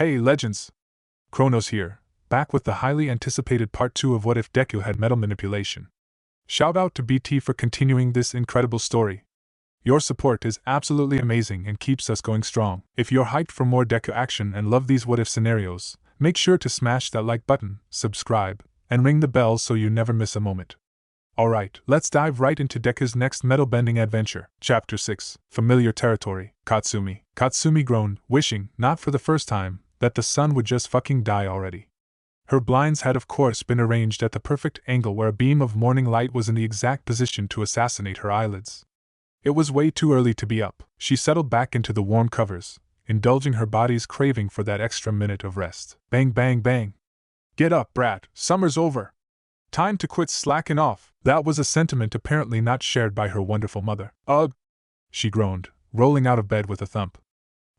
Hey, legends! Chronos here, back with the highly anticipated part 2 of What If Deku Had Metal Manipulation. Shout out to BT for continuing this incredible story. Your support is absolutely amazing and keeps us going strong. If you're hyped for more Deku action and love these what if scenarios, make sure to smash that like button, subscribe, and ring the bell so you never miss a moment. Alright, let's dive right into Deku's next metal-bending adventure. Chapter 6, Familiar Territory. Katsumi. Katsumi groaned, wishing, not for the first time, that the sun would just fucking die already. Her blinds had of course been arranged at the perfect angle where a beam of morning light was in the exact position to assassinate her eyelids. It was way too early to be up. She settled back into the warm covers, indulging her body's craving for that extra minute of rest. Bang bang bang. Get up, brat, summer's over. Time to quit slacking off. That was a sentiment apparently not shared by her wonderful mother. Ugh! She groaned, rolling out of bed with a thump.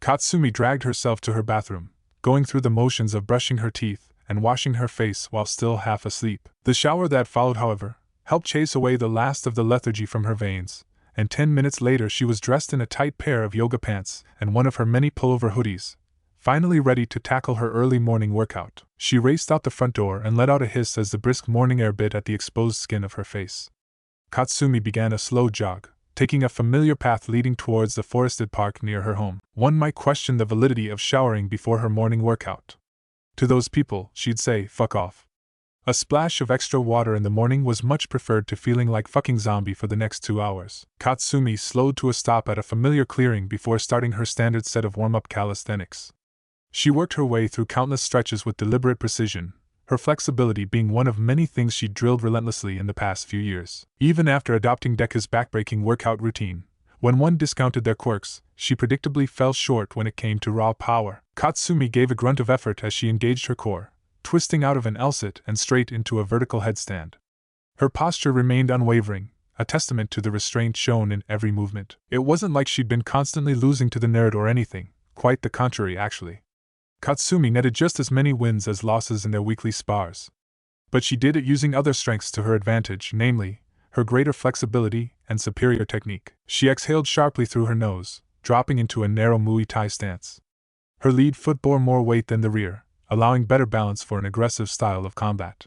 Katsumi dragged herself to her bathroom, going through the motions of brushing her teeth and washing her face while still half asleep. The shower that followed, however, helped chase away the last of the lethargy from her veins, and 10 minutes later she was dressed in a tight pair of yoga pants and one of her many pullover hoodies, finally ready to tackle her early morning workout. She raced out the front door and let out a hiss as the brisk morning air bit at the exposed skin of her face. Katsumi began a slow jog, taking a familiar path leading towards the forested park near her home. One might question the validity of showering before her morning workout. To those people, she'd say, fuck off. A splash of extra water in the morning was much preferred to feeling like fucking zombie for the next 2 hours. Katsumi slowed to a stop at a familiar clearing before starting her standard set of warm-up calisthenics. She worked her way through countless stretches with deliberate precision, her flexibility being one of many things she'd drilled relentlessly in the past few years. Even after adopting Deku's backbreaking workout routine, when one discounted their quirks, she predictably fell short when it came to raw power. Katsumi gave a grunt of effort as she engaged her core, twisting out of an L-sit and straight into a vertical headstand. Her posture remained unwavering, a testament to the restraint shown in every movement. It wasn't like she'd been constantly losing to the nerd or anything, quite the contrary actually. Katsumi netted just as many wins as losses in their weekly spars. But she did it using other strengths to her advantage, namely, her greater flexibility and superior technique. She exhaled sharply through her nose, dropping into a narrow Muay Thai stance. Her lead foot bore more weight than the rear, allowing better balance for an aggressive style of combat.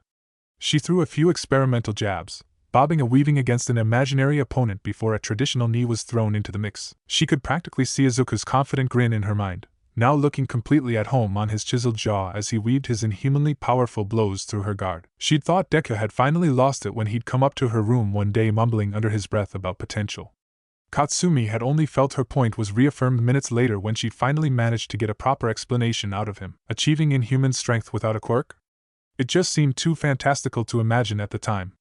She threw a few experimental jabs, bobbing and weaving against an imaginary opponent before a traditional knee was thrown into the mix. She could practically see Izuku's confident grin in her mind, now looking completely at home on his chiseled jaw as he weaved his inhumanly powerful blows through her guard. She'd thought Deku had finally lost it when he'd come up to her room one day mumbling under his breath about potential. Katsumi had only felt her point was reaffirmed minutes later when she'd finally managed to get a proper explanation out of him. Achieving inhuman strength without a quirk? It just seemed too fantastical to imagine at the time.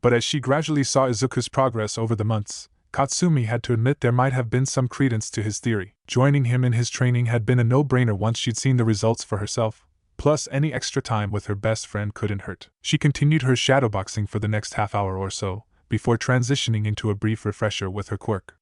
But as she gradually saw Izuku's progress over the months, Katsumi had to admit there might have been some credence to his theory. Joining him in his training had been a no-brainer once she'd seen the results for herself, plus any extra time with her best friend couldn't hurt. She continued her shadowboxing for the next half hour or so, before transitioning into a brief refresher with her quirk.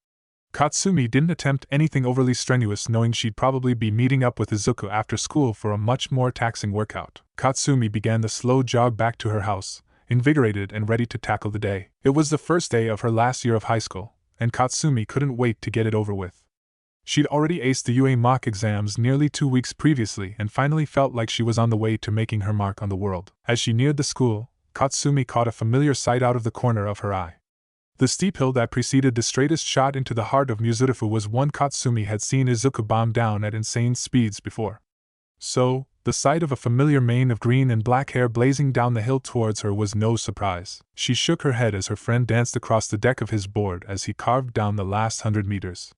Katsumi didn't attempt anything overly strenuous, knowing she'd probably be meeting up with Izuku after school for a much more taxing workout. Katsumi began the slow jog back to her house, invigorated and ready to tackle the day. It was the first day of her last year of high school, and Katsumi couldn't wait to get it over with. She'd already aced the UA mock exams nearly 2 weeks previously and finally felt like she was on the way to making her mark on the world. As she neared the school, Katsumi caught a familiar sight out of the corner of her eye. The steep hill that preceded the straightest shot into the heart of Muzurifu was one Katsumi had seen Izuku bomb down at insane speeds before. So, the sight of a familiar mane of green and black hair blazing down the hill towards her was no surprise. She shook her head as her friend danced across the deck of his board as he carved down the last 100 meters.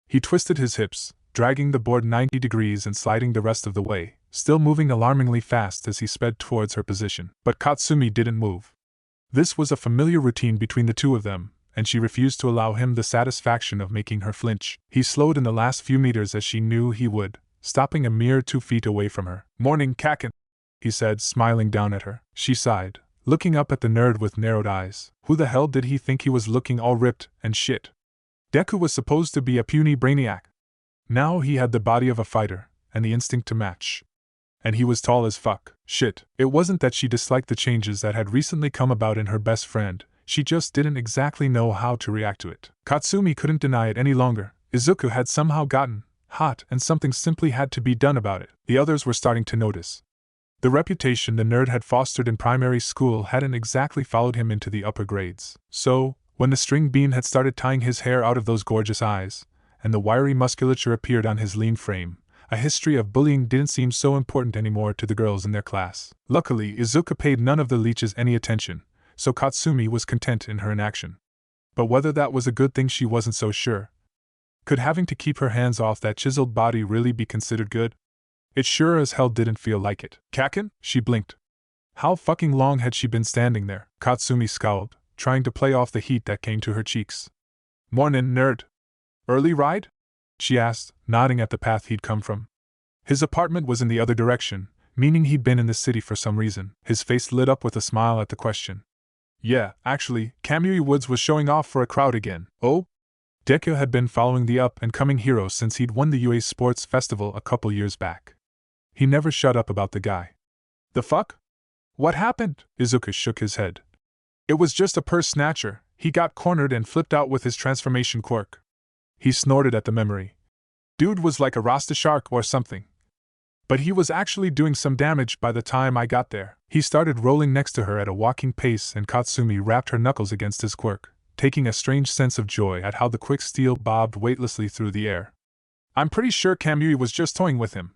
He twisted his hips, dragging the board 90 degrees and sliding the rest of the way, still moving alarmingly fast as he sped towards her position. But Katsumi didn't move. This was a familiar routine between the two of them, and she refused to allow him the satisfaction of making her flinch. He slowed in the last few meters as she knew he would, stopping a mere 2 feet away from her. "Morning, Kaken," he said, smiling down at her. She sighed, looking up at the nerd with narrowed eyes. Who the hell did he think he was, looking all ripped and shit? Deku was supposed to be a puny brainiac. Now he had the body of a fighter, and the instinct to match. And he was tall as fuck. Shit. It wasn't that she disliked the changes that had recently come about in her best friend, she just didn't exactly know how to react to it. Katsumi couldn't deny it any longer. Izuku had somehow gotten, hot, and something simply had to be done about it. The others were starting to notice. The reputation the nerd had fostered in primary school hadn't exactly followed him into the upper grades. So, when the string bean had started tying his hair out of those gorgeous eyes, and the wiry musculature appeared on his lean frame, a history of bullying didn't seem so important anymore to the girls in their class. Luckily, Izuka paid none of the leeches any attention, so Katsumi was content in her inaction. But whether that was a good thing she wasn't so sure. Could having to keep her hands off that chiseled body really be considered good? It sure as hell didn't feel like it. Kaken? She blinked. How fucking long had she been standing there? Katsumi scowled, trying to play off the heat that came to her cheeks. Mornin', nerd. Early ride? She asked, nodding at the path he'd come from. His apartment was in the other direction, meaning he'd been in the city for some reason. His face lit up with a smile at the question. Yeah, actually, Kamui Woods was showing off for a crowd again. Oh? Deku had been following the up-and-coming hero since he'd won the UA Sports Festival a couple years back. He never shut up about the guy. The fuck? What happened? Izuka shook his head. It was just a purse snatcher. He got cornered and flipped out with his transformation quirk. He snorted at the memory. Dude was like a Rasta shark or something. But he was actually doing some damage by the time I got there. He started rolling next to her at a walking pace, and Katsumi rapped her knuckles against his quirk, taking a strange sense of joy at how the quick steel bobbed weightlessly through the air. I'm pretty sure Kamui was just toying with him.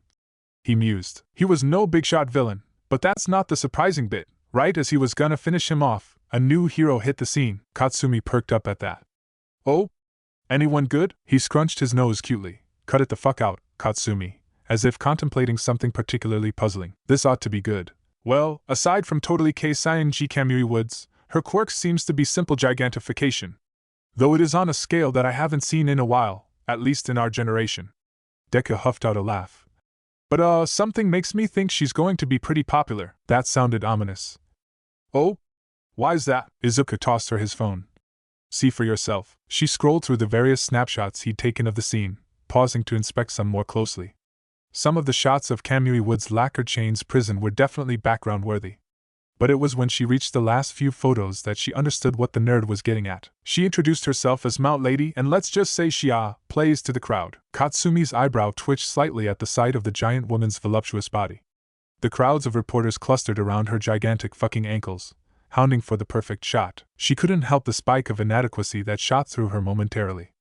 He mused. He was no big shot villain, but that's not the surprising bit. Right as he was gonna finish him off, a new hero hit the scene. Katsumi perked up at that. Oh? Anyone good? He scrunched his nose cutely. Cut it the fuck out, Katsumi, as if contemplating something particularly puzzling. This ought to be good. Well, aside from totally K-Cyan G Kamui Woods, her quirk seems to be simple gigantification. Though it is on a scale that I haven't seen in a while, at least in our generation. Deku huffed out a laugh. But something makes me think she's going to be pretty popular. That sounded ominous. Oh? Why's that? Izuka tossed her his phone. See for yourself. She scrolled through the various snapshots he'd taken of the scene, pausing to inspect some more closely. Some of the shots of Kamui Woods' lacquered chains prison were definitely background-worthy. But it was when she reached the last few photos that she understood what the nerd was getting at. She introduced herself as Mount Lady, and let's just say she plays to the crowd. Katsumi's eyebrow twitched slightly at the sight of the giant woman's voluptuous body. The crowds of reporters clustered around her gigantic fucking ankles, hounding for the perfect shot. She couldn't help the spike of inadequacy that shot through her momentarily.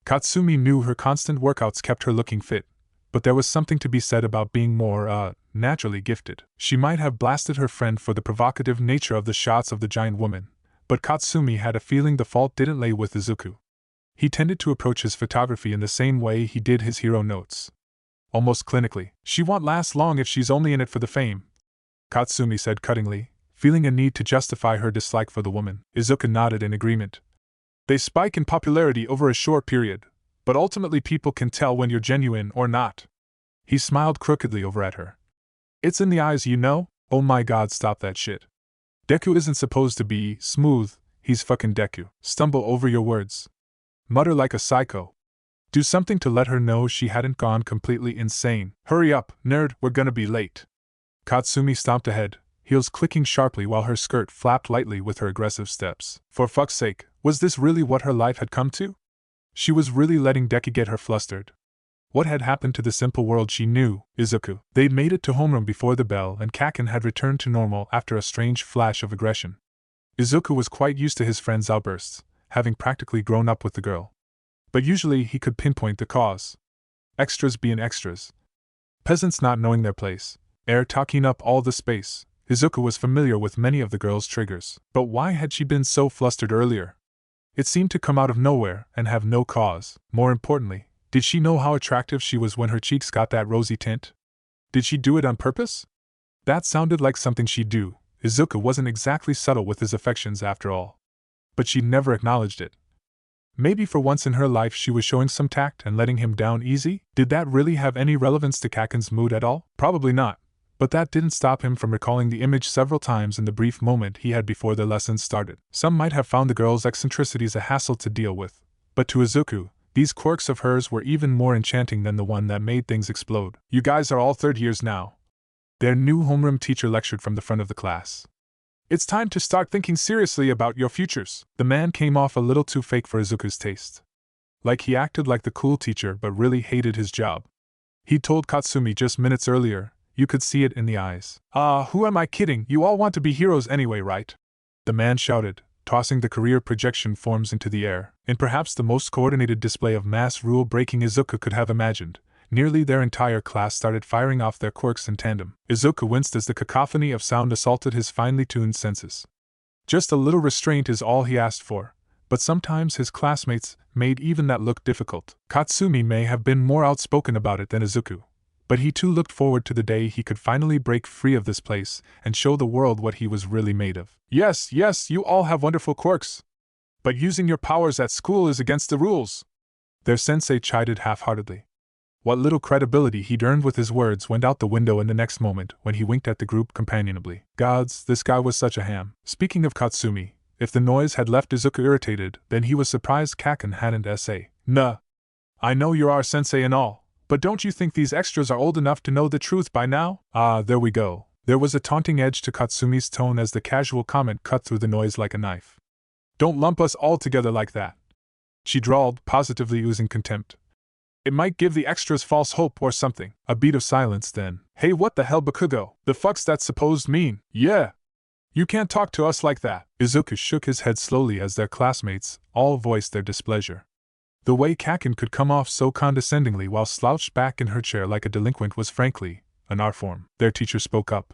Katsumi knew her constant workouts kept her looking fit, but there was something to be said about being more, naturally gifted. She might have blasted her friend for the provocative nature of the shots of the giant woman, but Katsumi had a feeling the fault didn't lay with Izuku. He tended to approach his photography in the same way he did his hero notes. Almost clinically. She won't last long if she's only in it for the fame, Katsumi said cuttingly, feeling a need to justify her dislike for the woman. Izuka nodded in agreement. They spike in popularity over a short period, but ultimately people can tell when you're genuine or not. He smiled crookedly over at her. It's in the eyes, you know? Oh my god, stop that shit. Deku isn't supposed to be smooth, he's fucking Deku. Stumble over your words. Mutter like a psycho. Do something to let her know she hadn't gone completely insane. Hurry up, nerd, we're gonna be late. Katsumi stomped ahead, heels clicking sharply while her skirt flapped lightly with her aggressive steps. For fuck's sake, was this really what her life had come to? She was really letting Deku get her flustered. What had happened to the simple world she knew? Izuku. They'd made it to homeroom before the bell, and Kaken had returned to normal after a strange flash of aggression. Izuku was quite used to his friend's outbursts, having practically grown up with the girl. But usually he could pinpoint the cause. Extras being extras. Peasants not knowing their place. Air talking up all the space. Izuku was familiar with many of the girl's triggers. But why had she been so flustered earlier? It seemed to come out of nowhere and have no cause. More importantly, did she know how attractive she was when her cheeks got that rosy tint? Did she do it on purpose? That sounded like something she'd do. Izuku wasn't exactly subtle with his affections after all. But she'd never acknowledged it. Maybe for once in her life she was showing some tact and letting him down easy? Did that really have any relevance to Kaken's mood at all? Probably not. But that didn't stop him from recalling the image several times in the brief moment he had before the lesson started. Some might have found the girl's eccentricities a hassle to deal with, but to Izuku, these quirks of hers were even more enchanting than the one that made things explode. You guys are all third years now. Their new homeroom teacher lectured from the front of the class. It's time to start thinking seriously about your futures. The man came off a little too fake for Izuku's taste. Like he acted like the cool teacher but really hated his job. He told Katsumi just minutes earlier, you could see it in the eyes. Who am I kidding? You all want to be heroes anyway, right? The man shouted, tossing the career projection forms into the air, in perhaps the most coordinated display of mass rule-breaking Izuku could have imagined. Nearly their entire class started firing off their quirks in tandem. Izuku winced as the cacophony of sound assaulted his finely tuned senses. Just a little restraint is all he asked for, but sometimes his classmates made even that look difficult. Katsumi may have been more outspoken about it than Izuku, but he too looked forward to the day he could finally break free of this place and show the world what he was really made of. Yes, you all have wonderful quirks. But using your powers at school is against the rules, their sensei chided half-heartedly. What little credibility he'd earned with his words went out the window in the next moment when he winked at the group companionably. Gods, this guy was such a ham. Speaking of Katsumi, if the noise had left Izuku irritated, then he was surprised Kaken hadn't say, "Nah. I know you're our sensei and all, but don't you think these extras are old enough to know the truth by now?" There we go. There was a taunting edge to Katsumi's tone as the casual comment cut through the noise like a knife. "Don't lump us all together like that," she drawled, positively oozing contempt. "It might give the extras false hope or something." A beat of silence then. "Hey, what the hell, Bakugo? The fuck's that supposed mean?" "Yeah. You can't talk to us like that." Izuku shook his head slowly as their classmates all voiced their displeasure. The way Kaken could come off so condescendingly while slouched back in her chair like a delinquent was frankly an art form. Their teacher spoke up.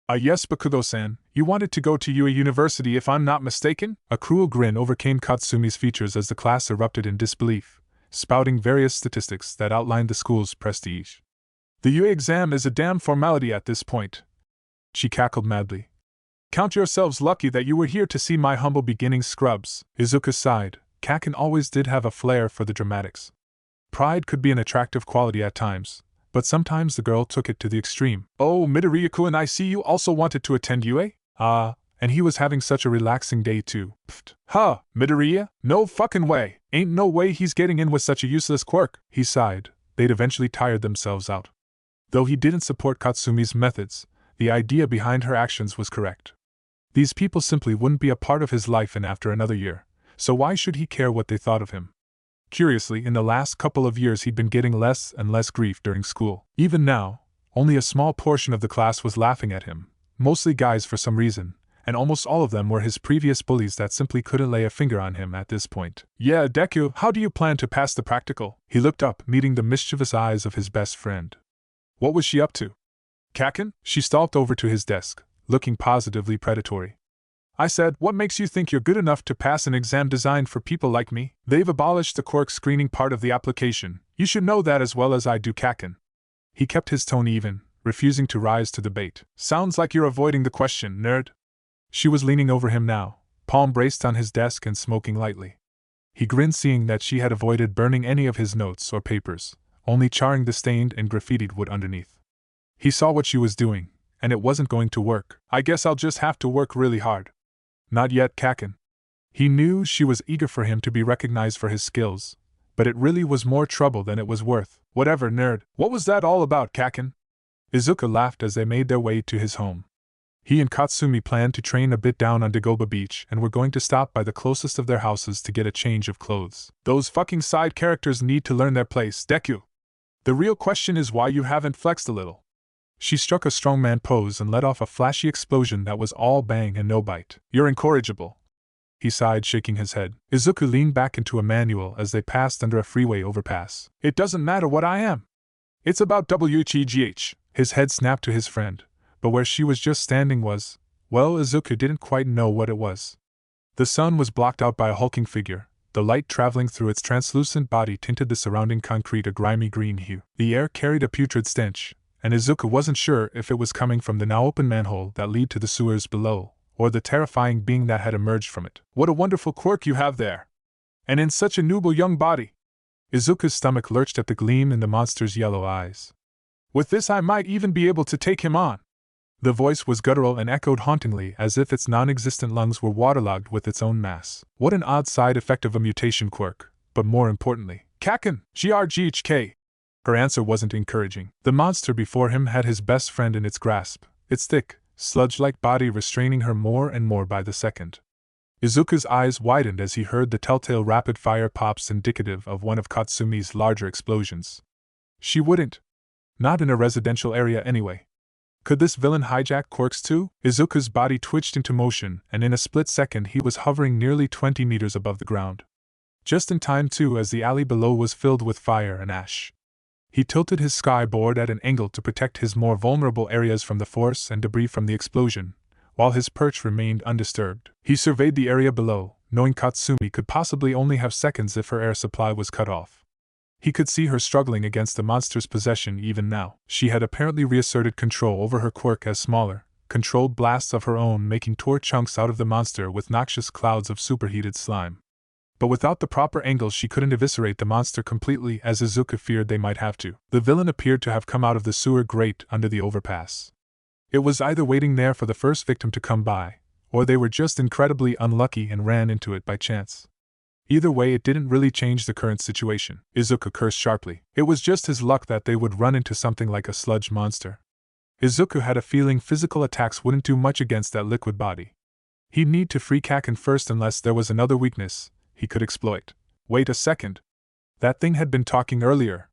Yes, Bakugo-san, you wanted to go to UA University if I'm not mistaken?" A cruel grin overcame Katsumi's features as the class erupted in disbelief, spouting various statistics that outlined the school's prestige. "The UA exam is a damn formality at this point," she cackled madly. "Count yourselves lucky that you were here to see my humble beginnings, scrubs." Izuku sighed. Kaken always did have a flair for the dramatics. Pride could be an attractive quality at times, but sometimes the girl took it to the extreme. "Oh, Midoriya-kun, I see you also wanted to attend UA? And he was having such a relaxing day too. Pfft. Huh, Midoriya? No fucking way. Ain't no way he's getting in with such a useless quirk." He sighed. They'd eventually tired themselves out. Though he didn't support Katsumi's methods, the idea behind her actions was correct. These people simply wouldn't be a part of his life after another year, so why should he care what they thought of him? Curiously, in the last couple of years he'd been getting less and less grief during school. Even now, only a small portion of the class was laughing at him, mostly guys for some reason, and almost all of them were his previous bullies that simply couldn't lay a finger on him at this point. "Yeah, Deku, how do you plan to pass the practical?" He looked up, meeting the mischievous eyes of his best friend. What was she up to? Kaken? She stalked over to his desk, looking positively predatory. "I said, what makes you think you're good enough to pass an exam designed for people like me? They've abolished the quirk screening part of the application. You should know that as well as I do, Kaken." He kept his tone even, refusing to rise to the bait. "Sounds like you're avoiding the question, nerd." She was leaning over him now, palm braced on his desk and smoking lightly. He grinned, seeing that she had avoided burning any of his notes or papers, only charring the stained and graffitied wood underneath. He saw what she was doing, and it wasn't going to work. "I guess I'll just have to work really hard." "Not yet, Kaken." He knew she was eager for him to be recognized for his skills, but it really was more trouble than it was worth. "Whatever, nerd. What was that all about, Kaken?" Izuku laughed as they made their way to his home. He and Katsumi planned to train a bit down on Dagoba Beach and were going to stop by the closest of their houses to get a change of clothes. "Those fucking side characters need to learn their place, Deku. The real question is why you haven't flexed a little." She struck a strongman pose and let off a flashy explosion that was all bang and no bite. "You're incorrigible," he sighed, shaking his head. Izuku leaned back into a manual as they passed under a freeway overpass. "It doesn't matter what I am. It's about WHEGH. His head snapped to his friend, but where she was just standing was, well, Izuku didn't quite know what it was. The sun was blocked out by a hulking figure. The light traveling through its translucent body tinted the surrounding concrete a grimy green hue. The air carried a putrid stench, and Izuku wasn't sure if it was coming from the now open manhole that led to the sewers below, or the terrifying being that had emerged from it. "What a wonderful quirk you have there! And in such a noble young body!" Izuku's stomach lurched at the gleam in the monster's yellow eyes. "With this I might even be able to take him on." The voice was guttural and echoed hauntingly as if its non-existent lungs were waterlogged with its own mass. What an odd side effect of a mutation quirk, but more importantly, "Kaken, GRGHK." Her answer wasn't encouraging. The monster before him had his best friend in its grasp, its thick, sludge-like body restraining her more and more by the second. Izuku's eyes widened as he heard the telltale rapid-fire pops indicative of one of Katsumi's larger explosions. She wouldn't. Not in a residential area anyway. Could this villain hijack Quirks too? Izuku's body twitched into motion, and in a split second he was hovering nearly 20 meters above the ground. Just in time too, as the alley below was filled with fire and ash. He tilted his skyboard at an angle to protect his more vulnerable areas from the force and debris from the explosion, while his perch remained undisturbed. He surveyed the area below, knowing Katsumi could possibly only have seconds if her air supply was cut off. He could see her struggling against the monster's possession even now. She had apparently reasserted control over her quirk as smaller, controlled blasts of her own making tore chunks out of the monster with noxious clouds of superheated slime. But without the proper angles she couldn't eviscerate the monster completely, as Izuku feared they might have to. The villain appeared to have come out of the sewer grate under the overpass. It was either waiting there for the first victim to come by, or they were just incredibly unlucky and ran into it by chance. Either way, it didn't really change the current situation. Izuku cursed sharply. It was just his luck that they would run into something like a sludge monster. Izuku had a feeling physical attacks wouldn't do much against that liquid body. He'd need to free Kaken first unless there was another weakness he could exploit. Wait a second. That thing had been talking earlier.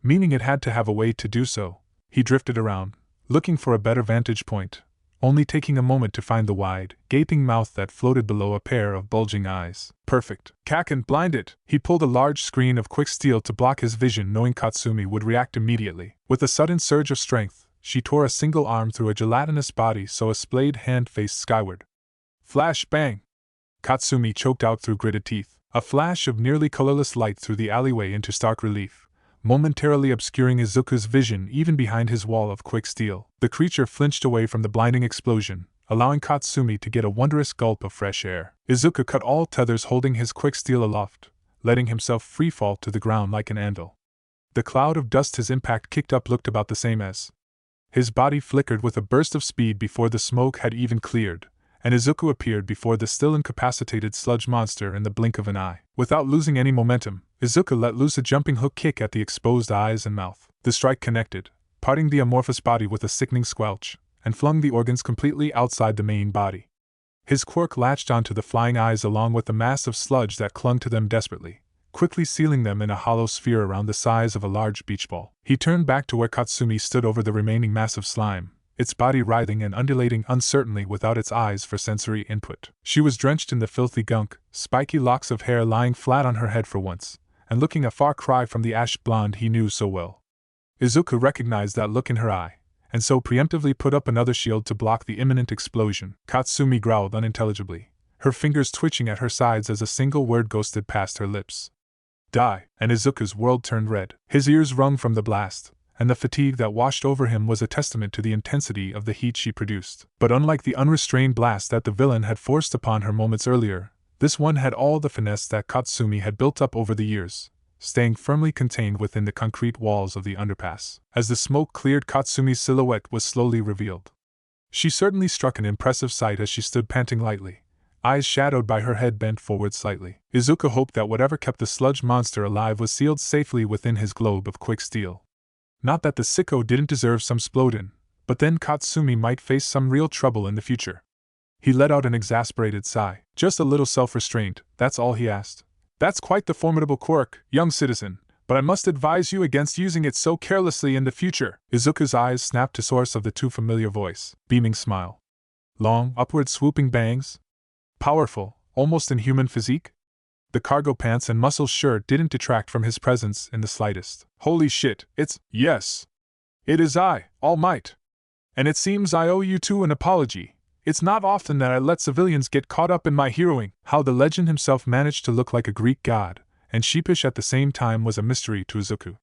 Meaning it had to have a way to do so. He drifted around, looking for a better vantage point, only taking a moment to find the wide, gaping mouth that floated below a pair of bulging eyes. Perfect. Kaken, blinded! He pulled a large screen of quick steel to block his vision, knowing Katsumi would react immediately. With a sudden surge of strength, she tore a single arm through a gelatinous body so a splayed hand faced skyward. Flash bang! Katsumi choked out through gritted teeth. A flash of nearly colorless light threw the alleyway into stark relief, momentarily obscuring Izuku's vision even behind his wall of quick steel. The creature flinched away from the blinding explosion, allowing Katsumi to get a wondrous gulp of fresh air. Izuku cut all tethers, holding his quick steel aloft, letting himself free fall to the ground like an anvil. The cloud of dust his impact kicked up looked about the same as. His body flickered with a burst of speed before the smoke had even cleared, and Izuku appeared before the still incapacitated sludge monster in the blink of an eye. Without losing any momentum, Izuku let loose a jumping hook kick at the exposed eyes and mouth. The strike connected, parting the amorphous body with a sickening squelch, and flung the organs completely outside the main body. His quirk latched onto the flying eyes along with the mass of sludge that clung to them desperately, quickly sealing them in a hollow sphere around the size of a large beach ball. He turned back to where Katsumi stood over the remaining mass of slime, its body writhing and undulating uncertainly without its eyes for sensory input. She was drenched in the filthy gunk, spiky locks of hair lying flat on her head for once, and looking a far cry from the ash blonde he knew so well. Izuku recognized that look in her eye, and so preemptively put up another shield to block the imminent explosion. Katsumi growled unintelligibly, her fingers twitching at her sides as a single word ghosted past her lips. Die! And Izuku's world turned red. His ears rung from the blast, and the fatigue that washed over him was a testament to the intensity of the heat she produced. But unlike the unrestrained blast that the villain had forced upon her moments earlier, this one had all the finesse that Katsumi had built up over the years, staying firmly contained within the concrete walls of the underpass. As the smoke cleared, Katsumi's silhouette was slowly revealed. She certainly struck an impressive sight as she stood panting lightly, eyes shadowed by her head bent forward slightly. Izuku hoped that whatever kept the sludge monster alive was sealed safely within his globe of quick steel. Not that the sicko didn't deserve some splodin, but then Katsumi might face some real trouble in the future. He let out an exasperated sigh. Just a little self-restraint, that's all he asked. That's quite the formidable quirk, young citizen, but I must advise you against using it so carelessly in the future. Izuku's eyes snapped to source of the too familiar voice, beaming smile. Long, upward swooping bangs? Powerful, almost inhuman physique? The cargo pants and muscles shirt didn't detract from his presence in the slightest. Holy shit, yes. It is I, All Might. And it seems I owe you two an apology. It's not often that I let civilians get caught up in my heroing. How the legend himself managed to look like a Greek god, and sheepish at the same time, was a mystery to Izuku.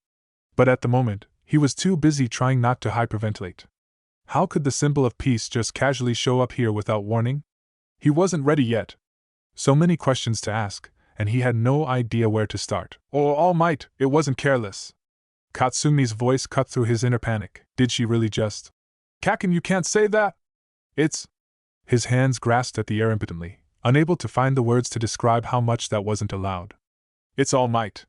But at the moment, he was too busy trying not to hyperventilate. How could the symbol of peace just casually show up here without warning? He wasn't ready yet. So many questions to ask, and he had no idea where to start. Oh, All Might, it wasn't careless. Katsumi's voice cut through his inner panic. Did she really just? Kaken, you can't say that! It's... His hands grasped at the air impotently, unable to find the words to describe how much that wasn't allowed. It's All Might.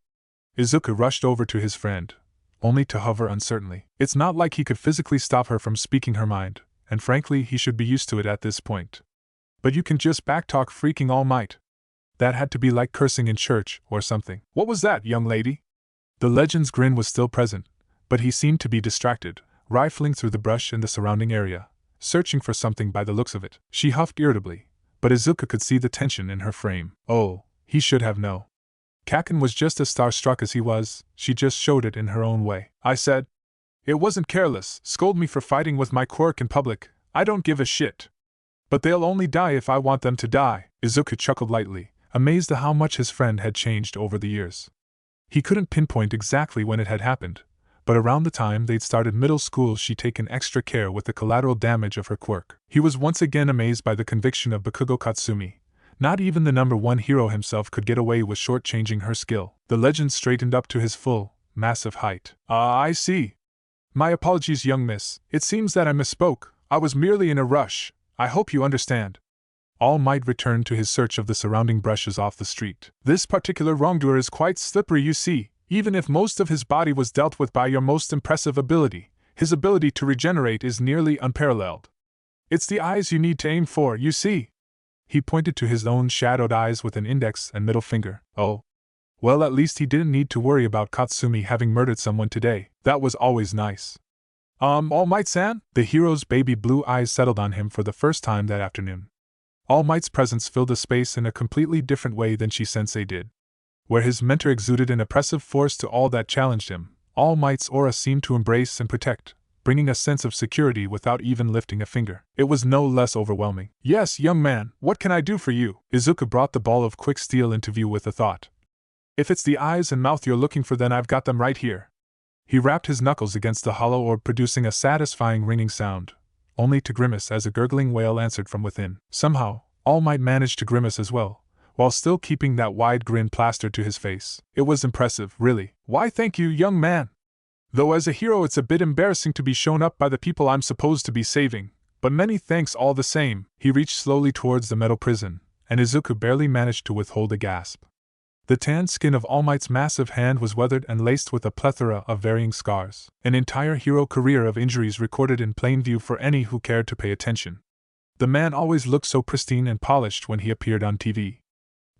Izuku rushed over to his friend, only to hover uncertainly. It's not like he could physically stop her from speaking her mind, and frankly he should be used to it at this point. But you can just backtalk freaking All Might. That had to be like cursing in church or something. What was that, young lady? The legend's grin was still present, but he seemed to be distracted, rifling through the brush in the surrounding area, searching for something by the looks of it. She huffed irritably, but Izuku could see the tension in her frame. Oh, he should have known. Kaken was just as starstruck as he was, she just showed it in her own way. I said, it wasn't careless, scold me for fighting with my quirk in public, I don't give a shit. But they'll only die if I want them to die. Izuku chuckled lightly, amazed at how much his friend had changed over the years. He couldn't pinpoint exactly when it had happened, but around the time they'd started middle school she'd taken extra care with the collateral damage of her quirk. He was once again amazed by the conviction of Bakugo Katsumi. Not even the number one hero himself could get away with shortchanging her skill. The legend straightened up to his full, massive height. I see. My apologies, young miss. It seems that I misspoke. I was merely in a rush. I hope you understand. All Might returned to his search of the surrounding brushes off the street. This particular wrongdoer is quite slippery, you see. Even if most of his body was dealt with by your most impressive ability, his ability to regenerate is nearly unparalleled. It's the eyes you need to aim for, you see. He pointed to his own shadowed eyes with an index and middle finger. Oh. Well, at least he didn't need to worry about Katsumi having murdered someone today. That was always nice. All Might-san? The hero's baby blue eyes settled on him for the first time that afternoon. All Might's presence filled a space in a completely different way than Sensei did. Where his mentor exuded an oppressive force to all that challenged him, All Might's aura seemed to embrace and protect, bringing a sense of security without even lifting a finger. It was no less overwhelming. Yes, young man, what can I do for you? Izuku brought the ball of quick steel into view with a thought. If it's the eyes and mouth you're looking for, then I've got them right here. He rapped his knuckles against the hollow orb, producing a satisfying ringing sound, only to grimace as a gurgling wail answered from within. Somehow, All Might managed to grimace as well, while still keeping that wide grin plastered to his face. It was impressive, really. Why, thank you, young man. Though as a hero it's a bit embarrassing to be shown up by the people I'm supposed to be saving, but many thanks all the same. He reached slowly towards the metal prison, and Izuku barely managed to withhold a gasp. The tanned skin of All Might's massive hand was weathered and laced with a plethora of varying scars. An entire hero career of injuries recorded in plain view for any who cared to pay attention. The man always looked so pristine and polished when he appeared on TV.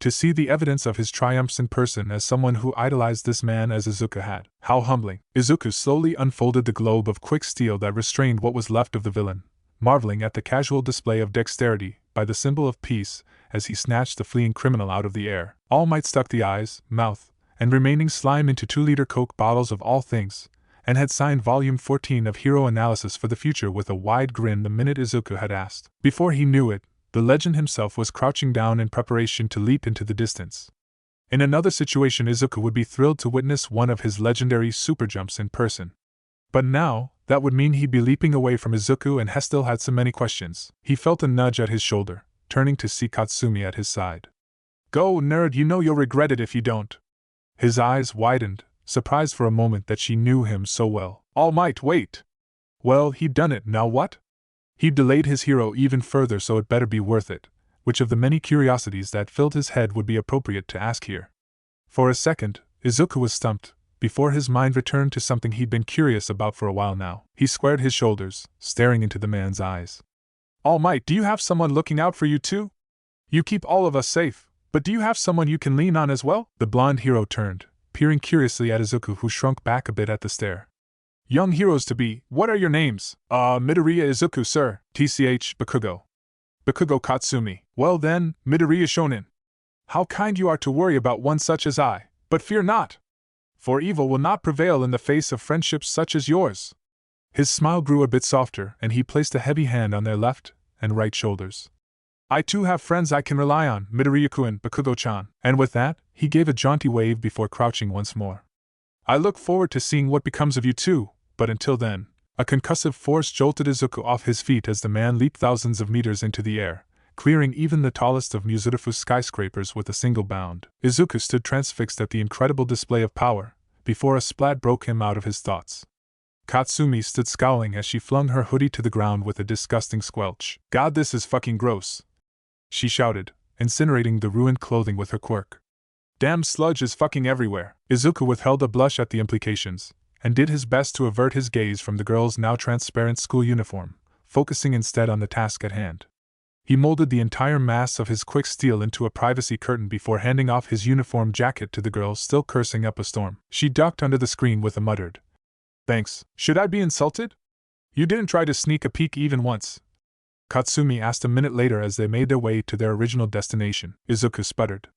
To see the evidence of his triumphs in person as someone who idolized this man as Izuku had. How humbling. Izuku slowly unfolded the globe of quick steel that restrained what was left of the villain, marveling at the casual display of dexterity by the symbol of peace as he snatched the fleeing criminal out of the air. All Might stuck the eyes, mouth, and remaining slime into 2-liter Coke bottles of all things, and had signed Volume 14 of Hero Analysis for the future with a wide grin the minute Izuku had asked. Before he knew it, the legend himself was crouching down in preparation to leap into the distance. In another situation Izuku would be thrilled to witness one of his legendary super jumps in person. But now, that would mean he'd be leaping away from Izuku, and he still had so many questions. He felt a nudge at his shoulder, turning to see Katsumi at his side. Go, nerd, you know you'll regret it if you don't. His eyes widened, surprised for a moment that she knew him so well. All Might, wait! Well, he'd done it, now what? He'd delayed his hero even further, so it better be worth it. Which of the many curiosities that filled his head would be appropriate to ask here? For a second, Izuku was stumped, before his mind returned to something he'd been curious about for a while now. He squared his shoulders, staring into the man's eyes. All Might, do you have someone looking out for you too? You keep all of us safe, but do you have someone you can lean on as well? The blonde hero turned, peering curiously at Izuku, who shrunk back a bit at the stare. Young heroes to be, what are your names? Midoriya Izuku, sir. TCH, Bakugo. Bakugo Katsumi. Well then, Midoriya Shonin. How kind you are to worry about one such as I, but fear not. For evil will not prevail in the face of friendships such as yours. His smile grew a bit softer, and he placed a heavy hand on their left and right shoulders. I too have friends I can rely on, Midoriya-kun, Bakugo-chan. And with that, he gave a jaunty wave before crouching once more. I look forward to seeing what becomes of you too. But until then, a concussive force jolted Izuku off his feet as the man leaped thousands of meters into the air, clearing even the tallest of Muzurifu's skyscrapers with a single bound. Izuku stood transfixed at the incredible display of power, before a splat broke him out of his thoughts. Katsumi stood scowling as she flung her hoodie to the ground with a disgusting squelch. God, this is fucking gross, she shouted, incinerating the ruined clothing with her quirk. Damn, sludge is fucking everywhere. Izuku withheld a blush at the implications, and did his best to avert his gaze from the girl's now transparent school uniform, focusing instead on the task at hand. He molded the entire mass of his quick steel into a privacy curtain before handing off his uniform jacket to the girl still cursing up a storm. She ducked under the screen with a muttered, "Thanks. Should I be insulted? You didn't try to sneak a peek even once?" Katsumi asked a minute later as they made their way to their original destination. Izuku sputtered,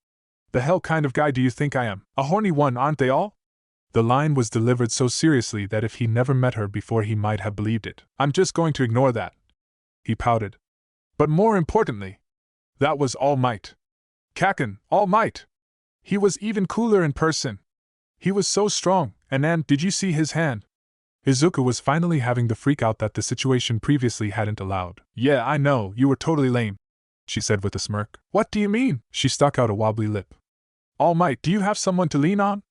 "The hell kind of guy do you think I am? A horny one, aren't they all?" The line was delivered so seriously that if he never met her before he might have believed it. "I'm just going to ignore that," he pouted. "But more importantly, that was All Might. Kaken, All Might. He was even cooler in person. He was so strong, and did you see his hand?" Izuku was finally having the freak out that the situation previously hadn't allowed. "Yeah, I know, you were totally lame," she said with a smirk. "What do you mean?" She stuck out a wobbly lip. "All Might, do you have someone to lean on?"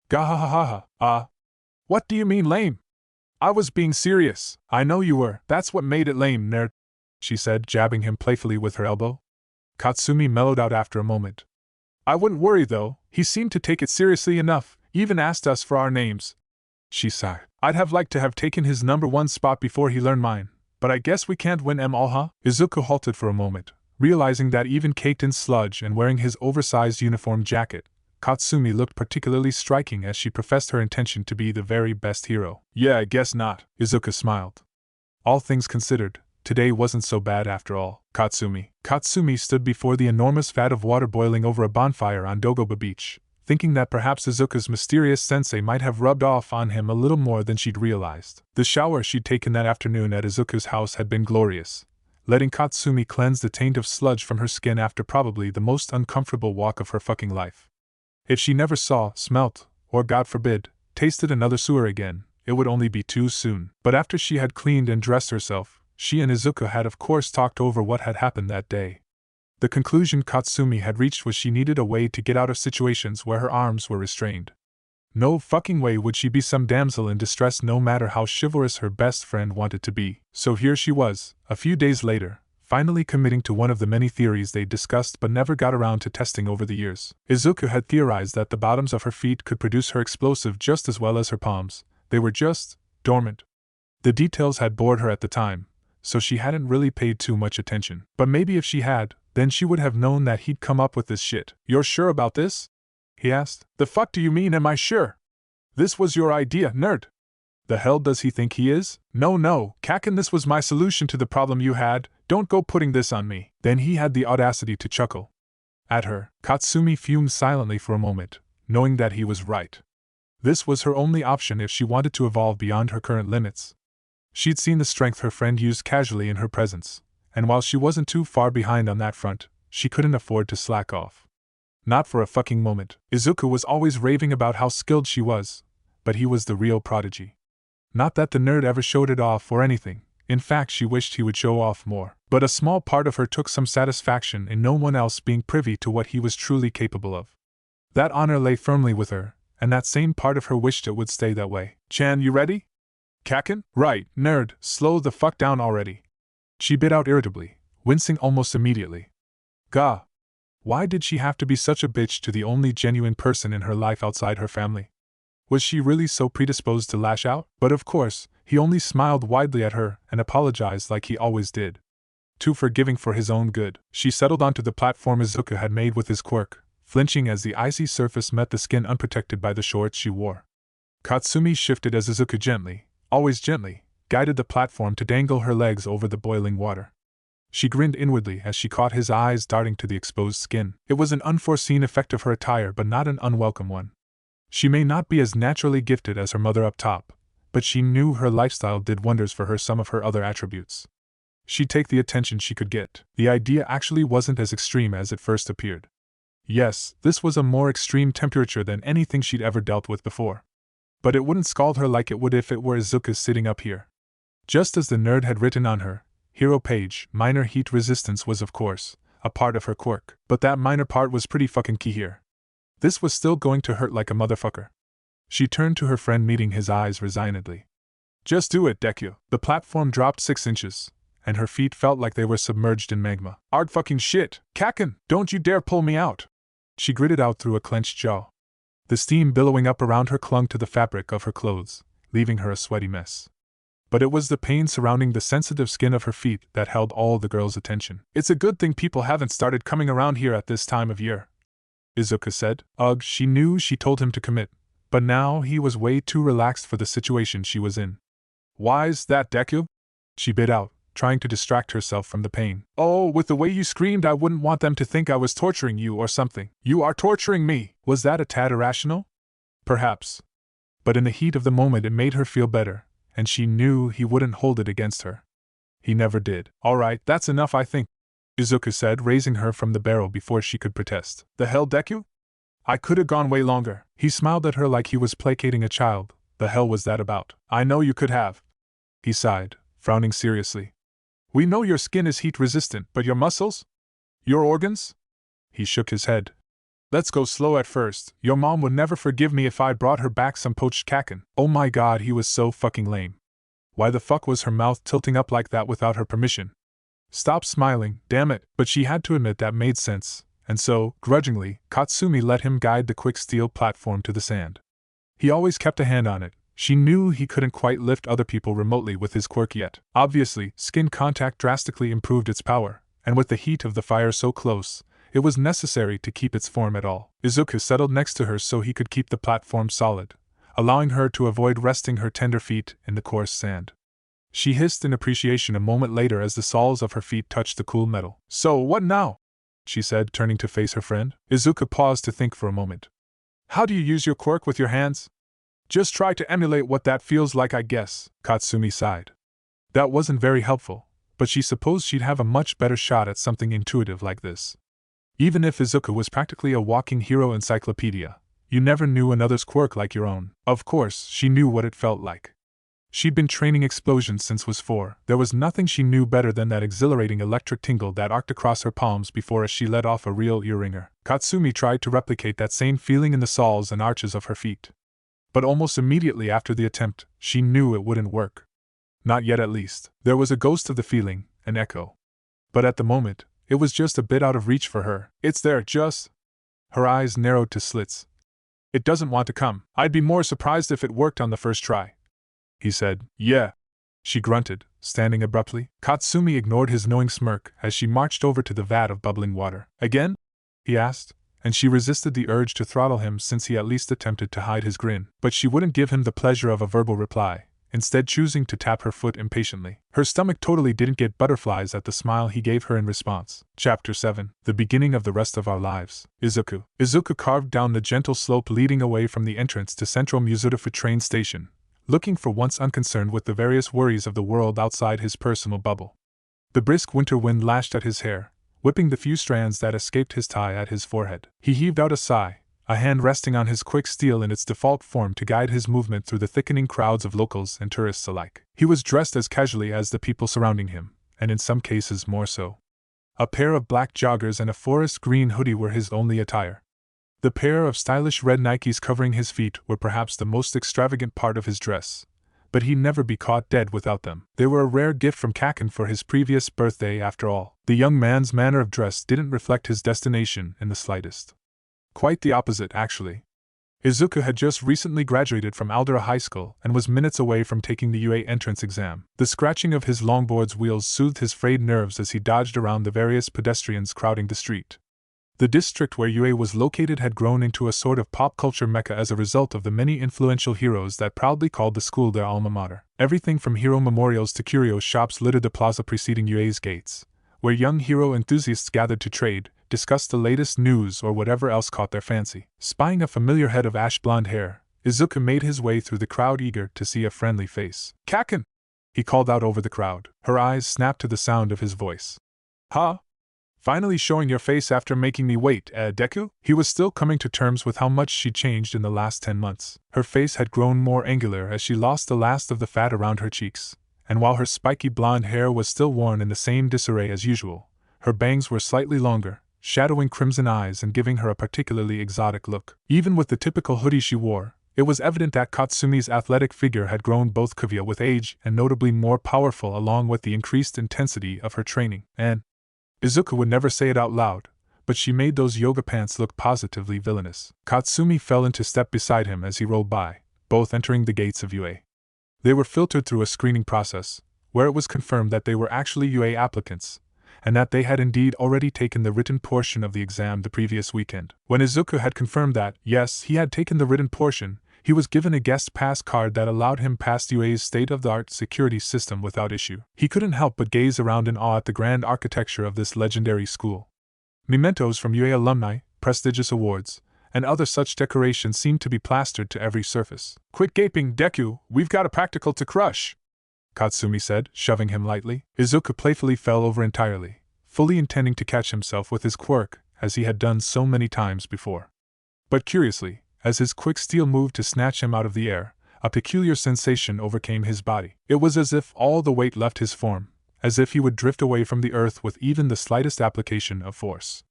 Gahahaha. What do you mean lame? I was being serious. I know you were. That's what made it lame, nerd," she said, jabbing him playfully with her elbow. Katsumi mellowed out after a moment. "I wouldn't worry though, he seemed to take it seriously enough, even asked us for our names." She sighed. "I'd have liked to have taken his #1 spot before he learned mine, but I guess we can't win 'em all, huh?" Izuku halted for a moment, realizing that even caked in sludge and wearing his oversized uniform jacket, Katsumi looked particularly striking as she professed her intention to be the very best hero. "Yeah, I guess not," Izuku smiled. All things considered, today wasn't so bad after all. Katsumi stood before the enormous vat of water boiling over a bonfire on Dogoba Beach, thinking that perhaps Izuku's mysterious sensei might have rubbed off on him a little more than she'd realized. The shower she'd taken that afternoon at Izuku's house had been glorious, letting Katsumi cleanse the taint of sludge from her skin after probably the most uncomfortable walk of her fucking life. If she never saw, smelt, or God forbid, tasted another sewer again, it would only be too soon. But after she had cleaned and dressed herself, she and Izuku had of course talked over what had happened that day. The conclusion Katsumi had reached was she needed a way to get out of situations where her arms were restrained. No fucking way would she be some damsel in distress no matter how chivalrous her best friend wanted to be. So here she was, a few days later, finally committing to one of the many theories they discussed but never got around to testing over the years. Izuku had theorized that the bottoms of her feet could produce her explosive just as well as her palms. They were just dormant. The details had bored her at the time, so she hadn't really paid too much attention. But maybe if she had, then she would have known that he'd come up with this shit. "You're sure about this?" he asked. "The fuck do you mean am I sure? This was your idea, nerd." "The hell does he think he is?" No, Kaken, this was my solution to the problem you had, don't go putting this on me." Then he had the audacity to chuckle at her. Katsumi fumed silently for a moment, knowing that he was right. This was her only option if she wanted to evolve beyond her current limits. She'd seen the strength her friend used casually in her presence, and while she wasn't too far behind on that front, she couldn't afford to slack off. Not for a fucking moment. Izuku was always raving about how skilled she was, but he was the real prodigy. Not that the nerd ever showed it off or anything, in fact she wished he would show off more. But a small part of her took some satisfaction in no one else being privy to what he was truly capable of. That honor lay firmly with her, and that same part of her wished it would stay that way. "Chan, you ready?" "Kaken? Right, nerd, slow the fuck down already," she bit out irritably, wincing almost immediately. Gah! Why did she have to be such a bitch to the only genuine person in her life outside her family? Was she really so predisposed to lash out? But of course, he only smiled widely at her and apologized like he always did. Too forgiving for his own good. She settled onto the platform Izuku had made with his quirk, flinching as the icy surface met the skin unprotected by the shorts she wore. Katsumi shifted as Izuku gently, always gently, guided the platform to dangle her legs over the boiling water. She grinned inwardly as she caught his eyes darting to the exposed skin. It was an unforeseen effect of her attire but not an unwelcome one. She may not be as naturally gifted as her mother up top, but she knew her lifestyle did wonders for her some of her other attributes. She'd take the attention she could get. The idea actually wasn't as extreme as it first appeared. Yes, this was a more extreme temperature than anything she'd ever dealt with before. But it wouldn't scald her like it would if it were Izuku sitting up here. Just as the nerd had written on her hero page, minor heat resistance was of course a part of her quirk. But that minor part was pretty fucking key here. This was still going to hurt like a motherfucker. She turned to her friend, meeting his eyes resignedly. "Just do it, Deku." The platform dropped 6 inches, and her feet felt like they were submerged in magma. "Art fucking shit, Kaken, don't you dare pull me out," she gritted out through a clenched jaw. The steam billowing up around her clung to the fabric of her clothes, leaving her a sweaty mess. but it was the pain surrounding the sensitive skin of her feet that held all the girl's attention. "It's a good thing people haven't started coming around here at this time of year," Izuku said. Ugh, she knew she told him to commit, but now he was way too relaxed for the situation she was in. "Why's that, Deku?" she bit out, trying to distract herself from the pain. "Oh, with the way you screamed, I wouldn't want them to think I was torturing you or something." "You are torturing me!" Was that a tad irrational? Perhaps. But in the heat of the moment it made her feel better, and she knew he wouldn't hold it against her. He never did. "All right, that's enough, I think," Izuku said, raising her from the barrel before she could protest. "The hell, Deku? I could have gone way longer." He smiled at her like he was placating a child. "The hell was that about?" "I know you could have," he sighed, frowning seriously. "We know your skin is heat resistant, but your muscles? Your organs?" He shook his head. "Let's go slow at first. Your mom would never forgive me if I brought her back some poached kakin." Oh my god, he was so fucking lame. Why the fuck was her mouth tilting up like that without her permission? Stop smiling, damn it. But she had to admit that made sense, and so, grudgingly, Katsumi let him guide the quick steel platform to the sand. He always kept a hand on it. She knew he couldn't quite lift other people remotely with his quirk yet. Obviously, skin contact drastically improved its power, and with the heat of the fire so close, it was necessary to keep its form at all. Izuku settled next to her so he could keep the platform solid, allowing her to avoid resting her tender feet in the coarse sand. She hissed in appreciation a moment later as the soles of her feet touched the cool metal. "So, what now?" she said, turning to face her friend. Izuku paused to think for a moment. "How do you use your quirk with your hands?" "Just try to emulate what that feels like, I guess," Katsumi sighed. That wasn't very helpful, but she supposed she'd have a much better shot at something intuitive like this. Even if Izuku was practically a walking hero encyclopedia, you never knew another's quirk like your own. Of course, she knew what it felt like. She'd been training explosions since was 4. There was nothing she knew better than that exhilarating electric tingle that arced across her palms before as she let off a real ear-ringer. Katsumi tried to replicate that same feeling in the soles and arches of her feet. But almost immediately after the attempt, she knew it wouldn't work. Not yet, at least. There was a ghost of the feeling, an echo. But at the moment, it was just a bit out of reach for her. "It's there, just..." Her eyes narrowed to slits. "It doesn't want to come. I'd be more surprised if it worked on the first try," he said. "Yeah," she grunted, standing abruptly. Katsumi ignored his knowing smirk as she marched over to the vat of bubbling water. "Again?" he asked, and she resisted the urge to throttle him since he at least attempted to hide his grin. But she wouldn't give him the pleasure of a verbal reply, instead choosing to tap her foot impatiently. Her stomach totally didn't get butterflies at the smile he gave her in response. Chapter 7. The beginning of the rest of our lives. Izuku carved down the gentle slope leading away from the entrance to Central Musudafu train station, looking for once unconcerned with the various worries of the world outside his personal bubble. The brisk winter wind lashed at his hair, whipping the few strands that escaped his tie at his forehead. He heaved out a sigh, a hand resting on his quick steel in its default form to guide his movement through the thickening crowds of locals and tourists alike. He was dressed as casually as the people surrounding him, and in some cases more so. A pair of black joggers and a forest green hoodie were his only attire. The pair of stylish red Nikes covering his feet were perhaps the most extravagant part of his dress, but he'd never be caught dead without them. They were a rare gift from Kaken for his previous birthday after all. The young man's manner of dress didn't reflect his destination in the slightest. Quite the opposite, actually. Izuku had just recently graduated from Aldera High School and was minutes away from taking the UA entrance exam. The scratching of his longboard's wheels soothed his frayed nerves as he dodged around the various pedestrians crowding the street. The district where UA was located had grown into a sort of pop culture mecca as a result of the many influential heroes that proudly called the school their alma mater. Everything from hero memorials to curio shops littered the plaza preceding UA's gates, where young hero enthusiasts gathered to trade, discuss the latest news or whatever else caught their fancy. Spying a familiar head of ash-blonde hair, Izuku made his way through the crowd eager to see a friendly face. "Kaken!" he called out over the crowd. Her eyes snapped to the sound of his voice. "Huh? Finally showing your face after making me wait, Deku?" He was still coming to terms with how much she'd changed in the last 10 months. Her face had grown more angular as she lost the last of the fat around her cheeks, and while her spiky blonde hair was still worn in the same disarray as usual, her bangs were slightly longer, shadowing crimson eyes and giving her a particularly exotic look. Even with the typical hoodie she wore, it was evident that Katsumi's athletic figure had grown both curvier with age and notably more powerful along with the increased intensity of her training. And Izuku would never say it out loud, but she made those yoga pants look positively villainous. Katsumi fell into step beside him as he rolled by, both entering the gates of UA. They were filtered through a screening process, where it was confirmed that they were actually UA applicants, and that they had indeed already taken the written portion of the exam the previous weekend. When Izuku had confirmed that, yes, he had taken the written portion, he was given a guest pass card that allowed him past UA's state-of-the-art security system without issue. He couldn't help but gaze around in awe at the grand architecture of this legendary school. Mementos from UA alumni, prestigious awards, and other such decorations seemed to be plastered to every surface. "Quit gaping, Deku, we've got a practical to crush," Katsumi said, shoving him lightly. Izuku playfully fell over entirely, fully intending to catch himself with his quirk, as he had done so many times before. But curiously, as his quick steel moved to snatch him out of the air, a peculiar sensation overcame his body. It was as if all the weight left his form, as if he would drift away from the earth with even the slightest application of force.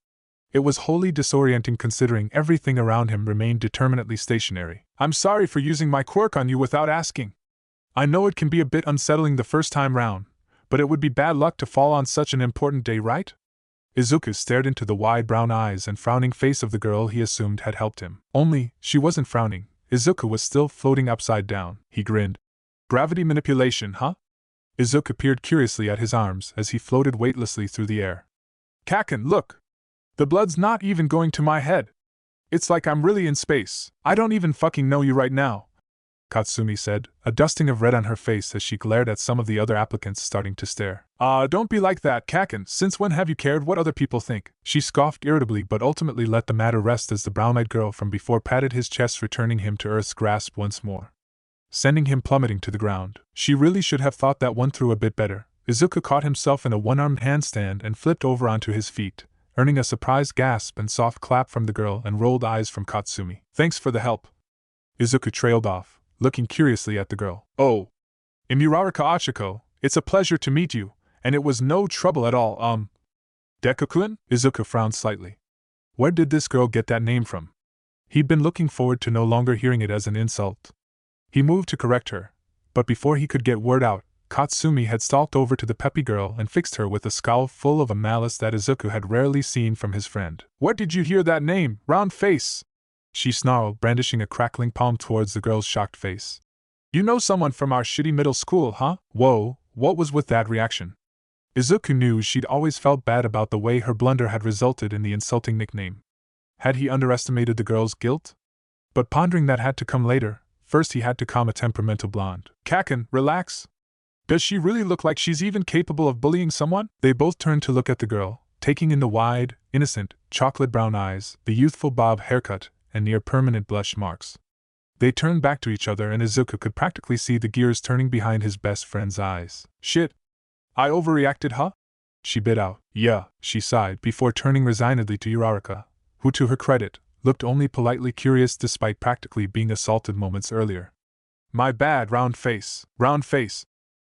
It was wholly disorienting considering everything around him remained determinately stationary. "I'm sorry for using my quirk on you without asking. I know it can be a bit unsettling the first time round, but it would be bad luck to fall on such an important day, right?" Izuku stared into the wide brown eyes and frowning face of the girl he assumed had helped him. Only, she wasn't frowning. Izuku was still floating upside down. He grinned. "Gravity manipulation, huh?" Izuku peered curiously at his arms as he floated weightlessly through the air. "Kaken, look! The blood's not even going to my head. It's like I'm really in space. I don't even fucking know you right now," Katsumi said, a dusting of red on her face as she glared at some of the other applicants starting to stare. Don't be like that, Kaken. Since when have you cared what other people think?" She scoffed irritably but ultimately let the matter rest as the brown-eyed girl from before patted his chest, returning him to Earth's grasp once more, sending him plummeting to the ground. She really should have thought that one through a bit better. Izuku caught himself in a one-armed handstand and flipped over onto his feet, earning a surprised gasp and soft clap from the girl and rolled eyes from Katsumi. "Thanks for the help." Izuku trailed off, looking curiously at the girl. "Oh, Imuraraka Achiko, it's a pleasure to meet you, and it was no trouble at all, Deku-kun?" Izuku frowned slightly. Where did this girl get that name from? He'd been looking forward to no longer hearing it as an insult. He moved to correct her, but before he could get word out, Katsumi had stalked over to the peppy girl and fixed her with a scowl full of a malice that Izuku had rarely seen from his friend. "Where did you hear that name, round face?" she snarled, brandishing a crackling palm towards the girl's shocked face. "You know someone from our shitty middle school, huh?" Whoa, what was with that reaction? Izuku knew she'd always felt bad about the way her blunder had resulted in the insulting nickname. Had he underestimated the girl's guilt? But pondering that had to come later. First he had to calm a temperamental blonde. "Kaken, relax. Does she really look like she's even capable of bullying someone?" They both turned to look at the girl, taking in the wide, innocent, chocolate brown eyes, the youthful bob haircut, and near-permanent blush marks. They turned back to each other and Izuku could practically see the gears turning behind his best friend's eyes. "Shit. I overreacted, huh?" she bit out. "Yeah," she sighed before turning resignedly to Uraraka, who to her credit, looked only politely curious despite practically being assaulted moments earlier. "My bad, round face,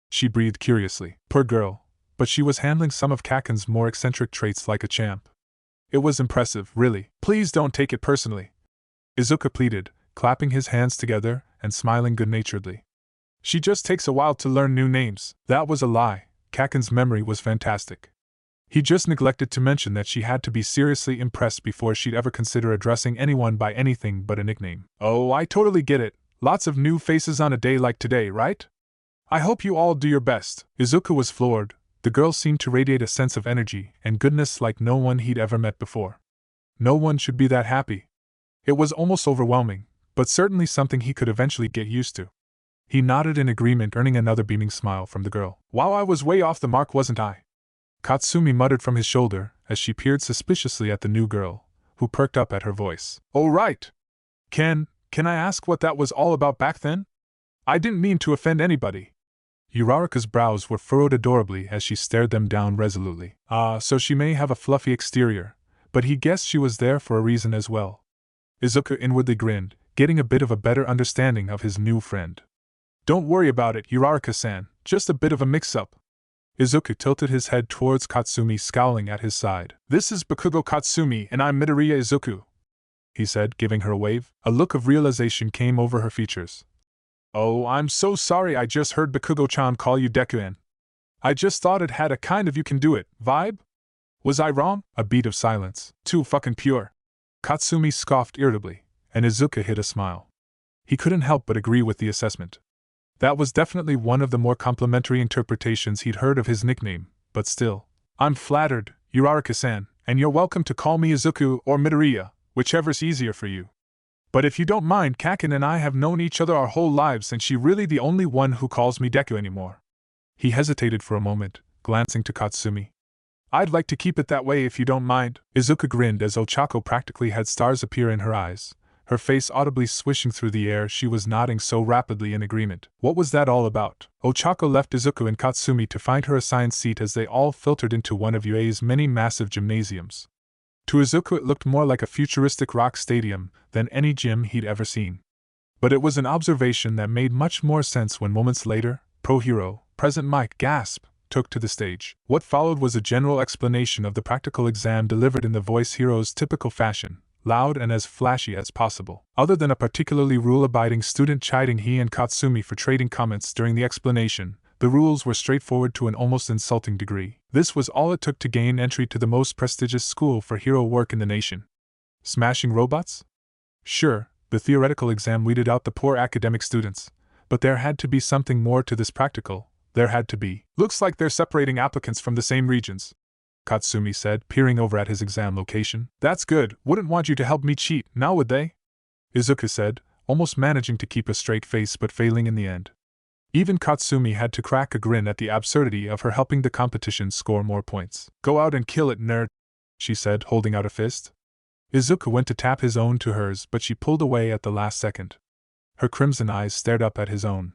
she breathed curiously. Poor girl, but she was handling some of Kaken's more eccentric traits like a champ. It was impressive, really. "Please don't take it personally," Izuku pleaded, clapping his hands together and smiling good-naturedly. "She just takes a while to learn new names." That was a lie. Kaken's memory was fantastic. He just neglected to mention that she had to be seriously impressed before she'd ever consider addressing anyone by anything but a nickname. "Oh, I totally get it. Lots of new faces on a day like today, right? I hope you all do your best." Izuku was floored. The girl seemed to radiate a sense of energy and goodness like no one he'd ever met before. No one should be that happy. It was almost overwhelming, but certainly something he could eventually get used to. He nodded in agreement, earning another beaming smile from the girl. "Wow, I was way off the mark, wasn't I?" Katsumi muttered from his shoulder as she peered suspiciously at the new girl, who perked up at her voice. "Oh right. Can I ask what that was all about back then? I didn't mean to offend anybody." Uraraka's brows were furrowed adorably as she stared them down resolutely. So she may have a fluffy exterior, but he guessed she was there for a reason as well. Izuku inwardly grinned, getting a bit of a better understanding of his new friend. "Don't worry about it, Uraraka-san, just a bit of a mix-up." Izuku tilted his head towards Katsumi, scowling at his side. "This is Bakugo Katsumi and I'm Midoriya Izuku," he said, giving her a wave. A look of realization came over her features. "Oh, I'm so sorry, I just heard Bakugo-chan call you Deku-en. I just thought it had a kind of you can do it vibe? Was I wrong?" A beat of silence. "Too fucking pure." Katsumi scoffed irritably, and Izuku hid a smile. He couldn't help but agree with the assessment. That was definitely one of the more complimentary interpretations he'd heard of his nickname, but still. I'm flattered, Uraraka-san, and you're welcome to call me Izuku or Midoriya, whichever's easier for you. But if you don't mind, Kaken and I have known each other our whole lives and she's really the only one who calls me Deku anymore. He hesitated for a moment, glancing to Katsumi. I'd like to keep it that way if you don't mind. Izuku grinned as Ochako practically had stars appear in her eyes, her face audibly swishing through the air. She was nodding so rapidly in agreement. What was that all about? Ochako left Izuku and Katsumi to find her assigned seat as they all filtered into one of UA's many massive gymnasiums. To Izuku it looked more like a futuristic rock stadium than any gym he'd ever seen. But it was an observation that made much more sense when moments later, Pro Hero, present Mike, gasp, took to the stage. What followed was a general explanation of the practical exam delivered in the Voice Hero's typical fashion, loud and as flashy as possible. Other than a particularly rule-abiding student chiding he and Katsumi for trading comments during the explanation, the rules were straightforward to an almost insulting degree. This was all it took to gain entry to the most prestigious school for hero work in the nation. Smashing robots? Sure, the theoretical exam weeded out the poor academic students, but there had to be something more to this practical. There had to be. Looks like they're separating applicants from the same regions, Katsumi said, peering over at his exam location. That's good, wouldn't want you to help me cheat, now would they? Izuku said, almost managing to keep a straight face but failing in the end. Even Katsumi had to crack a grin at the absurdity of her helping the competition score more points. Go out and kill it, nerd, she said, holding out a fist. Izuku went to tap his own to hers, but she pulled away at the last second. Her crimson eyes stared up at his own.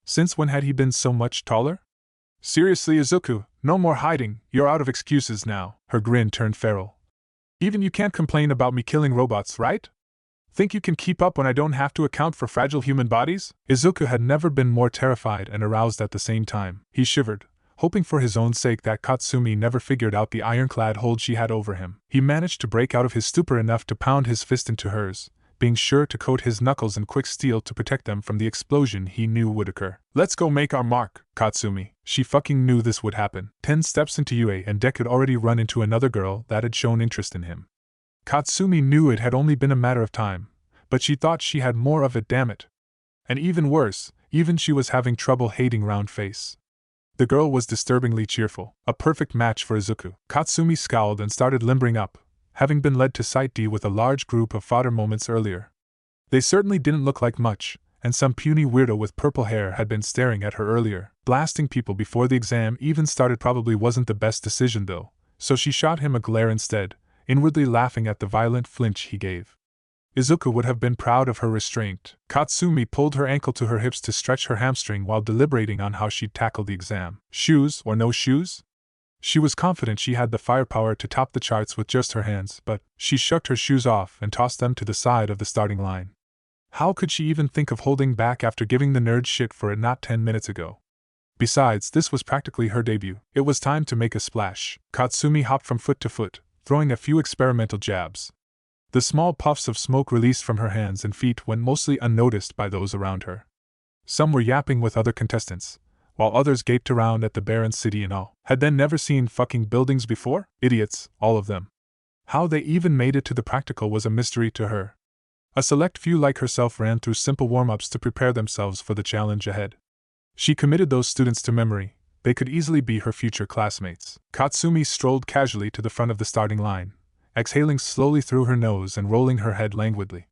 Since when had he been so much taller? Seriously, Izuku, no more hiding, you're out of excuses now. Her grin turned feral. Even you can't complain about me killing robots, right? Think you can keep up when I don't have to account for fragile human bodies? Izuku had never been more terrified and aroused at the same time. He shivered, hoping for his own sake that Katsumi never figured out the ironclad hold she had over him. He managed to break out of his stupor enough to pound his fist into hers, being sure to coat his knuckles in quick steel to protect them from the explosion he knew would occur. Let's go make our mark, Katsumi. She fucking knew this would happen. 10 steps into UA and Deku had already run into another girl that had shown interest in him. Katsumi knew it had only been a matter of time, but she thought she had more of it, damn it. And even worse, even she was having trouble hating round face. The girl was disturbingly cheerful, a perfect match for Izuku. Katsumi scowled and started limbering up, having been led to Site D with a large group of fodder moments earlier. They certainly didn't look like much, and some puny weirdo with purple hair had been staring at her earlier. Blasting people before the exam even started probably wasn't the best decision though, so she shot him a glare instead, inwardly laughing at the violent flinch he gave. Izuku would have been proud of her restraint. Katsumi pulled her ankle to her hips to stretch her hamstring while deliberating on how she'd tackle the exam. Shoes or no shoes? She was confident she had the firepower to top the charts with just her hands, but she shucked her shoes off and tossed them to the side of the starting line. How could she even think of holding back after giving the nerd shit for it not 10 minutes ago? Besides, this was practically her debut. It was time to make a splash. Katsumi hopped from foot to foot, throwing a few experimental jabs. The small puffs of smoke released from her hands and feet went mostly unnoticed by those around her. Some were yapping with other contestants, while others gaped around at the barren city in awe. Had they never seen fucking buildings before? Idiots, all of them. How they even made it to the practical was a mystery to her. A select few like herself ran through simple warm-ups to prepare themselves for the challenge ahead. She committed those students to memory. They could easily be her future classmates. Katsumi strolled casually to the front of the starting line, exhaling slowly through her nose and rolling her head languidly.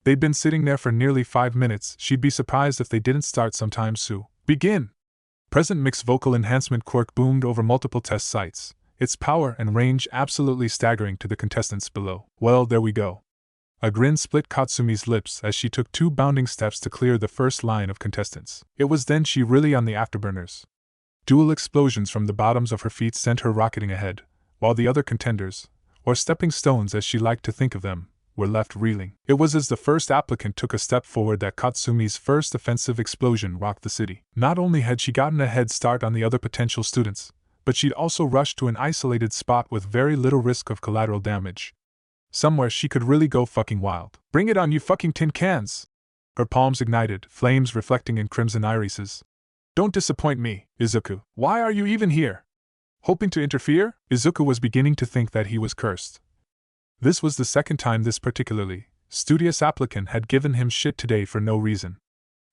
They'd been sitting there for nearly 5 minutes. She'd be surprised if they didn't start sometime soon. Begin! Present mixed vocal enhancement Quirk boomed over multiple test sites, its power and range absolutely staggering to the contestants below. Well, there we go. A grin split Katsumi's lips as she took 2 bounding steps to clear the first line of contestants. It was then she really on the afterburners. Dual explosions from the bottoms of her feet sent her rocketing ahead, while the other contenders, or stepping stones as she liked to think of them, were left reeling. It was as the first applicant took a step forward that Katsumi's first offensive explosion rocked the city. Not only had she gotten a head start on the other potential students, but she'd also rushed to an isolated spot with very little risk of collateral damage. Somewhere she could really go fucking wild. Bring it on, you fucking tin cans! Her palms ignited, flames reflecting in crimson irises. Don't disappoint me, Izuku. Why are you even here? Hoping to interfere? Izuku was beginning to think that he was cursed. This was the second time this particularly studious applicant had given him shit today for no reason.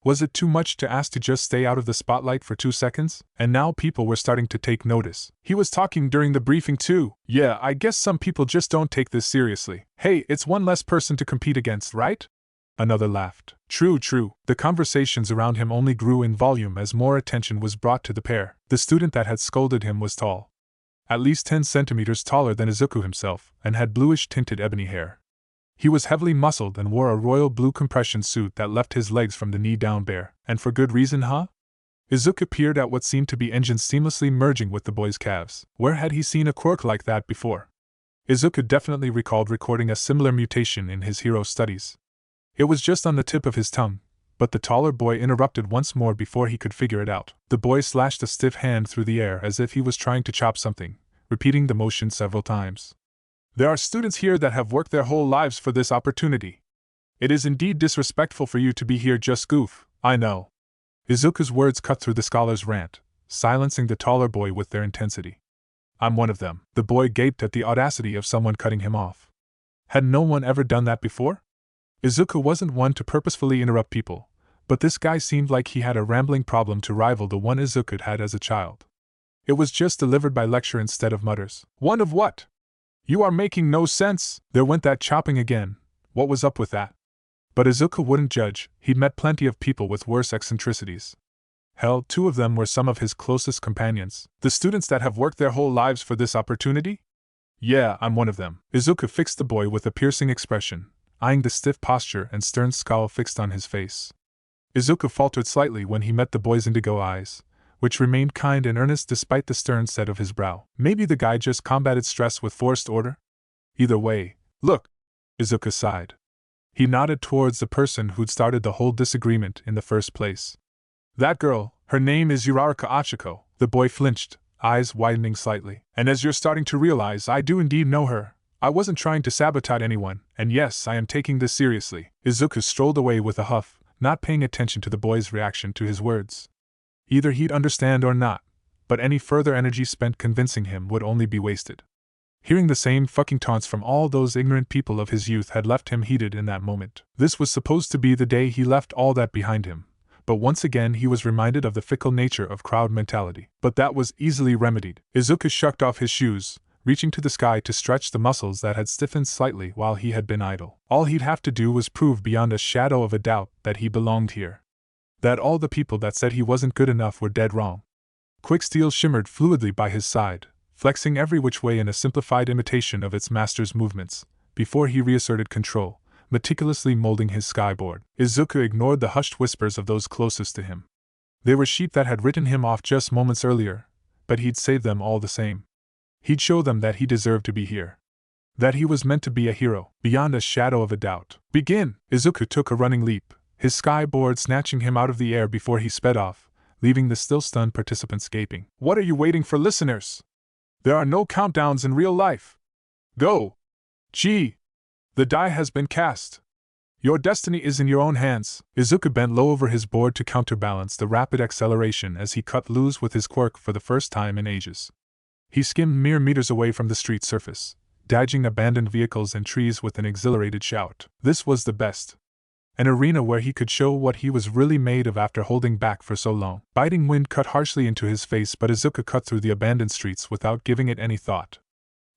Was it too much to ask to just stay out of the spotlight for 2 seconds? And now people were starting to take notice. He was talking during the briefing too. Yeah, I guess some people just don't take this seriously. Hey, it's one less person to compete against, right? Another laughed. True. The conversations around him only grew in volume as more attention was brought to the pair. The student that had scolded him was tall, at least 10 centimeters taller than Izuku himself, and had bluish-tinted ebony hair. He was heavily muscled and wore a royal blue compression suit that left his legs from the knee down bare. And for good reason, huh? Izuku peered at what seemed to be engines seamlessly merging with the boy's calves. Where had he seen a quirk like that before? Izuku definitely recalled recording a similar mutation in his hero studies. It was just on the tip of his tongue, but the taller boy interrupted once more before he could figure it out. The boy slashed a stiff hand through the air as if he was trying to chop something, repeating the motion several times. There are students here that have worked their whole lives for this opportunity. It is indeed disrespectful for you to be here just goof, I know. Izuku's words cut through the scholar's rant, silencing the taller boy with their intensity. I'm one of them. The boy gaped at the audacity of someone cutting him off. Had no one ever done that before? Izuku wasn't one to purposefully interrupt people, but this guy seemed like he had a rambling problem to rival the one Izuku had as a child. It was just delivered by lecture instead of mutters. One of what? You are making no sense. There went that chopping again. What was up with that? But Izuku wouldn't judge. He'd met plenty of people with worse eccentricities. Hell, 2 of them were some of his closest companions. The students that have worked their whole lives for this opportunity? Yeah, I'm one of them. Izuku fixed the boy with a piercing expression, eyeing the stiff posture and stern scowl fixed on his face. Izuku faltered slightly when he met the boy's indigo eyes, which remained kind and earnest despite the stern set of his brow. Maybe the guy just combated stress with forced order? Either way, look, Izuku sighed. He nodded towards the person who'd started the whole disagreement in the first place. That girl, her name is Uraraka Achiko. The boy flinched, eyes widening slightly. And as you're starting to realize, I do indeed know her. I wasn't trying to sabotage anyone, and yes, I am taking this seriously. Izuku strolled away with a huff, not paying attention to the boy's reaction to his words. Either he'd understand or not, but any further energy spent convincing him would only be wasted. Hearing the same fucking taunts from all those ignorant people of his youth had left him heated in that moment. This was supposed to be the day he left all that behind him, but once again he was reminded of the fickle nature of crowd mentality. But that was easily remedied. Izuku shucked off his shoes, reaching to the sky to stretch the muscles that had stiffened slightly while he had been idle. All he'd have to do was prove beyond a shadow of a doubt that he belonged here. That all the people that said he wasn't good enough were dead wrong. Quick steel shimmered fluidly by his side, flexing every which way in a simplified imitation of its master's movements, before he reasserted control, meticulously molding his skyboard. Izuku ignored the hushed whispers of those closest to him. They were sheep that had written him off just moments earlier, but he'd save them all the same. He'd show them that he deserved to be here. That he was meant to be a hero, beyond a shadow of a doubt. Begin! Izuku took a running leap, his skyboard snatching him out of the air before he sped off, leaving the still stunned participants gaping. What are you waiting for, listeners? There are no countdowns in real life. Go! Gee! The die has been cast. Your destiny is in your own hands. Izuku bent low over his board to counterbalance the rapid acceleration as he cut loose with his quirk for the first time in ages. He skimmed mere meters away from the street surface, dodging abandoned vehicles and trees with an exhilarated shout. This was the best. An arena where he could show what he was really made of after holding back for so long. Biting wind cut harshly into his face, but Izuku cut through the abandoned streets without giving it any thought.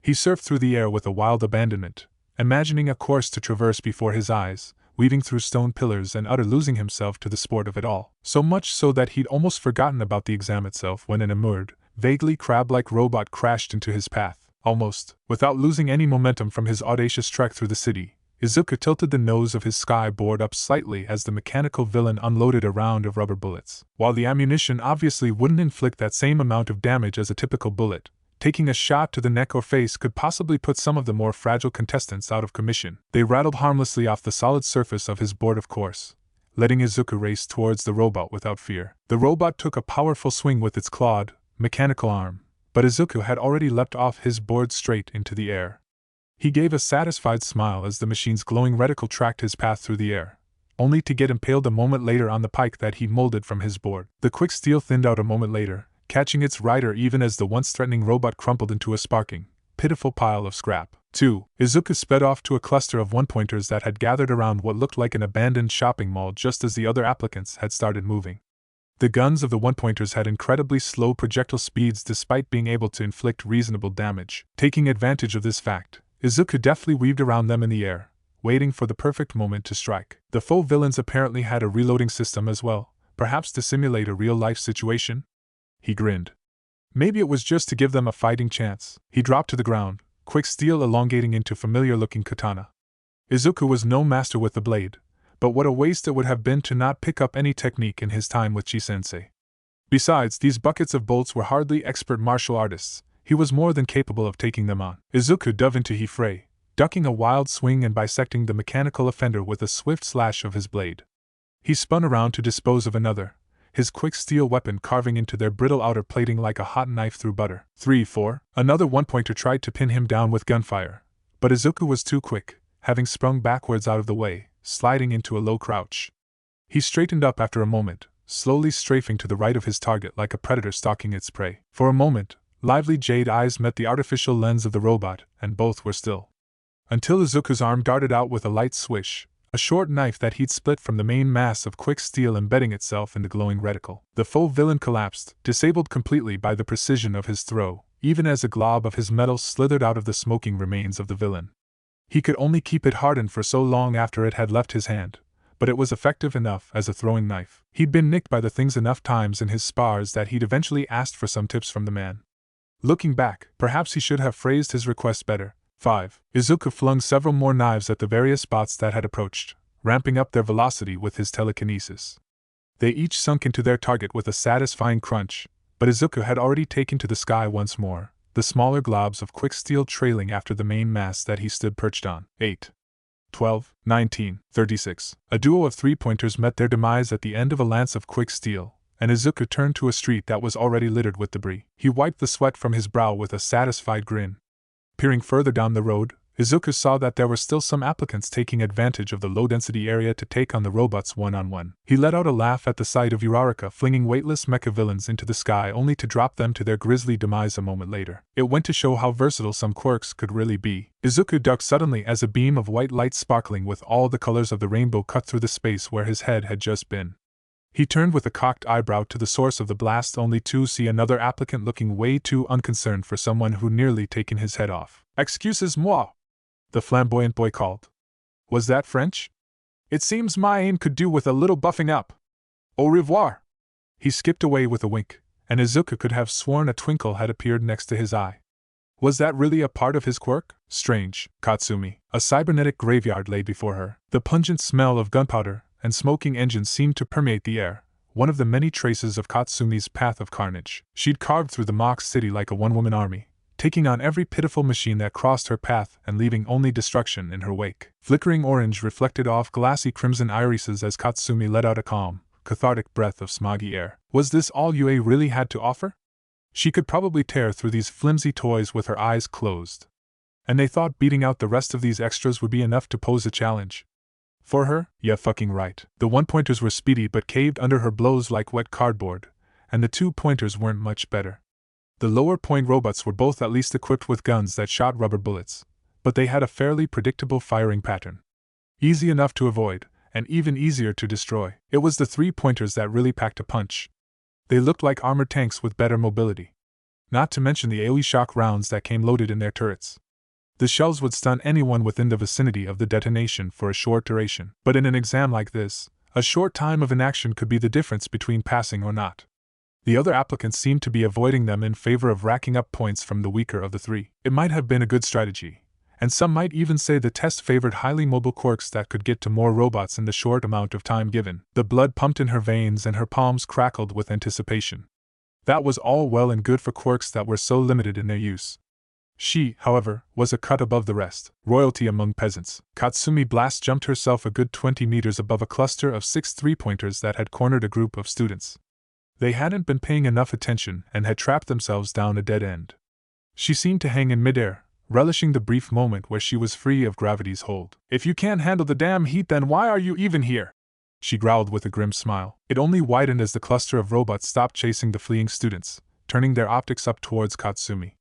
He surfed through the air with a wild abandonment, imagining a course to traverse before his eyes, weaving through stone pillars and utter losing himself to the sport of it all. So much so that he'd almost forgotten about the exam itself when an immured, vaguely crab-like robot crashed into his path. Almost, without losing any momentum from his audacious trek through the city, Izuku tilted the nose of his skyboard up slightly as the mechanical villain unloaded a round of rubber bullets. While the ammunition obviously wouldn't inflict that same amount of damage as a typical bullet, taking a shot to the neck or face could possibly put some of the more fragile contestants out of commission. They rattled harmlessly off the solid surface of his board, of course, letting Izuku race towards the robot without fear. The robot took a powerful swing with its clawed, mechanical arm, but Izuku had already leapt off his board straight into the air. He gave a satisfied smile as the machine's glowing reticle tracked his path through the air, only to get impaled a moment later on the pike that he'd molded from his board. The quick steel thinned out a moment later, catching its rider even as the once threatening robot crumpled into a sparking, pitiful pile of scrap. 2. Izuku sped off to a cluster of one-pointers that had gathered around what looked like an abandoned shopping mall just as the other applicants had started moving. The guns of the one-pointers had incredibly slow projectile speeds despite being able to inflict reasonable damage. Taking advantage of this fact, Izuku deftly weaved around them in the air, waiting for the perfect moment to strike. The foe villains apparently had a reloading system as well, perhaps to simulate a real-life situation? He grinned. Maybe it was just to give them a fighting chance. He dropped to the ground, quick steel elongating into familiar-looking katana. Izuku was no master with the blade, but what a waste it would have been to not pick up any technique in his time with Chi-sensei. Besides, these buckets of bolts were hardly expert martial artists. He was more than capable of taking them on. Izuku dove into Hifrei, ducking a wild swing and bisecting the mechanical offender with a swift slash of his blade. He spun around to dispose of another, his quick steel weapon carving into their brittle outer plating like a hot knife through butter. 3-4. Another one-pointer tried to pin him down with gunfire, but Izuku was too quick, having sprung backwards out of the way, sliding into a low crouch. He straightened up after a moment, slowly strafing to the right of his target like a predator stalking its prey. For a moment, lively jade eyes met the artificial lens of the robot, and both were still. Until Izuku's arm darted out with a light swish, a short knife that he'd split from the main mass of quick steel embedding itself in the glowing reticle. The foe villain collapsed, disabled completely by the precision of his throw, even as a glob of his metal slithered out of the smoking remains of the villain. He could only keep it hardened for so long after it had left his hand, but it was effective enough as a throwing knife. He'd been nicked by the things enough times in his spars that he'd eventually asked for some tips from the man. Looking back, perhaps he should have phrased his request better. 5. Izuku flung several more knives at the various bots that had approached, ramping up their velocity with his telekinesis. They each sunk into their target with a satisfying crunch, but Izuku had already taken to the sky once more, the smaller globs of quick steel trailing after the main mass that he stood perched on. 8. 12, 19, 36. A duo of three-pointers met their demise at the end of a lance of quick steel, and Izuku turned to a street that was already littered with debris. He wiped the sweat from his brow with a satisfied grin. Peering further down the road, Izuku saw that there were still some applicants taking advantage of the low-density area to take on the robots one-on-one. He let out a laugh at the sight of Uraraka flinging weightless mecha villains into the sky only to drop them to their grisly demise a moment later. It went to show how versatile some quirks could really be. Izuku ducked suddenly as a beam of white light sparkling with all the colors of the rainbow cut through the space where his head had just been. He turned with a cocked eyebrow to the source of the blast only to see another applicant looking way too unconcerned for someone who nearly taken his head off. "Excusez-moi," the flamboyant boy called. "Was that French? It seems my aim could do with a little buffing up. Au revoir." He skipped away with a wink, and Izuku could have sworn a twinkle had appeared next to his eye. Was that really a part of his quirk? Strange. Katsumi. A cybernetic graveyard lay before her. The pungent smell of gunpowder and smoking engines seemed to permeate the air, one of the many traces of Katsumi's path of carnage. She'd carved through the mock city like a one-woman army, taking on every pitiful machine that crossed her path and leaving only destruction in her wake. Flickering orange reflected off glassy crimson irises as Katsumi let out a calm, cathartic breath of smoggy air. Was this all UA really had to offer? She could probably tear through these flimsy toys with her eyes closed. And they thought beating out the rest of these extras would be enough to pose a challenge. For her? Yeah, fucking right. The one-pointers were speedy but caved under her blows like wet cardboard, and the two-pointers weren't much better. The lower-point robots were both at least equipped with guns that shot rubber bullets, but they had a fairly predictable firing pattern. Easy enough to avoid, and even easier to destroy. It was the three-pointers that really packed a punch. They looked like armored tanks with better mobility. Not to mention the AoE shock rounds that came loaded in their turrets. The shells would stun anyone within the vicinity of the detonation for a short duration. But in an exam like this, a short time of inaction could be the difference between passing or not. The other applicants seemed to be avoiding them in favor of racking up points from the weaker of the three. It might have been a good strategy, and some might even say the test favored highly mobile quirks that could get to more robots in the short amount of time given. The blood pumped in her veins and her palms crackled with anticipation. That was all well and good for quirks that were so limited in their use. She, however, was a cut above the rest. Royalty among peasants. Katsumi blast jumped herself a good 20 meters above a cluster of 6 three-pointers that had cornered a group of students. They hadn't been paying enough attention and had trapped themselves down a dead end. She seemed to hang in midair, relishing the brief moment where she was free of gravity's hold. "If you can't handle the damn heat, then why are you even here?" she growled with a grim smile. It only widened as the cluster of robots stopped chasing the fleeing students, turning their optics up towards Katsumi.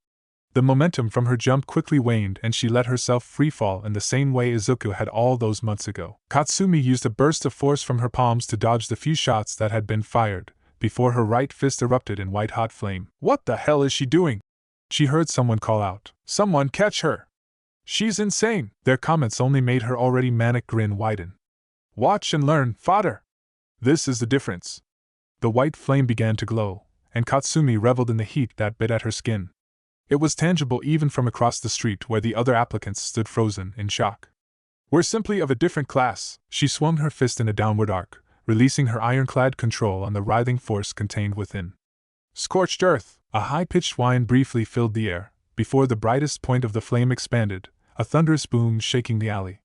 The momentum from her jump quickly waned and she let herself freefall in the same way Izuku had all those months ago. Katsumi used a burst of force from her palms to dodge the few shots that had been fired, before her right fist erupted in white-hot flame. "What the hell is she doing?" she heard someone call out. "Someone catch her! She's insane!" Their comments only made her already manic grin widen. "Watch and learn, fodder! This is the difference." The white flame began to glow, and Katsumi reveled in the heat that bit at her skin. It was tangible even from across the street where the other applicants stood frozen in shock. "We're simply of a different class." She swung her fist in a downward arc, releasing her ironclad control on the writhing force contained within. Scorched earth! A high-pitched whine briefly filled the air, before the brightest point of the flame expanded, a thunderous boom shaking the alley.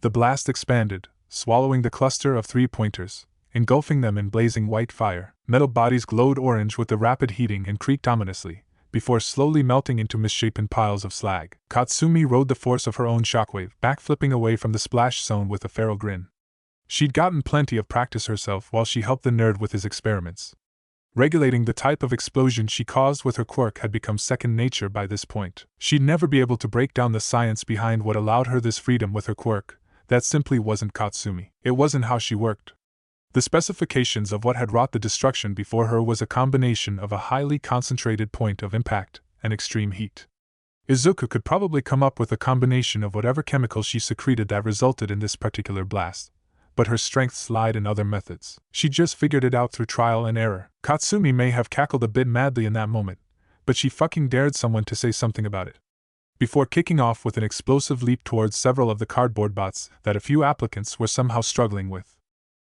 The blast expanded, swallowing the cluster of 3-pointers, engulfing them in blazing white fire. Metal bodies glowed orange with the rapid heating and creaked ominously, before slowly melting into misshapen piles of slag. Katsumi rode the force of her own shockwave, backflipping away from the splash zone with a feral grin. She'd gotten plenty of practice herself while she helped the nerd with his experiments. Regulating the type of explosion she caused with her quirk had become second nature by this point. She'd never be able to break down the science behind what allowed her this freedom with her quirk. That simply wasn't Katsumi. It wasn't how she worked. The specifications of what had wrought the destruction before her was a combination of a highly concentrated point of impact and extreme heat. Izuku could probably come up with a combination of whatever chemical she secreted that resulted in this particular blast, but her strengths lied in other methods. She just figured it out through trial and error. Katsumi may have cackled a bit madly in that moment, but she fucking dared someone to say something about it. Before kicking off with an explosive leap towards several of the cardboard bots that a few applicants were somehow struggling with.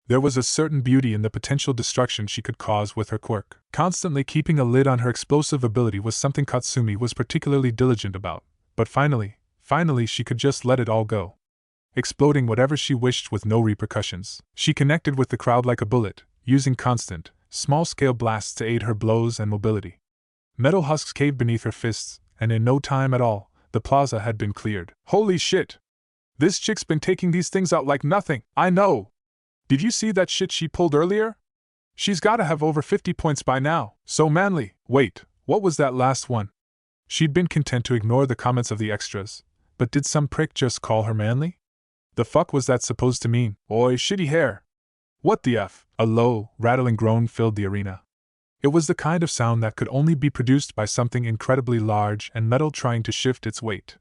There was a certain beauty in the potential destruction she could cause with her quirk. Constantly keeping a lid on her explosive ability was something Katsumi was particularly diligent about, but finally she could just let it all go, exploding whatever she wished with no repercussions. She connected with the crowd like a bullet, using constant, small-scale blasts to aid her blows and mobility. Metal husks caved beneath her fists, and in no time at all, the plaza had been cleared. "Holy shit! This chick's been taking these things out like nothing, I know! Did you see that shit she pulled earlier? She's gotta have over 50 points by now. So manly. Wait, what was that last one?" She'd been content to ignore the comments of the extras, but did some prick just call her manly? The fuck was that supposed to mean? Oi, shitty hair! What the F? A low, rattling groan filled the arena. It was the kind of sound that could only be produced by something incredibly large and metal trying to shift its weight.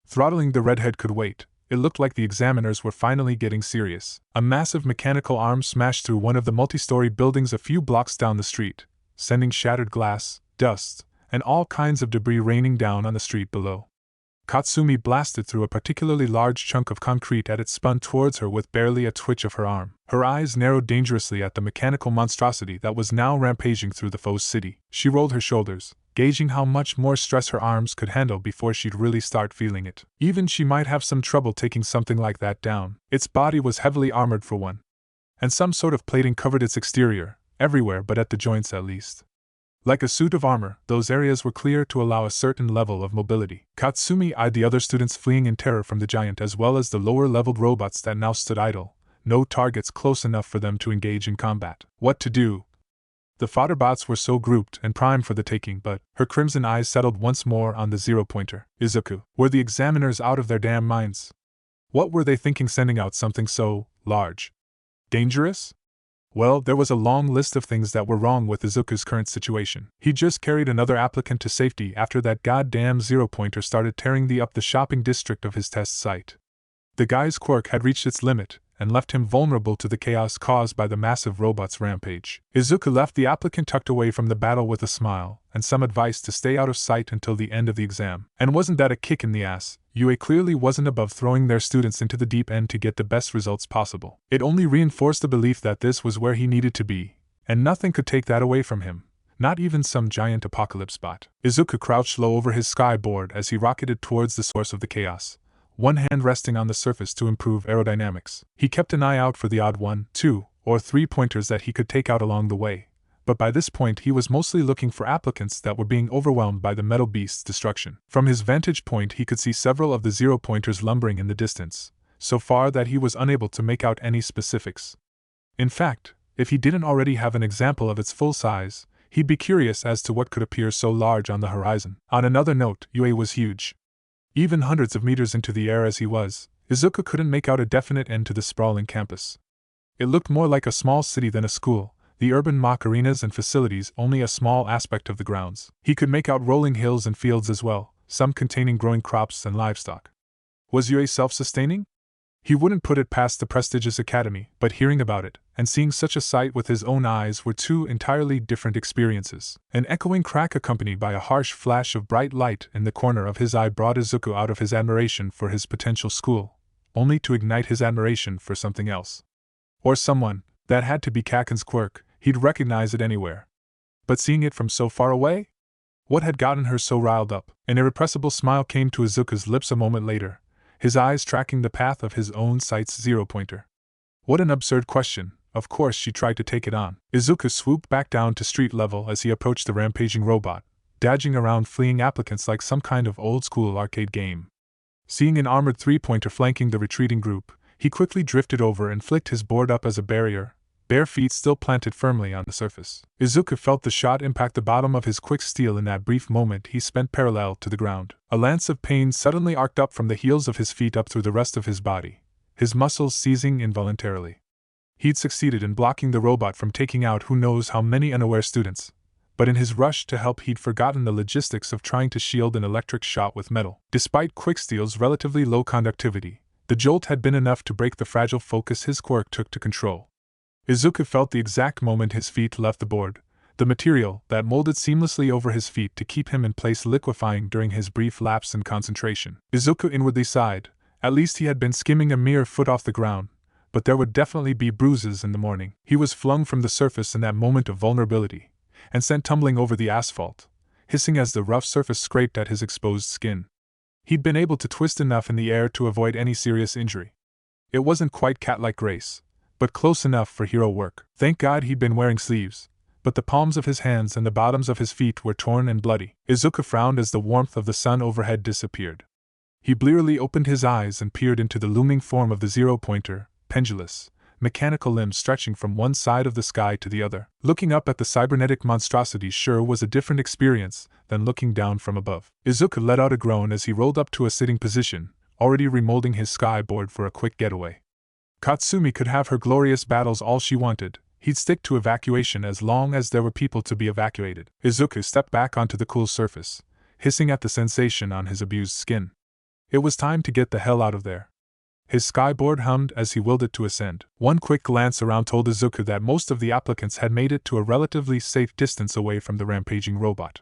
Throttling the redhead could wait. It looked like the examiners were finally getting serious. A massive mechanical arm smashed through one of the multi-story buildings a few blocks down the street, sending shattered glass, dust, and all kinds of debris raining down on the street below. Katsumi blasted through a particularly large chunk of concrete as it spun towards her with barely a twitch of her arm. Her eyes narrowed dangerously at the mechanical monstrosity that was now rampaging through the foe's city. She rolled her shoulders, gauging how much more stress her arms could handle before she'd really start feeling it. Even she might have some trouble taking something like that down. Its body was heavily armored for one, and some sort of plating covered its exterior, everywhere but at the joints at least. Like a suit of armor, those areas were clear to allow a certain level of mobility. Katsumi eyed the other students fleeing in terror from the giant as well as the lower-leveled robots that now stood idle, no targets close enough for them to engage in combat. What to do? The fodder bots were so grouped and primed for the taking, but her crimson eyes settled once more on the 0-pointer. Izuku. Were the examiners out of their damn minds? What were they thinking sending out something so large? Dangerous? Well, there was a long list of things that were wrong with Izuku's current situation. He just carried another applicant to safety after that goddamn 0-pointer started tearing up the shopping district of his test site. The guy's quirk had reached its limit, and left him vulnerable to the chaos caused by the massive robot's rampage. Izuku left the applicant tucked away from the battle with a smile, and some advice to stay out of sight until the end of the exam. And wasn't that a kick in the ass? UA clearly wasn't above throwing their students into the deep end to get the best results possible. It only reinforced the belief that this was where he needed to be, and nothing could take that away from him. Not even some giant apocalypse bot. Izuku crouched low over his skyboard as he rocketed towards the source of the chaos, one hand resting on the surface to improve aerodynamics. He kept an eye out for the odd 1, 2, or 3 pointers that he could take out along the way, but by this point he was mostly looking for applicants that were being overwhelmed by the metal beast's destruction. From his vantage point he could see several of the 0-pointers lumbering in the distance, so far that he was unable to make out any specifics. In fact, if he didn't already have an example of its full size, He'd be curious as to what could appear so large on the horizon. On another note, Yue was huge. Even hundreds of meters into the air as he was, Izuku couldn't make out a definite end to the sprawling campus. It looked more like a small city than a school, the urban mock arenas and facilities only a small aspect of the grounds. He could make out rolling hills and fields as well, some containing growing crops and livestock. Was Yue self-sustaining? He wouldn't put it past the prestigious academy, but hearing about it, and seeing such a sight with his own eyes were two entirely different experiences. An echoing crack accompanied by a harsh flash of bright light in the corner of his eye brought Izuku out of his admiration for his potential school, only to ignite his admiration for something else. Or someone. That had to be Kaken's Quirk, he'd recognize it anywhere. But seeing it from so far away? What had gotten her so riled up? An irrepressible smile came to Izuku's lips a moment later, his eyes tracking the path of his own sight's zero-pointer. What an absurd question. Of course she tried to take it on. Izuku swooped back down to street level as he approached the rampaging robot, dodging around fleeing applicants like some kind of old-school arcade game. Seeing an armored three-pointer flanking the retreating group, he quickly drifted over and flicked his board up as a barrier, bare feet still planted firmly on the surface. Izuku felt the shot impact the bottom of his quick steel in that brief moment he spent parallel to the ground. A lance of pain suddenly arced up from the heels of his feet up through the rest of his body, his muscles seizing involuntarily. He'd succeeded in blocking the robot from taking out who knows how many unaware students, but in his rush to help he'd forgotten the logistics of trying to shield an electric shot with metal. Despite Quicksteel's relatively low conductivity, the jolt had been enough to break the fragile focus his quirk took to control. Izuku felt the exact moment his feet left the board, the material that molded seamlessly over his feet to keep him in place liquefying during his brief lapse in concentration. Izuku inwardly sighed. At least he had been skimming a mere foot off the ground, but there would definitely be bruises in the morning. He was flung from the surface in that moment of vulnerability, and sent tumbling over the asphalt, hissing as the rough surface scraped at his exposed skin. He'd been able to twist enough in the air to avoid any serious injury. It wasn't quite cat-like grace, but close enough for hero work. Thank God he'd been wearing sleeves, but the palms of his hands and the bottoms of his feet were torn and bloody. Izuku frowned as the warmth of the sun overhead disappeared. He blearily opened his eyes and peered into the looming form of the zero-pointer, pendulous, mechanical limbs stretching from one side of the sky to the other. Looking up at the cybernetic monstrosity sure was a different experience than looking down from above. Izuku let out a groan as he rolled up to a sitting position, already remolding his skyboard for a quick getaway. Katsumi could have her glorious battles all she wanted, he'd stick to evacuation as long as there were people to be evacuated. Izuku stepped back onto the cool surface, hissing at the sensation on his abused skin. It was time to get the hell out of there. His skyboard hummed as he willed it to ascend. One quick glance around told Izuku that most of the applicants had made it to a relatively safe distance away from the rampaging robot.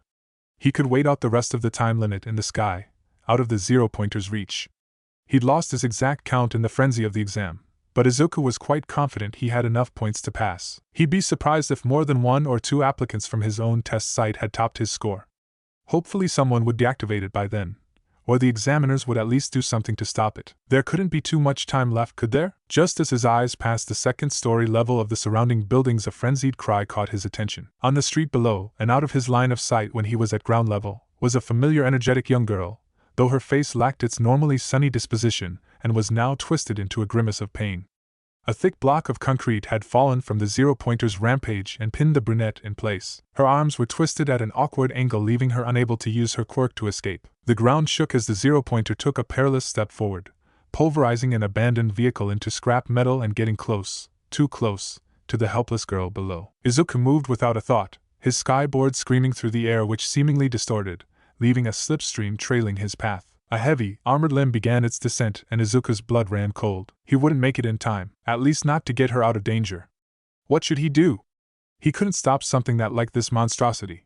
He could wait out the rest of the time limit in the sky, out of the zero-pointer's reach. He'd lost his exact count in the frenzy of the exam, but Izuku was quite confident he had enough points to pass. He'd be surprised if more than one or two applicants from his own test site had topped his score. Hopefully someone would deactivate it by then, or the examiners would at least do something to stop it. There couldn't be too much time left, could there? Just as his eyes passed the second-story level of the surrounding buildings, a frenzied cry caught his attention. On the street below, and out of his line of sight when he was at ground level, was a familiar energetic young girl, though her face lacked its normally sunny disposition, and was now twisted into a grimace of pain. A thick block of concrete had fallen from the zero-pointer's rampage and pinned the brunette in place. Her arms were twisted at an awkward angle, leaving her unable to use her quirk to escape. The ground shook as the zero-pointer took a perilous step forward, pulverizing an abandoned vehicle into scrap metal and getting close, too close, to the helpless girl below. Izuku moved without a thought, his skyboard screaming through the air which seemingly distorted, leaving a slipstream trailing his path. A heavy, armored limb began its descent and Izuku's blood ran cold. He wouldn't make it in time, at least not to get her out of danger. What should he do? He couldn't stop something that like this monstrosity.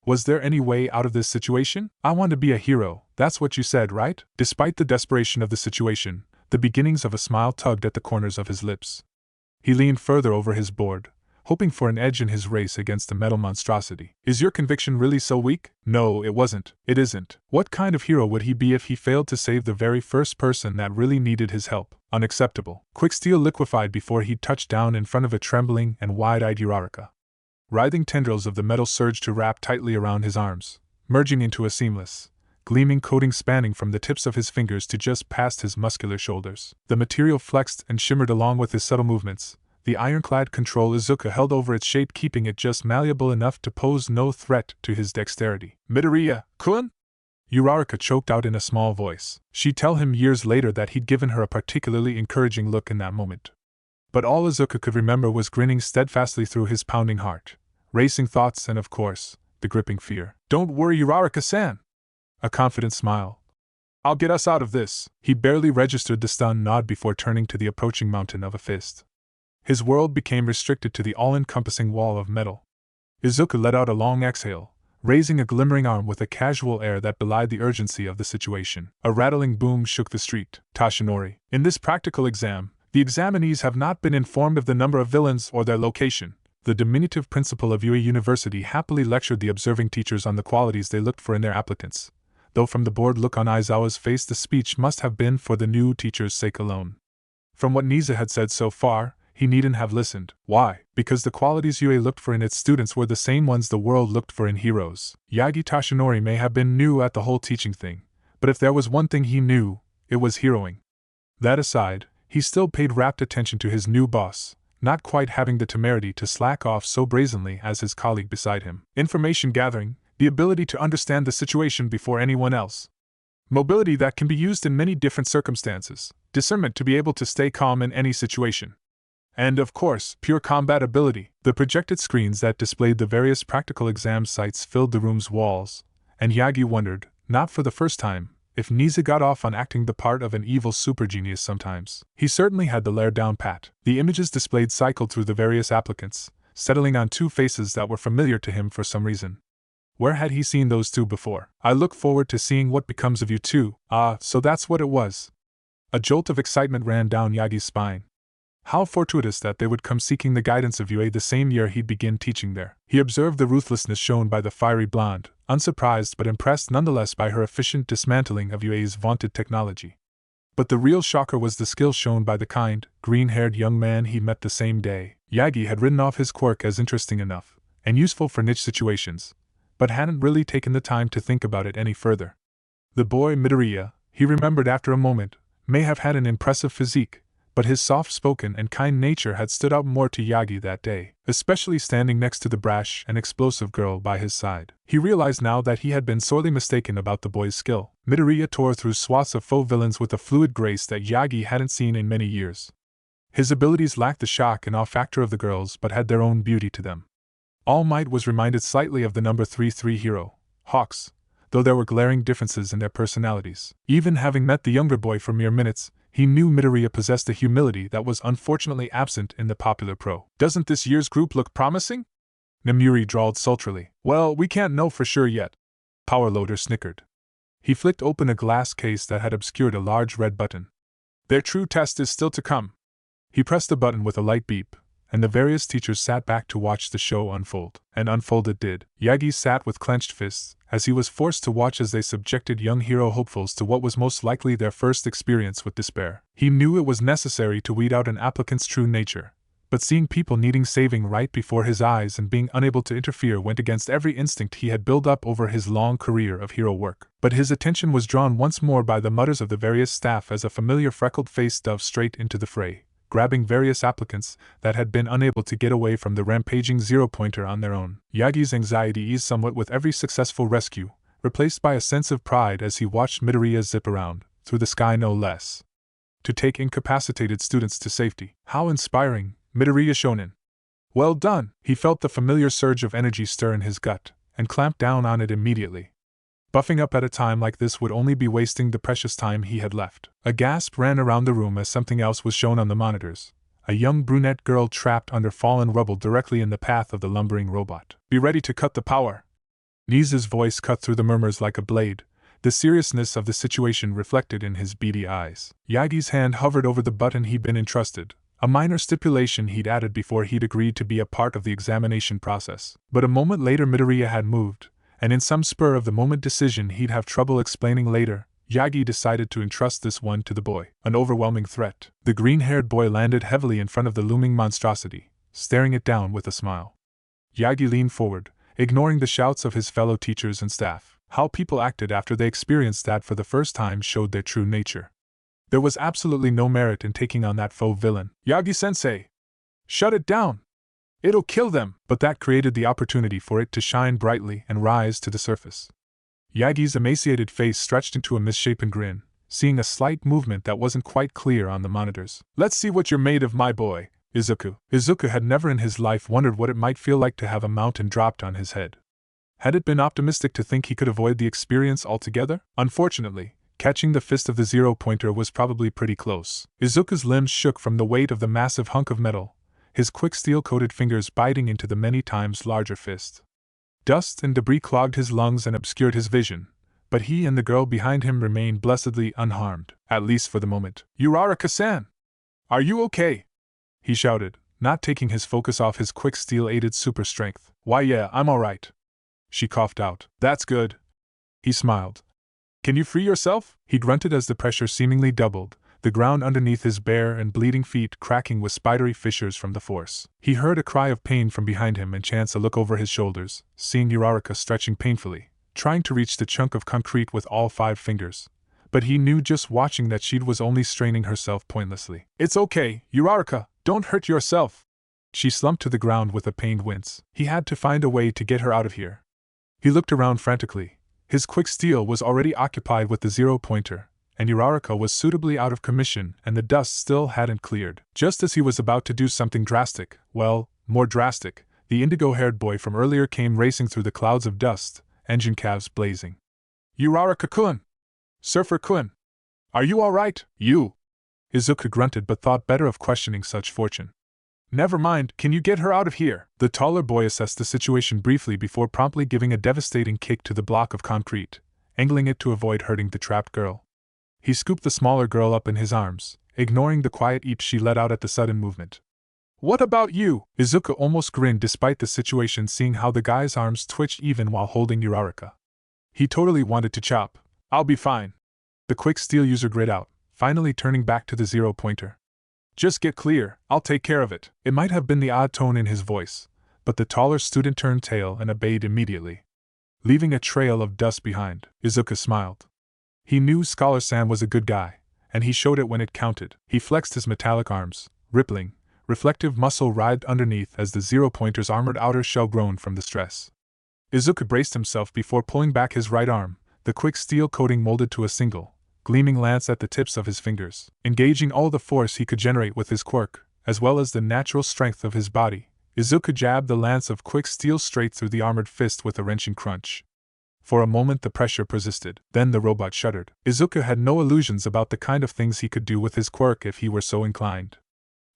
Was there any way out of this situation? I want to be a hero, that's what you said, right? Despite the desperation of the situation, the beginnings of a smile tugged at the corners of his lips. He leaned further over his board, hoping for an edge in his race against the metal monstrosity. Is your conviction really so weak? No, it wasn't. It isn't. What kind of hero would he be if he failed to save the very first person that really needed his help? Unacceptable. Quicksteel liquefied before he touched down in front of a trembling and wide-eyed Uraraka. Writhing tendrils of the metal surged to wrap tightly around his arms, merging into a seamless, gleaming coating spanning from the tips of his fingers to just past his muscular shoulders. The material flexed and shimmered along with his subtle movements, the ironclad control Izuka held over its shape, keeping it just malleable enough to pose no threat to his dexterity. "Midoriya-kun?" Uraraka choked out in a small voice. She'd tell him years later that he'd given her a particularly encouraging look in that moment. But all Izuka could remember was grinning steadfastly through his pounding heart, racing thoughts and, of course, the gripping fear. "Don't worry, Uraraka-san!" A confident smile. "I'll get us out of this." He barely registered the stunned nod before turning to the approaching mountain of a fist. His world became restricted to the all-encompassing wall of metal. Izuka let out a long exhale, raising a glimmering arm with a casual air that belied the urgency of the situation. A rattling boom shook the street. "Tashinori, in this practical exam, the examinees have not been informed of the number of villains or their location." The diminutive principal of Yui University happily lectured the observing teachers on the qualities they looked for in their applicants, though from the bored look on Aizawa's face the speech must have been for the new teacher's sake alone. From what Nisa had said so far, he needn't have listened. Why? Because the qualities Yui looked for in its students were the same ones the world looked for in heroes. Yagi Tashinori may have been new at the whole teaching thing, but if there was one thing he knew, it was heroing. That aside, he still paid rapt attention to his new boss, not quite having the temerity to slack off so brazenly as his colleague beside him. Information gathering, the ability to understand the situation before anyone else. Mobility that can be used in many different circumstances, discernment to be able to stay calm in any situation. And, of course, pure combat ability. The projected screens that displayed the various practical exam sites filled the room's walls, and Yagi wondered, not for the first time, if Nisa got off on acting the part of an evil supergenius sometimes. He certainly had the lair down pat. The images displayed cycled through the various applicants, settling on two faces that were familiar to him for some reason. Where had he seen those two before? "I look forward to seeing what becomes of you too." Ah, so that's what it was. A jolt of excitement ran down Yagi's spine. How fortuitous that they would come seeking the guidance of Yui the same year he'd begin teaching there. He observed the ruthlessness shown by the fiery blonde, unsurprised but impressed nonetheless by her efficient dismantling of Yui's vaunted technology. But the real shocker was the skill shown by the kind, green-haired young man he met the same day. Yagi had written off his quirk as interesting enough, and useful for niche situations, but hadn't really taken the time to think about it any further. The boy Midoriya, he remembered after a moment, may have had an impressive physique, but his soft-spoken and kind nature had stood out more to Yagi that day, especially standing next to the brash and explosive girl by his side. He realized now that he had been sorely mistaken about the boy's skill. Midoriya tore through swaths of foe villains with a fluid grace that Yagi hadn't seen in many years. His abilities lacked the shock and awe factor of the girls but had their own beauty to them. All Might was reminded slightly of the number 33 hero, Hawks, though there were glaring differences in their personalities. Even having met the younger boy for mere minutes, he knew Midoriya possessed a humility that was unfortunately absent in the popular pro. "Doesn't this year's group look promising?" Namuri drawled sultrily. "Well, we can't know for sure yet." Powerloader snickered. He flicked open a glass case that had obscured a large red button. "Their true test is still to come." He pressed the button with a light beep, and the various teachers sat back to watch the show unfold. And unfold it did. Yagi sat with clenched fists, as he was forced to watch as they subjected young hero hopefuls to what was most likely their first experience with despair. He knew it was necessary to weed out an applicant's true nature, but seeing people needing saving right before his eyes and being unable to interfere went against every instinct he had built up over his long career of hero work. But his attention was drawn once more by the mutters of the various staff as a familiar freckled-faced dove straight into the fray, grabbing various applicants that had been unable to get away from the rampaging zero-pointer on their own. Yagi's anxiety eased somewhat with every successful rescue, replaced by a sense of pride as he watched Midoriya zip around, through the sky no less, to take incapacitated students to safety. How inspiring, Midoriya Shonen. Well done! He felt the familiar surge of energy stir in his gut, and clamped down on it immediately. Buffing up at a time like this would only be wasting the precious time he had left. A gasp ran around the room as something else was shown on the monitors. A young brunette girl trapped under fallen rubble directly in the path of the lumbering robot. "Be ready to cut the power." Nisa's voice cut through the murmurs like a blade, the seriousness of the situation reflected in his beady eyes. Yagi's hand hovered over the button he'd been entrusted, a minor stipulation he'd added before he'd agreed to be a part of the examination process. But a moment later Midoriya had moved, and in some spur-of-the-moment decision he'd have trouble explaining later, Yagi decided to entrust this one to the boy. An overwhelming threat. The green-haired boy landed heavily in front of the looming monstrosity, staring it down with a smile. Yagi leaned forward, ignoring the shouts of his fellow teachers and staff. How people acted after they experienced that for the first time showed their true nature. There was absolutely no merit in taking on that foe villain. "Yagi-sensei!" Shut it down! It'll kill them! But that created the opportunity for it to shine brightly and rise to the surface. Yagi's emaciated face stretched into a misshapen grin, seeing a slight movement that wasn't quite clear on the monitors. Let's see what you're made of, my boy, Izuku. Izuku had never in his life wondered what it might feel like to have a mountain dropped on his head. Had it been optimistic to think he could avoid the experience altogether? Unfortunately, catching the fist of the zero-pointer was probably pretty close. Izuku's limbs shook from the weight of the massive hunk of metal, his quick steel-coated fingers biting into the many times larger fist. Dust and debris clogged his lungs and obscured his vision, but he and the girl behind him remained blessedly unharmed, at least for the moment. Uraraka-san! Are you okay? He shouted, not taking his focus off his quick steel-aided super strength. Why yeah, I'm alright. She coughed out. That's good. He smiled. Can you free yourself? He grunted as the pressure seemingly doubled, the ground underneath his bare and bleeding feet cracking with spidery fissures from the force. He heard a cry of pain from behind him and chanced a look over his shoulders, seeing Uraraka stretching painfully, trying to reach the chunk of concrete with all 5 fingers. But he knew just watching that she was only straining herself pointlessly. It's okay, Uraraka, don't hurt yourself. She slumped to the ground with a pained wince. He had to find a way to get her out of here. He looked around frantically. His quick steel was already occupied with the zero-pointer, and Uraraka was suitably out of commission and the dust still hadn't cleared. Just as he was about to do something drastic, well, more drastic, the indigo-haired boy from earlier came racing through the clouds of dust, engine calves blazing. Uraraka-kun! Surfer-kun! Are you all right, you? Izuku grunted but thought better of questioning such fortune. Never mind, can you get her out of here? The taller boy assessed the situation briefly before promptly giving a devastating kick to the block of concrete, angling it to avoid hurting the trapped girl. He scooped the smaller girl up in his arms, ignoring the quiet eep she let out at the sudden movement. What about you? Izuku almost grinned despite the situation, seeing how the guy's arms twitched even while holding Uraraka. He totally wanted to chop. I'll be fine. The quick steel user grit out, finally turning back to the zero-pointer. Just get clear, I'll take care of it. It might have been the odd tone in his voice, but the taller student turned tail and obeyed immediately, leaving a trail of dust behind. Izuku smiled. He knew Scholar-san was a good guy, and he showed it when it counted. He flexed his metallic arms, rippling, reflective muscle writhed underneath as the zero-pointer's armored outer shell groaned from the stress. Izuku braced himself before pulling back his right arm, the quick steel coating molded to a single, gleaming lance at the tips of his fingers. Engaging all the force he could generate with his quirk, as well as the natural strength of his body, Izuku jabbed the lance of quick steel straight through the armored fist with a wrenching crunch. For a moment the pressure persisted, then the robot shuddered. Izuku had no illusions about the kind of things he could do with his quirk if he were so inclined.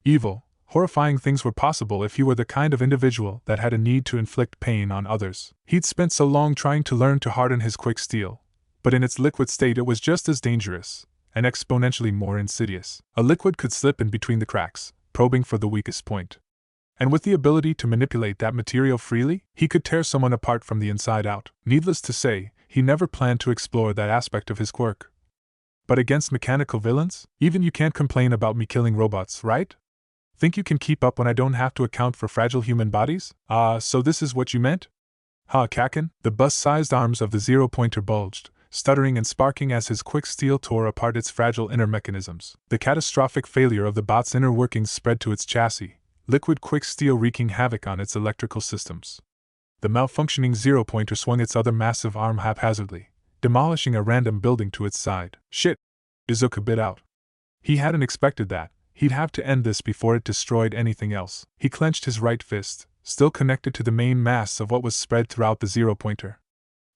Evil, horrifying things were possible if he were the kind of individual that had a need to inflict pain on others. He'd spent so long trying to learn to harden his quick steel, but in its liquid state it was just as dangerous, and exponentially more insidious. A liquid could slip in between the cracks, probing for the weakest point. And with the ability to manipulate that material freely, he could tear someone apart from the inside out. Needless to say, he never planned to explore that aspect of his quirk. But against mechanical villains, even you can't complain about me killing robots, right? Think you can keep up when I don't have to account for fragile human bodies? So this is what you meant? Ha, Kaken? The bus-sized arms of the zero-pointer bulged, stuttering and sparking as his quick steel tore apart its fragile inner mechanisms. The catastrophic failure of the bot's inner workings spread to its chassis, liquid quick steel wreaking havoc on its electrical systems. The malfunctioning zero-pointer swung its other massive arm haphazardly, demolishing a random building to its side. Shit! Izuku bit out. He hadn't expected that. He'd have to end this before it destroyed anything else. He clenched his right fist, still connected to the main mass of what was spread throughout the zero-pointer.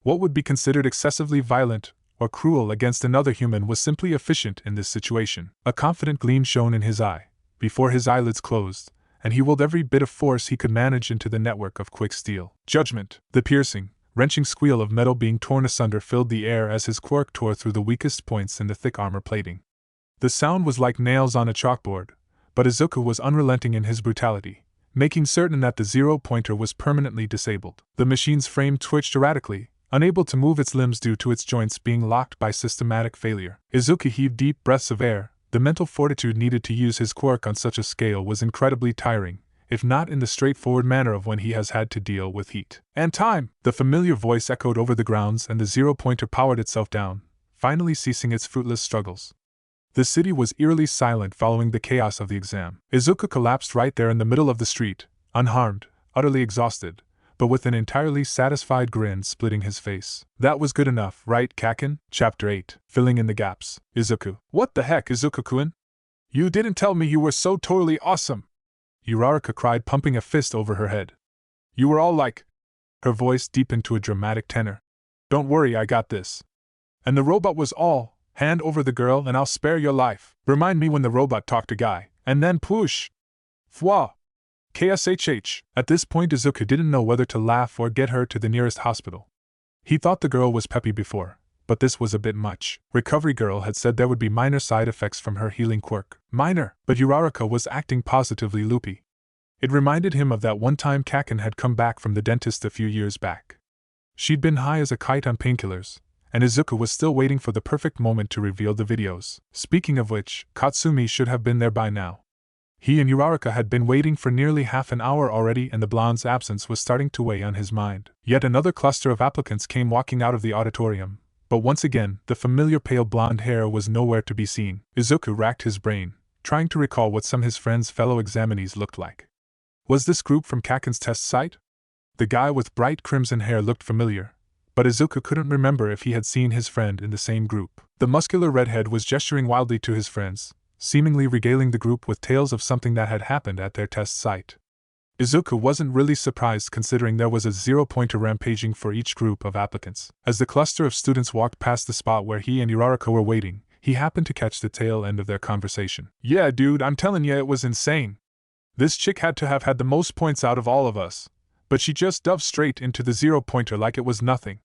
What would be considered excessively violent or cruel against another human was simply efficient in this situation. A confident gleam shone in his eye, before his eyelids closed, and he willed every bit of force he could manage into the network of quick steel. Judgment! The piercing, wrenching squeal of metal being torn asunder filled the air as his quirk tore through the weakest points in the thick armor plating. The sound was like nails on a chalkboard, but Izuku was unrelenting in his brutality, making certain that the zero-pointer was permanently disabled. The machine's frame twitched erratically, unable to move its limbs due to its joints being locked by systematic failure. Izuku heaved deep breaths of air. The mental fortitude needed to use his quirk on such a scale was incredibly tiring, if not in the straightforward manner of when he has had to deal with heat. And time! The familiar voice echoed over the grounds and the zero-pointer powered itself down, finally ceasing its fruitless struggles. The city was eerily silent following the chaos of the exam. Izuku collapsed right there in the middle of the street, unharmed, utterly exhausted, but with an entirely satisfied grin splitting his face. That was good enough, right, Kaken? Chapter 8. Filling in the gaps. Izuku. What the heck, Izuku-kun? You didn't tell me you were so totally awesome! Uraraka cried, pumping a fist over her head. You were all like... Her voice deepened to a dramatic tenor. Don't worry, I got this. And the robot was all, hand over the girl and I'll spare your life. Remind me when the robot talked to Guy, and then poosh! Fwa! KSHH. At this point Izuku didn't know whether to laugh or get her to the nearest hospital. He thought the girl was peppy before, but this was a bit much. Recovery Girl had said there would be minor side effects from her healing quirk. Minor, but Uraraka was acting positively loopy. It reminded him of that one time Kaken had come back from the dentist a few years back. She'd been high as a kite on painkillers, and Izuku was still waiting for the perfect moment to reveal the videos. Speaking of which, Katsumi should have been there by now. He and Uraraka had been waiting for nearly half an hour already, and the blonde's absence was starting to weigh on his mind. Yet another cluster of applicants came walking out of the auditorium, but once again, the familiar pale blonde hair was nowhere to be seen. Izuku racked his brain, trying to recall what some of his friends' fellow examinees looked like. Was this group from Kaken's test site? The guy with bright crimson hair looked familiar, but Izuku couldn't remember if he had seen his friend in the same group. The muscular redhead was gesturing wildly to his friends, seemingly regaling the group with tales of something that had happened at their test site. Izuku wasn't really surprised considering there was a 0-pointer rampaging for each group of applicants. As the cluster of students walked past the spot where he and Uraraka were waiting, he happened to catch the tail end of their conversation. Yeah dude, I'm telling ya, it was insane. This chick had to have had the most points out of all of us, but she just dove straight into the 0-pointer like it was nothing.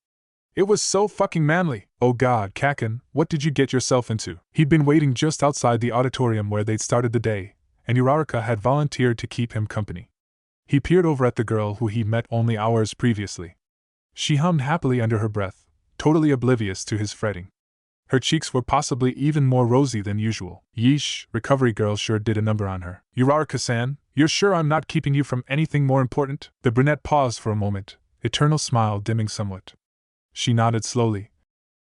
It was so fucking manly. Oh god, Kaken, what did you get yourself into? He'd been waiting just outside the auditorium where they'd started the day, and Uraraka had volunteered to keep him company. He peered over at the girl who he'd met only hours previously. She hummed happily under her breath, totally oblivious to his fretting. Her cheeks were possibly even more rosy than usual. Yeesh, Recovery Girl sure did a number on her. Uraraka-san, you're sure I'm not keeping you from anything more important? The brunette paused for a moment, eternal smile dimming somewhat. She nodded slowly.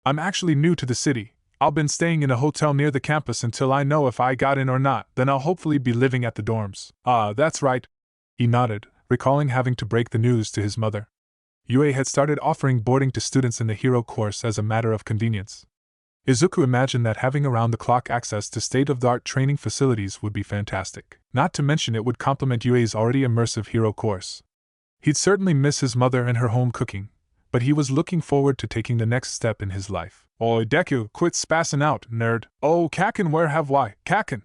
I'm actually new to the city. I've been staying in a hotel near the campus until I know if I got in or not, then I'll hopefully be living at the dorms. Ah, that's right. He nodded, recalling having to break the news to his mother. UA had started offering boarding to students in the hero course as a matter of convenience. Izuku imagined that having around-the-clock access to state-of-the-art training facilities would be fantastic. Not to mention it would complement UA's already immersive hero course. He'd certainly miss his mother and her home cooking, but he was looking forward to taking the next step in his life. Oi Deku, quit spassing out, nerd. Oh, Kaken, where have I? Kaken!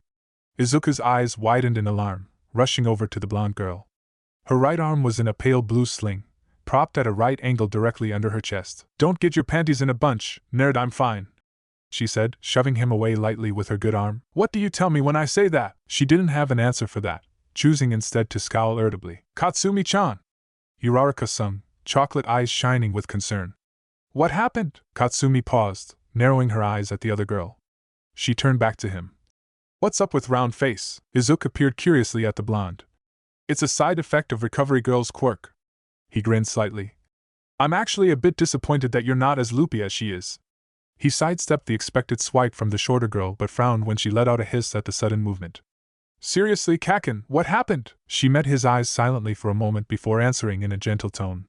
Izuku's eyes widened in alarm, rushing over to the blonde girl. Her right arm was in a pale blue sling, propped at a right angle directly under her chest. Don't get your panties in a bunch, nerd, I'm fine, she said, shoving him away lightly with her good arm. What do you tell me when I say that? She didn't have an answer for that, choosing instead to scowl irritably. Katsumi-chan! Uraraka sung, chocolate eyes shining with concern. What happened? Katsumi paused, narrowing her eyes at the other girl. She turned back to him. What's up with round face? Izuku peered curiously at the blonde. It's a side effect of Recovery Girl's quirk. He grinned slightly. I'm actually a bit disappointed that you're not as loopy as she is. He sidestepped the expected swipe from the shorter girl but frowned when she let out a hiss at the sudden movement. Seriously, Kaken, what happened? She met his eyes silently for a moment before answering in a gentle tone.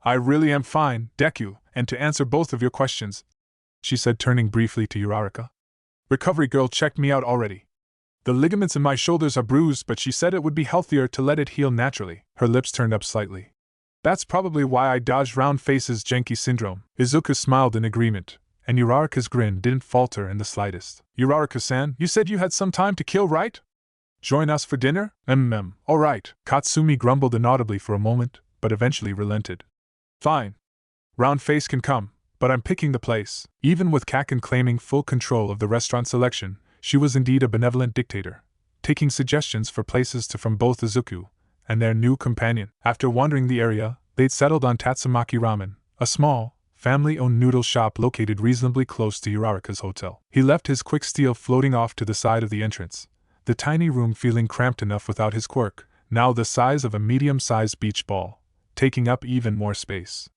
I really am fine, Deku, and to answer both of your questions, she said, turning briefly to Uraraka. Recovery Girl checked me out already. The ligaments in my shoulders are bruised, but she said it would be healthier to let it heal naturally. Her lips turned up slightly. That's probably why I dodged round face's Genki syndrome. Izuku smiled in agreement, and Uraraka's grin didn't falter in the slightest. Uraraka-san, you said you had some time to kill, right? Join us for dinner? All right. Katsumi grumbled inaudibly for a moment, but eventually relented. Fine. Round face can come, but I'm picking the place. Even with Kaken claiming full control of the restaurant selection, she was indeed a benevolent dictator, taking suggestions for places from both Izuku and their new companion. After wandering the area, they'd settled on Tatsumaki Ramen, a small, family-owned noodle shop located reasonably close to Uraraka's hotel. He left his quick steel floating off to the side of the entrance, the tiny room feeling cramped enough without his quirk, now the size of a medium-sized beach ball, taking up even more space.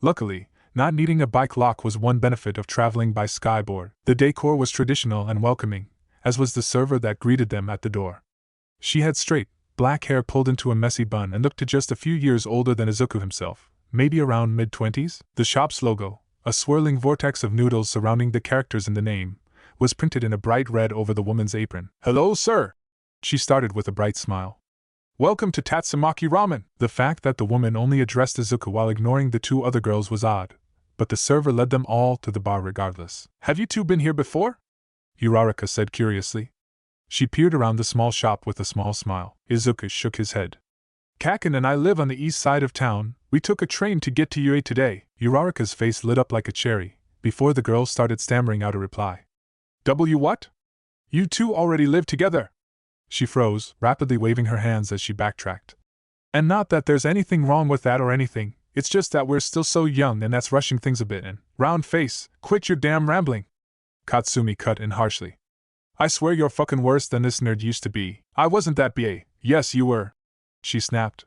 Luckily, Not needing a bike lock was one benefit of traveling by skyboard. The decor was traditional and welcoming, as was the server that greeted them at the door. She had straight, black hair pulled into a messy bun and looked just a few years older than Izuku himself, maybe around mid-20s. The shop's logo, a swirling vortex of noodles surrounding the characters in the name, was printed in a bright red over the woman's apron. "Hello, sir!" She started with a bright smile. "Welcome to Tatsumaki Ramen." The fact that the woman only addressed Izuku while ignoring the two other girls was odd, but the server led them all to the bar regardless. "Have you two been here before?" Uraraka said curiously. She peered around the small shop with a small smile. Izuku shook his head. "Kaken and I live on the east side of town. We took a train to get to UA today." Uraraka's face lit up like a cherry, before the girl started stammering out a reply. What? You two already live together?" She froze, rapidly waving her hands as she backtracked. "And not that there's anything wrong with that or anything, it's just that we're still so young and that's rushing things a bit and, round face, quit your damn rambling." Katsumi cut in harshly. "I swear you're fucking worse than this nerd used to be." "I wasn't that BA. Yes, you were," she snapped.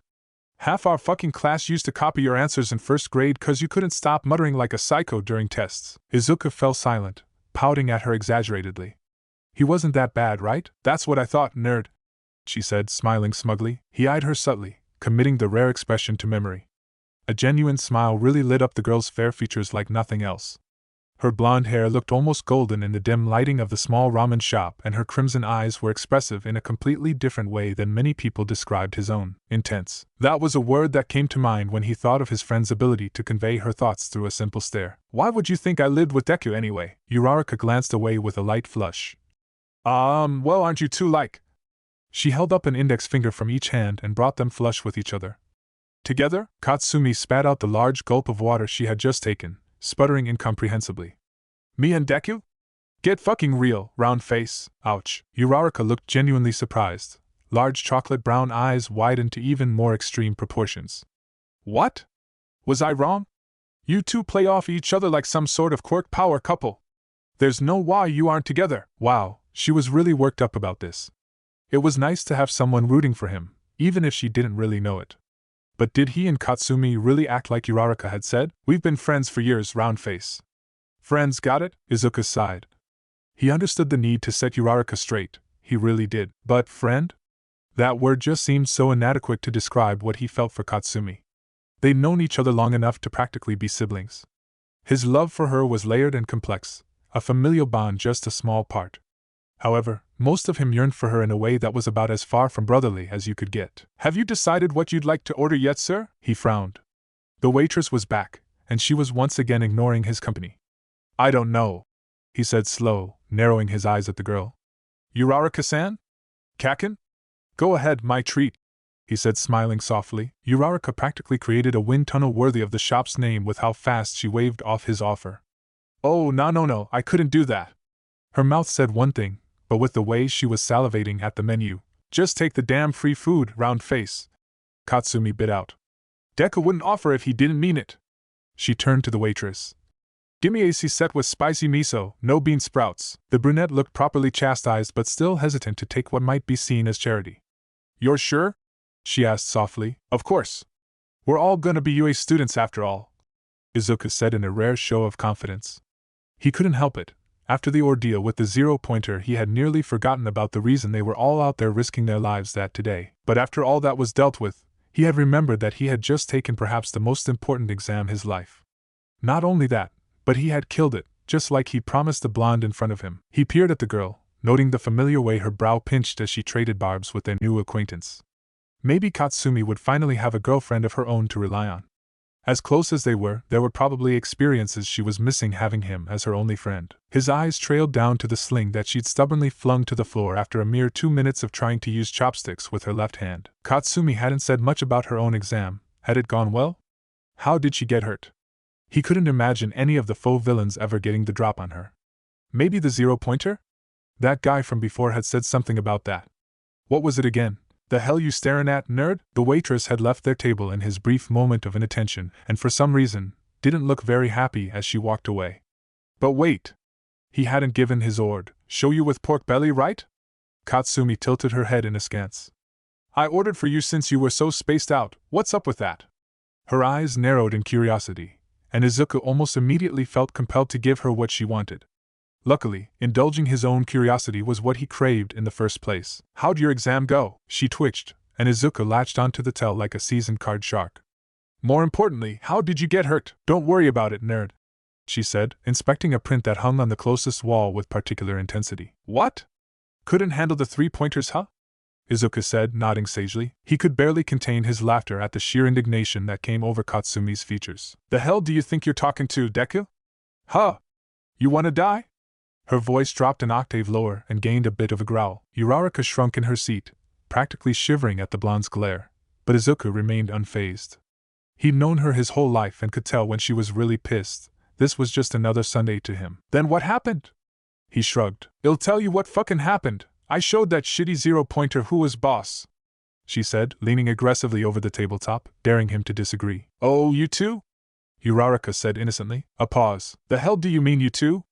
"Half our fucking class used to copy your answers in first grade 'cause you couldn't stop muttering like a psycho during tests." Izuku fell silent, pouting at her exaggeratedly. "He wasn't that bad, right?" "That's what I thought, nerd," she said, smiling smugly. He eyed her subtly, committing the rare expression to memory. A genuine smile really lit up the girl's fair features like nothing else. Her blonde hair looked almost golden in the dim lighting of the small ramen shop, and her crimson eyes were expressive in a completely different way than many people described his own. Intense. That was a word that came to mind when he thought of his friend's ability to convey her thoughts through a simple stare. "Why would you think I lived with Deku anyway?" Uraraka glanced away with a light flush. Well, aren't you two like?" She held up an index finger from each hand and brought them flush with each other. "Together?" Katsumi spat out the large gulp of water she had just taken, sputtering incomprehensibly. "Me and Deku? Get fucking real, round face." "Ouch." Uraraka looked genuinely surprised. Large chocolate brown eyes widened to even more extreme proportions. "What? Was I wrong? You two play off each other like some sort of Quirk power couple. There's no why you aren't together." Wow, she was really worked up about this. It was nice to have someone rooting for him, even if she didn't really know it. But did he and Katsumi really act like Uraraka had said? "We've been friends for years, round face." "Friends, got it?" Izuku sighed. He understood the need to set Uraraka straight, he really did. But friend? That word just seemed so inadequate to describe what he felt for Katsumi. They'd known each other long enough to practically be siblings. His love for her was layered and complex, a familial bond just a small part. However, most of him yearned for her in a way that was about as far from brotherly as you could get. "Have you decided what you'd like to order yet, sir?" He frowned. The waitress was back, and she was once again ignoring his company. "I don't know," he said slow, narrowing his eyes at the girl. "Uraraka-san? Kaken? Go ahead, my treat," he said, smiling softly. Uraraka practically created a wind tunnel worthy of the shop's name with how fast she waved off his offer. "Oh, no, I couldn't do that." Her mouth said one thing, but with the way she was salivating at the menu, "Just take the damn free food, round face," Katsumi bit out. "Deku wouldn't offer if he didn't mean it." She turned to the waitress. "Gimme a set with spicy miso, no bean sprouts." The brunette looked properly chastised but still hesitant to take what might be seen as charity. "You're sure?" she asked softly. "Of course. We're all gonna be UA students after all," Izuku said in a rare show of confidence. He couldn't help it. After the ordeal with the zero-pointer, he had nearly forgotten about the reason they were all out there risking their lives that today. But after all that was dealt with, he had remembered that he had just taken perhaps the most important exam his life. Not only that, but he had killed it, just like he promised the blonde in front of him. He peered at the girl, noting the familiar way her brow pinched as she traded barbs with their new acquaintance. Maybe Katsumi would finally have a girlfriend of her own to rely on. As close as they were, there were probably experiences she was missing having him as her only friend. His eyes trailed down to the sling that she'd stubbornly flung to the floor after a mere 2 minutes of trying to use chopsticks with her left hand. Katsumi hadn't said much about her own exam. Had it gone well? How did she get hurt? He couldn't imagine any of the faux villains ever getting the drop on her. Maybe the zero-pointer? That guy from before had said something about that. What was it again? "The hell you staring at, nerd?" The waitress had left their table in his brief moment of inattention, and for some reason, didn't look very happy as she walked away. But wait! He hadn't given his ord. "Show you with pork belly, right?" Katsumi tilted her head in askance. "I ordered for you since you were so spaced out. What's up with that?" Her eyes narrowed in curiosity, and Izuku almost immediately felt compelled to give her what she wanted. Luckily, indulging his own curiosity was what he craved in the first place. "How'd your exam go?" She twitched, and Izuku latched onto the tell like a seasoned card shark. "More importantly, how did you get hurt?" "Don't worry about it, nerd," she said, inspecting a print that hung on the closest wall with particular intensity. "What? Couldn't handle the 3-pointers, huh?" Izuku said, nodding sagely. He could barely contain his laughter at the sheer indignation that came over Katsumi's features. "The hell do you think you're talking to, Deku? Huh? You wanna die?" Her voice dropped an octave lower and gained a bit of a growl. Uraraka shrunk in her seat, practically shivering at the blonde's glare, but Izuku remained unfazed. He'd known her his whole life and could tell when she was really pissed. This was just another Sunday to him. "Then what happened?" He shrugged. "I'll tell you what fucking happened. I showed that shitty 0-pointer who was boss," she said, leaning aggressively over the tabletop, daring him to disagree. "Oh, you too?" Uraraka said innocently. A pause. "The hell do you mean you too?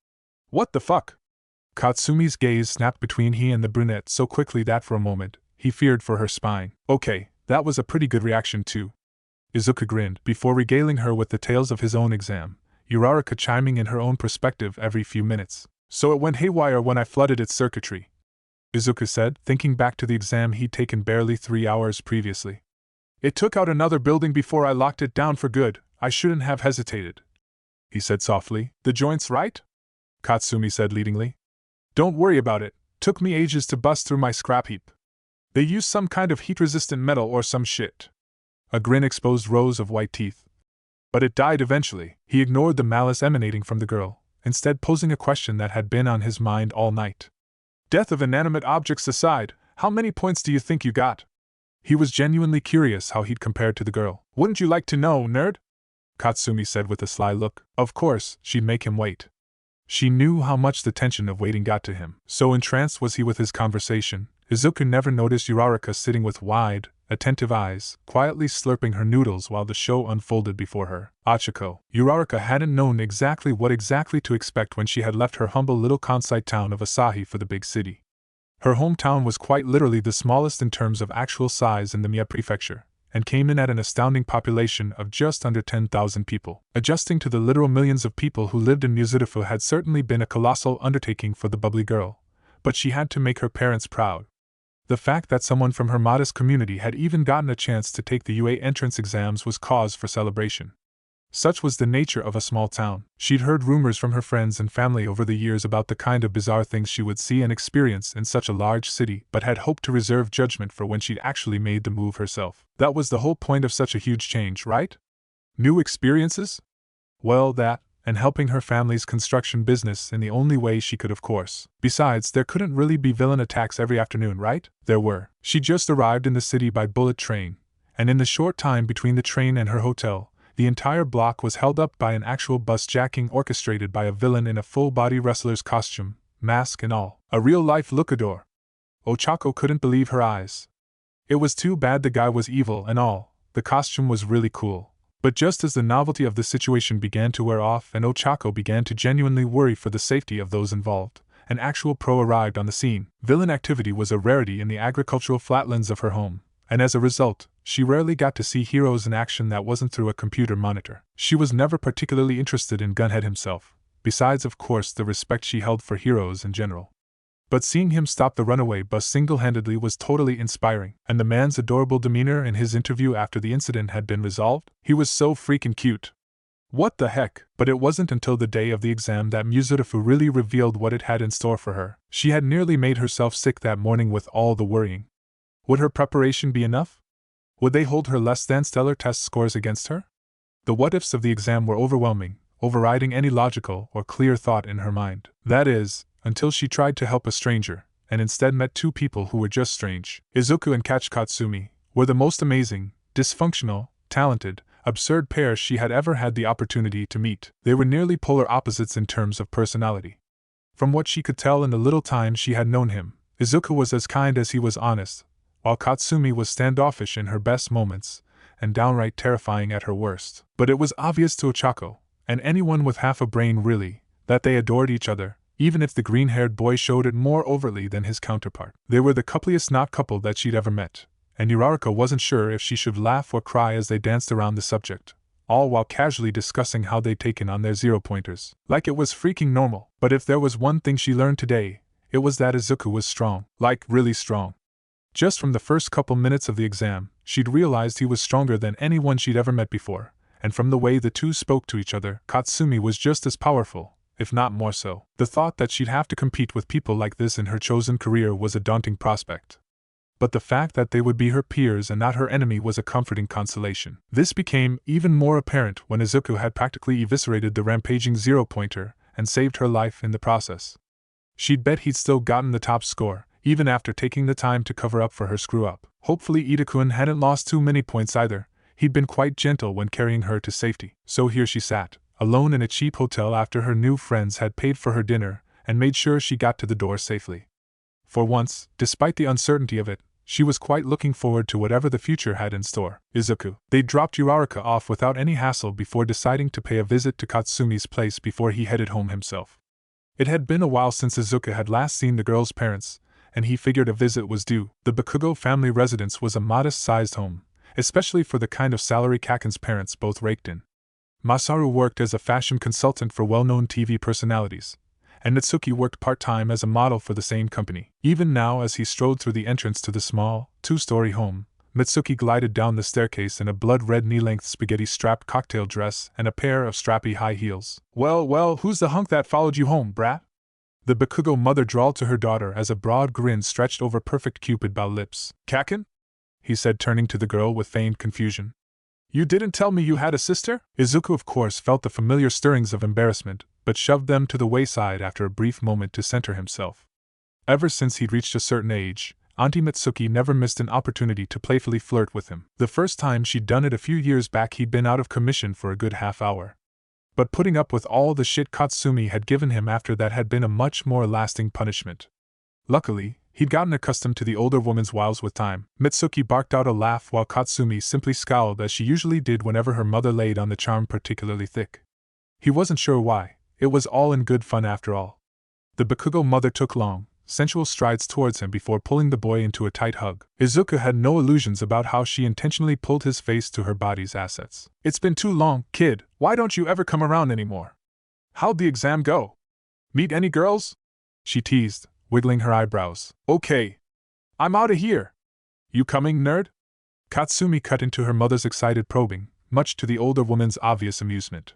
What the fuck?" Katsumi's gaze snapped between he and the brunette so quickly that for a moment, he feared for her spine. "Okay, that was a pretty good reaction too." Izuku grinned, before regaling her with the tales of his own exam, Uraraka chiming in her own perspective every few minutes. "So it went haywire when I flooded its circuitry," Izuku said, thinking back to the exam he'd taken barely 3 hours previously. "It took out another building before I locked it down for good. I shouldn't have hesitated," he said softly. "The joint's right?" Katsumi said leadingly. "Don't worry about it. Took me ages to bust through my scrap heap. They used some kind of heat-resistant metal or some shit." A grin exposed rows of white teeth. "But it died eventually." He ignored the malice emanating from the girl, instead posing a question that had been on his mind all night. "Death of inanimate objects aside, how many points do you think you got?" He was genuinely curious how he'd compared to the girl. "Wouldn't you like to know, nerd?" Katsumi said with a sly look. Of course, she'd make him wait. She knew how much the tension of waiting got to him. So entranced was he with his conversation, Izuku never noticed Uraraka sitting with wide, attentive eyes, quietly slurping her noodles while the show unfolded before her. Achiko. Uraraka hadn't known exactly what to expect when she had left her humble little kansai town of Asahi for the big city. Her hometown was quite literally the smallest in terms of actual size in the Mie prefecture, and came in at an astounding population of just under 10,000 people. Adjusting to the literal millions of people who lived in Muzurifu had certainly been a colossal undertaking for the bubbly girl, but she had to make her parents proud. The fact that someone from her modest community had even gotten a chance to take the UA entrance exams was cause for celebration. Such was the nature of a small town. She'd heard rumors from her friends and family over the years about the kind of bizarre things she would see and experience in such a large city, but had hoped to reserve judgment for when she'd actually made the move herself. That was the whole point of such a huge change, right? New experiences? Well, that, and helping her family's construction business in the only way she could, of course. Besides, there couldn't really be villain attacks every afternoon, right? There were. She just arrived in the city by bullet train, and in the short time between the train and her hotel, the entire block was held up by an actual bus-jacking orchestrated by a villain in a full-body wrestler's costume, mask and all. A real-life luchador. Ochako couldn't believe her eyes. It was too bad the guy was evil and all. The costume was really cool. But just as the novelty of the situation began to wear off and Ochako began to genuinely worry for the safety of those involved, an actual pro arrived on the scene. Villain activity was a rarity in the agricultural flatlands of her home, and as a result, she rarely got to see heroes in action that wasn't through a computer monitor. She was never particularly interested in Gunhead himself, besides of course the respect she held for heroes in general. But seeing him stop the runaway bus single-handedly was totally inspiring, and the man's adorable demeanor in his interview after the incident had been resolved. He was so freaking cute. What the heck? But it wasn't until the day of the exam that Muzurifu really revealed what it had in store for her. She had nearly made herself sick that morning with all the worrying. Would her preparation be enough? Would they hold her less than stellar test scores against her? The what-ifs of the exam were overwhelming, overriding any logical or clear thought in her mind. That is, until she tried to help a stranger, and instead met two people who were just strange. Izuku and Katsumi were the most amazing, dysfunctional, talented, absurd pair she had ever had the opportunity to meet. They were nearly polar opposites in terms of personality. From what she could tell in the little time she had known him, Izuku was as kind as he was honest, while Katsumi was standoffish in her best moments, and downright terrifying at her worst. But it was obvious to Ochako, and anyone with half a brain really, that they adored each other, even if the green-haired boy showed it more overtly than his counterpart. They were the coupliest not couple that she'd ever met, and Uraraka wasn't sure if she should laugh or cry as they danced around the subject, all while casually discussing how they'd taken on their zero-pointers. Like it was freaking normal. But if there was one thing she learned today, it was that Izuku was strong. Like, really strong. Just from the first couple minutes of the exam, she'd realized he was stronger than anyone she'd ever met before, and from the way the two spoke to each other, Katsumi was just as powerful, if not more so. The thought that she'd have to compete with people like this in her chosen career was a daunting prospect. But the fact that they would be her peers and not her enemy was a comforting consolation. This became even more apparent when Izuku had practically eviscerated the rampaging zero-pointer and saved her life in the process. She'd bet he'd still gotten the top score, even after taking the time to cover up for her screw-up. Hopefully Ida-kun hadn't lost too many points either. He'd been quite gentle when carrying her to safety. So here she sat, alone in a cheap hotel after her new friends had paid for her dinner and made sure she got to the door safely. For once, despite the uncertainty of it, she was quite looking forward to whatever the future had in store. Izuku. They dropped Uraraka off without any hassle before deciding to pay a visit to Katsumi's place before he headed home himself. It had been a while since Izuku had last seen the girl's parents, and he figured a visit was due. The Bakugo family residence was a modest-sized home, especially for the kind of salary Kaken's parents both raked in. Masaru worked as a fashion consultant for well-known TV personalities, and Natsuki worked part-time as a model for the same company. Even now, as he strode through the entrance to the small, two-story home, Mitsuki glided down the staircase in a blood-red knee-length spaghetti-strapped cocktail dress and a pair of strappy high heels. Well, who's the hunk that followed you home, brat? The Bakugo mother drawled to her daughter as a broad grin stretched over perfect cupid bow lips. Kaken? He said, turning to the girl with feigned confusion. You didn't tell me you had a sister? Izuku of course felt the familiar stirrings of embarrassment, but shoved them to the wayside after a brief moment to center himself. Ever since he'd reached a certain age, Auntie Mitsuki never missed an opportunity to playfully flirt with him. The first time she'd done it a few years back, he'd been out of commission for a good half hour. But putting up with all the shit Katsumi had given him after that had been a much more lasting punishment. Luckily, he'd gotten accustomed to the older woman's wiles with time. Mitsuki barked out a laugh while Katsumi simply scowled as she usually did whenever her mother laid on the charm particularly thick. He wasn't sure why. It was all in good fun after all. The Bakugo mother took long, sensual strides towards him before pulling the boy into a tight hug. Izuku had no illusions about how she intentionally pulled his face to her body's assets. It's been too long, kid. Why don't you ever come around anymore? How'd the exam go? Meet any girls? She teased, wiggling her eyebrows. Okay. I'm outta here. You coming, nerd? Katsumi cut into her mother's excited probing, much to the older woman's obvious amusement.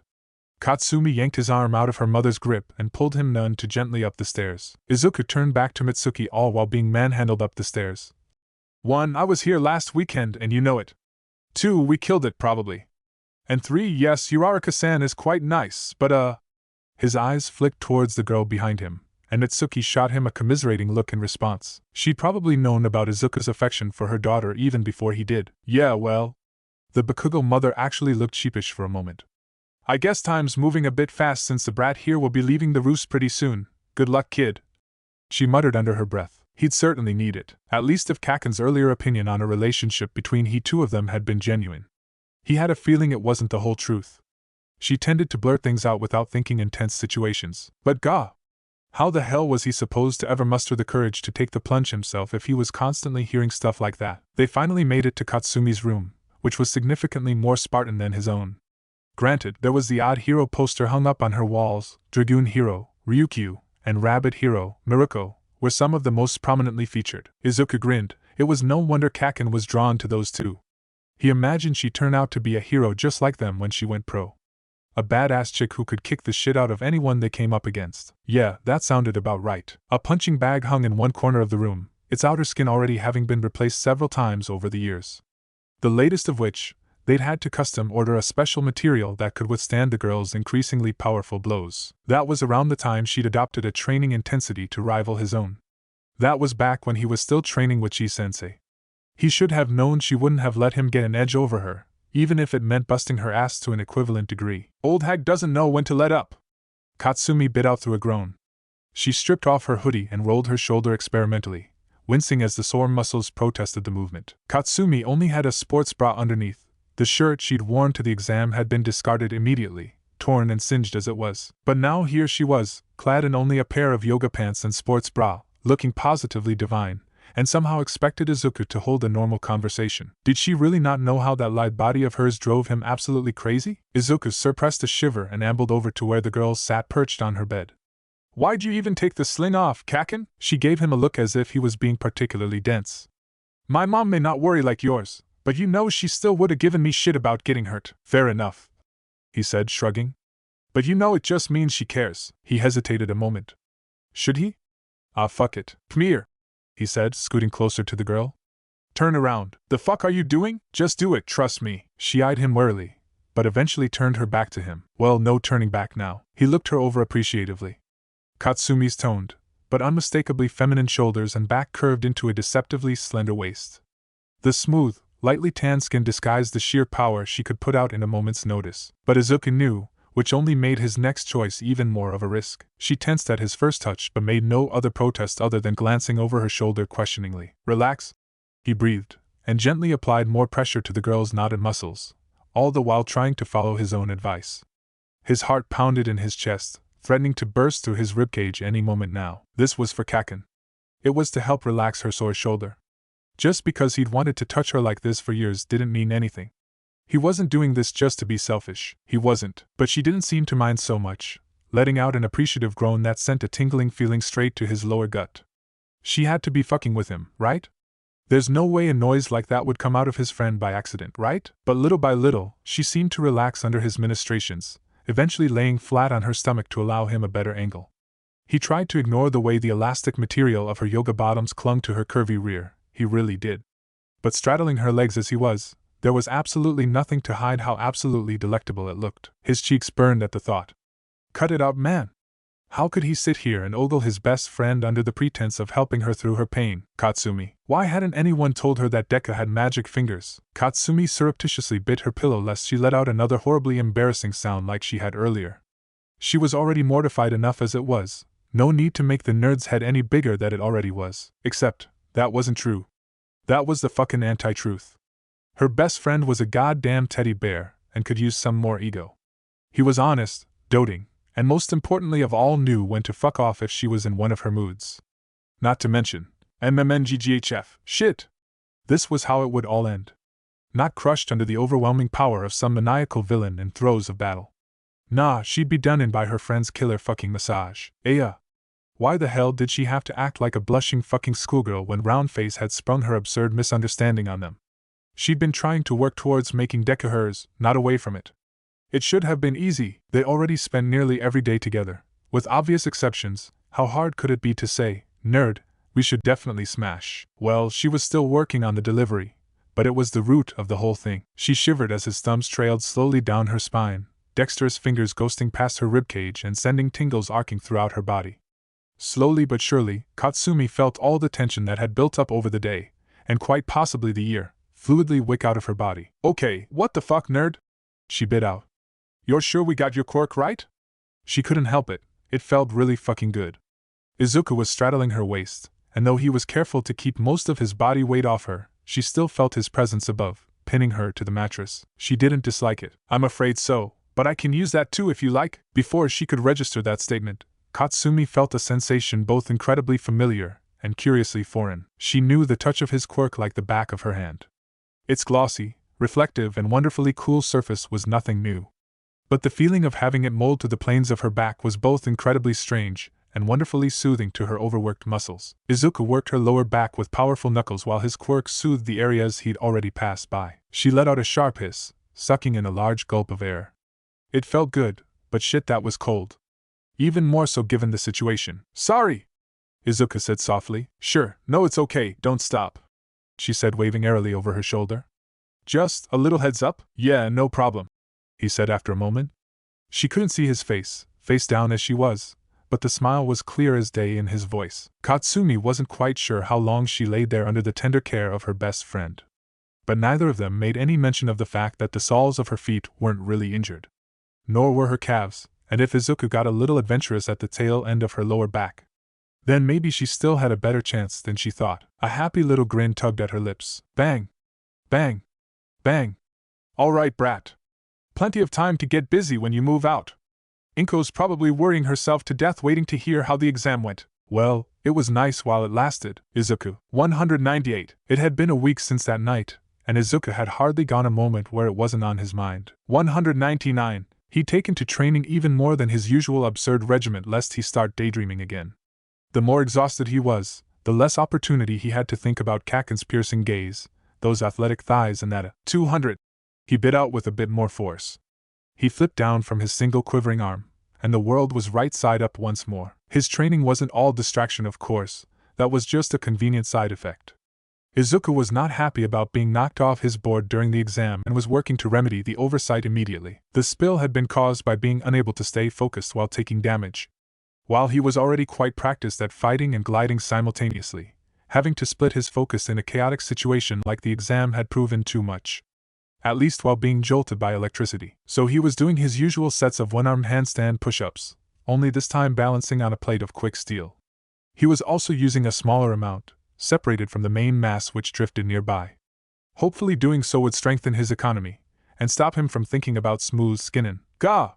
Katsumi yanked his arm out of her mother's grip and pulled him none too gently up the stairs. Izuku turned back to Mitsuki all while being manhandled up the stairs. 1. I was here last weekend and you know it. 2. We killed it probably. And 3. Yes, Uraraka-san is quite nice, but His eyes flicked towards the girl behind him, and Mitsuki shot him a commiserating look in response. She'd probably known about Izuku's affection for her daughter even before he did. Yeah, well. The Bakugo mother actually looked sheepish for a moment. I guess time's moving a bit fast since the brat here will be leaving the roost pretty soon. Good luck, kid. She muttered under her breath. He'd certainly need it, at least if Kaken's earlier opinion on a relationship between he two of them had been genuine. He had a feeling it wasn't the whole truth. She tended to blurt things out without thinking in tense situations. But gah! How the hell was he supposed to ever muster the courage to take the plunge himself if he was constantly hearing stuff like that? They finally made it to Katsumi's room, which was significantly more Spartan than his own. Granted, there was the odd hero poster hung up on her walls. Dragoon Hero, Ryukyu, and Rabbit Hero, Miruko, were some of the most prominently featured. Izuku grinned. It was no wonder Kaken was drawn to those two. He imagined she'd turn out to be a hero just like them when she went pro. A badass chick who could kick the shit out of anyone they came up against. Yeah, that sounded about right. A punching bag hung in one corner of the room, its outer skin already having been replaced several times over the years. The latest of which, they'd had to custom order a special material that could withstand the girl's increasingly powerful blows. That was around the time she'd adopted a training intensity to rival his own. That was back when he was still training with Chi-sensei. He should have known she wouldn't have let him get an edge over her, even if it meant busting her ass to an equivalent degree. Old hag doesn't know when to let up. Katsumi bit out through a groan. She stripped off her hoodie and rolled her shoulder experimentally, wincing as the sore muscles protested the movement. Katsumi only had a sports bra underneath. The shirt she'd worn to the exam had been discarded immediately, torn and singed as it was. But now here she was, clad in only a pair of yoga pants and sports bra, looking positively divine, and somehow expected Izuku to hold a normal conversation. Did she really not know how that lithe body of hers drove him absolutely crazy? Izuku suppressed a shiver and ambled over to where the girl sat perched on her bed. "Why'd you even take the sling off, Kaken?" She gave him a look as if he was being particularly dense. "My mom may not worry like yours, but you know she still would've given me shit about getting hurt." "Fair enough," he said, shrugging. "But you know it just means she cares." He hesitated a moment. Should he? "Ah, fuck it. Come here," he said, scooting closer to the girl. "Turn around." "The fuck are you doing?" "Just do it, trust me." She eyed him warily, but eventually turned her back to him. Well, no turning back now. He looked her over appreciatively. Katsumi's toned, but unmistakably feminine shoulders and back curved into a deceptively slender waist. The smooth, lightly tanned skin disguised the sheer power she could put out in a moment's notice. But Izuku knew, which only made his next choice even more of a risk. She tensed at his first touch but made no other protest other than glancing over her shoulder questioningly. "Relax," he breathed, and gently applied more pressure to the girl's knotted muscles, all the while trying to follow his own advice. His heart pounded in his chest, threatening to burst through his ribcage any moment now. This was for Kaken. It was to help relax her sore shoulder. Just because he'd wanted to touch her like this for years didn't mean anything. He wasn't doing this just to be selfish. He wasn't. But she didn't seem to mind so much, letting out an appreciative groan that sent a tingling feeling straight to his lower gut. She had to be fucking with him, right? There's no way a noise like that would come out of his friend by accident, right? But little by little, she seemed to relax under his ministrations, eventually laying flat on her stomach to allow him a better angle. He tried to ignore the way the elastic material of her yoga bottoms clung to her curvy rear. He really did. But straddling her legs as he was, there was absolutely nothing to hide how absolutely delectable it looked. His cheeks burned at the thought. Cut it out, man! How could he sit here and ogle his best friend under the pretense of helping her through her pain? Katsumi. Why hadn't anyone told her that Deku had magic fingers? Katsumi surreptitiously bit her pillow lest she let out another horribly embarrassing sound like she had earlier. She was already mortified enough as it was. No need to make the nerd's head any bigger than it already was. Except, that wasn't true. That was the fucking anti-truth. Her best friend was a goddamn teddy bear, and could use some more ego. He was honest, doting, and most importantly of all knew when to fuck off if she was in one of her moods. Not to mention, MMNGGHF, shit! This was how it would all end. Not crushed under the overwhelming power of some maniacal villain in throes of battle. Nah, she'd be done in by her friend's killer fucking massage. Why the hell did she have to act like a blushing fucking schoolgirl when Roundface had sprung her absurd misunderstanding on them? She'd been trying to work towards making Deku hers, not away from it. It should have been easy. They already spent nearly every day together. With obvious exceptions, how hard could it be to say, "Nerd, we should definitely smash"? Well, she was still working on the delivery, but it was the root of the whole thing. She shivered as his thumbs trailed slowly down her spine, dexterous fingers ghosting past her ribcage and sending tingles arcing throughout her body. Slowly but surely, Katsumi felt all the tension that had built up over the day, and quite possibly the year, fluidly wick out of her body. "Okay, what the fuck, nerd?" she bit out. "You're sure we got your quirk right?" She couldn't help it. It felt really fucking good. Izuku was straddling her waist, and though he was careful to keep most of his body weight off her, she still felt his presence above, pinning her to the mattress. She didn't dislike it. "I'm afraid so, but I can use that too if you like." Before she could register that statement, Katsumi felt a sensation both incredibly familiar and curiously foreign. She knew the touch of his quirk like the back of her hand. Its glossy, reflective and wonderfully cool surface was nothing new. But the feeling of having it mold to the planes of her back was both incredibly strange and wonderfully soothing to her overworked muscles. Izuku worked her lower back with powerful knuckles while his quirk soothed the areas he'd already passed by. She let out a sharp hiss, sucking in a large gulp of air. It felt good, but shit, that was cold. Even more so given the situation. "Sorry," Izuku said softly. "Sure, no, it's okay, don't stop," she said, waving airily over her shoulder. "Just a little heads up?" "Yeah, no problem," he said after a moment. She couldn't see his face down as she was, but the smile was clear as day in his voice. Katsumi wasn't quite sure how long she laid there under the tender care of her best friend. But neither of them made any mention of the fact that the soles of her feet weren't really injured. Nor were her calves, and if Izuku got a little adventurous at the tail end of her lower back, then maybe she still had a better chance than she thought. A happy little grin tugged at her lips. Bang! Bang! Bang! "All right, brat. Plenty of time to get busy when you move out. Inko's probably worrying herself to death waiting to hear how the exam went." Well, it was nice while it lasted. Izuku. 198. It had been a week since that night, and Izuku had hardly gone a moment where it wasn't on his mind. 199. He'd taken to training even more than his usual absurd regiment lest he start daydreaming again. The more exhausted he was, the less opportunity he had to think about Kaken's piercing gaze, those athletic thighs and that 200. He bit out with a bit more force. He flipped down from his single quivering arm, and the world was right side up once more. His training wasn't all distraction, of course, that was just a convenient side effect. Izuku was not happy about being knocked off his board during the exam and was working to remedy the oversight immediately. The spill had been caused by being unable to stay focused while taking damage. While he was already quite practiced at fighting and gliding simultaneously, having to split his focus in a chaotic situation like the exam had proven too much. At least while being jolted by electricity. So he was doing his usual sets of one-arm handstand push-ups, only this time balancing on a plate of quick steel. He was also using a smaller amount, separated from the main mass which drifted nearby. Hopefully doing so would strengthen his economy, and stop him from thinking about smooth skinning. Gah!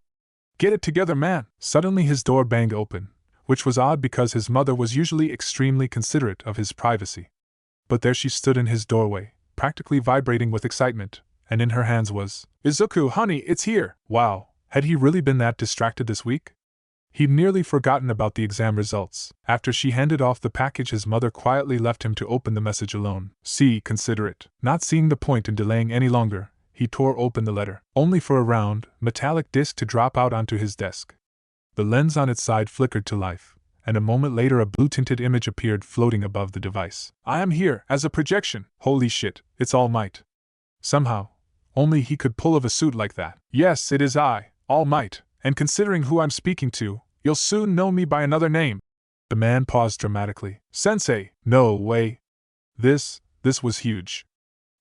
Get it together, man! Suddenly his door banged open, which was odd because his mother was usually extremely considerate of his privacy. But there she stood in his doorway, practically vibrating with excitement, and in her hands was, "Izuku, honey, it's here!" Wow, had he really been that distracted this week? He'd nearly forgotten about the exam results. After she handed off the package, his mother quietly left him to open the message alone. See, consider it. Not seeing the point in delaying any longer, he tore open the letter, only for a round, metallic disc to drop out onto his desk. The lens on its side flickered to life, and a moment later a blue-tinted image appeared floating above the device. I am here, as a projection. Holy shit, it's All Might. Somehow, only he could pull off a suit like that. Yes, it is I, All Might, and considering who I'm speaking to, you'll soon know me by another name. The man paused dramatically. Sensei, no way. This was huge.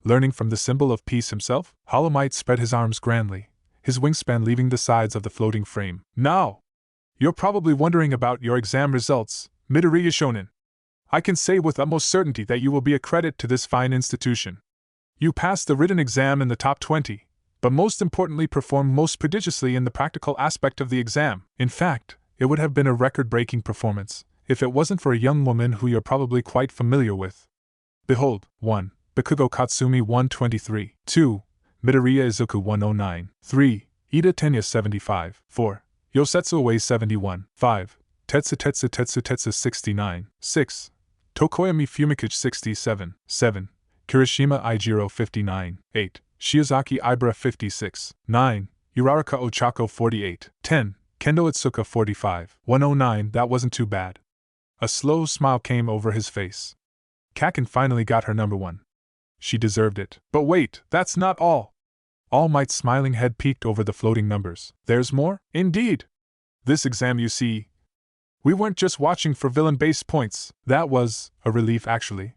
Learning from the symbol of peace himself, Hollow Might spread his arms grandly, his wingspan leaving the sides of the floating frame. Now, you're probably wondering about your exam results, Midoriya Shonen. I can say with utmost certainty that you will be a credit to this fine institution. You passed the written exam in the top 20, but most importantly performed most prodigiously in the practical aspect of the exam. In fact, it would have been a record-breaking performance, if it wasn't for a young woman who you're probably quite familiar with. Behold, 1. Bakugo Katsumi 123, 2. Midoriya Izuku 109, 3. Ida Tenya 75, 4. Yosetsu Ue 71, 5. Tetsu 69, 6. Tokoyami Fumikage 67, 7. Kirishima Ijiro 59, 8. Shiozaki Ibara 56, 9. Uraraka Ochako 48, 10. Kendo Itsuka 45, 109. That wasn't too bad. A slow smile came over his face. Kaken finally got her number 1. She deserved it. But wait, that's not all. All Might's smiling head peeked over the floating numbers. There's more? Indeed. This exam, you see. We weren't just watching for villain-based points. That was a relief, actually.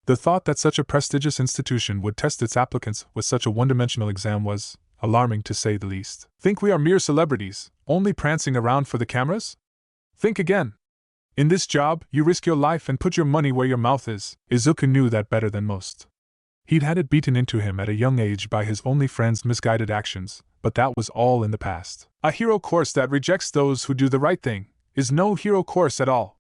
The thought that such a prestigious institution would test its applicants with such a one-dimensional exam was alarming, to say the least. Think we are mere celebrities, only prancing around for the cameras? Think again. In this job, you risk your life and put your money where your mouth is. Izuku knew that better than most. He'd had it beaten into him at a young age by his only friend's misguided actions, but that was all in the past. A hero course that rejects those who do the right thing is no hero course at all.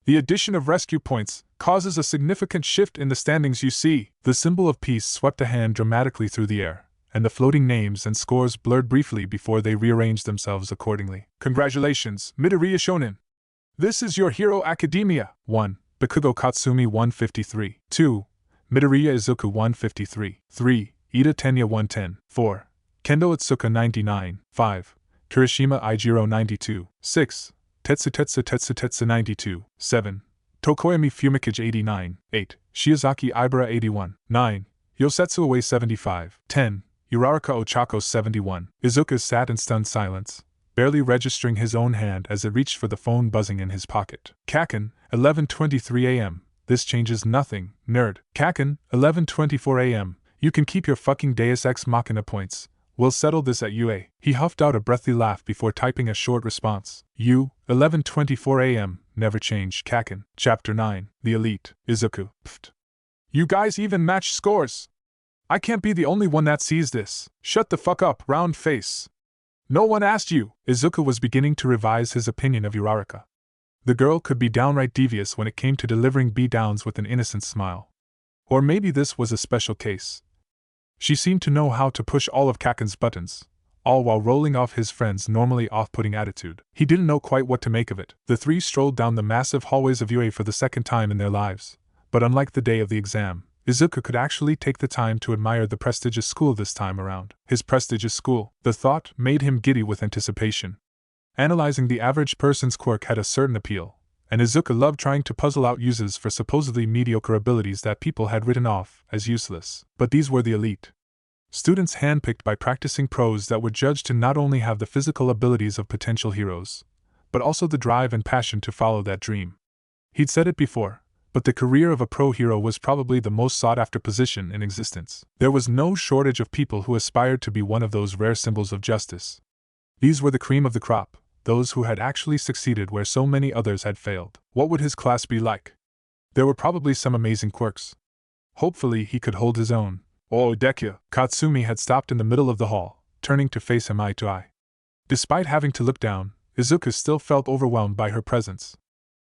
The addition of rescue points causes a significant shift in the standings, you see. The symbol of peace swept a hand dramatically through the air, and the floating names and scores blurred briefly before they rearranged themselves accordingly. Congratulations, Midoriya Shonen. This is your Hero Academia. 1. Bakugo Katsumi 153. 2. Midoriya Izuku 153. 3. Ida Tenya 110. 4. Kendo Itsuka 99. 5. Kirishima Ijiro 92. 6. Tetsu 92. 7. Tokoyami Fumikage 89. 8. Shiozaki Ibara 81. 9. Yosetsu Ue 75. 10. Uraraka Ochako 71. Izuku sat in stunned silence, barely registering his own hand as it reached for the phone buzzing in his pocket. Kaken, 11:23 a.m. This changes nothing, nerd. Kaken, 11:24 a.m. You can keep your fucking Deus Ex Machina points. We'll settle this at UA. He huffed out a breathy laugh before typing a short response. 11:24 a.m. Never change. Kaken. Chapter 9. The Elite. Izuku. Pfft. You guys even match scores. I can't be the only one that sees this. Shut the fuck up, round face. No one asked you. Izuku was beginning to revise his opinion of Uraraka. The girl could be downright devious when it came to delivering beatdowns with an innocent smile. Or maybe this was a special case. She seemed to know how to push all of Kaken's buttons, all while rolling off his friend's normally off-putting attitude. He didn't know quite what to make of it. The three strolled down the massive hallways of UA for the second time in their lives, but unlike the day of the exam, Izuku could actually take the time to admire the prestigious school this time around. His prestigious school, the thought made him giddy with anticipation. Analyzing the average person's quirk had a certain appeal, and Izuku loved trying to puzzle out uses for supposedly mediocre abilities that people had written off as useless. But these were the elite. Students handpicked by practicing pros that were judged to not only have the physical abilities of potential heroes, but also the drive and passion to follow that dream. He'd said it before, but the career of a pro hero was probably the most sought-after position in existence. There was no shortage of people who aspired to be one of those rare symbols of justice. These were the cream of the crop, those who had actually succeeded where so many others had failed. What would his class be like? There were probably some amazing quirks. Hopefully he could hold his own. Oh, Deku! Katsumi had stopped in the middle of the hall, turning to face him eye to eye. Despite having to look down, Izuku still felt overwhelmed by her presence.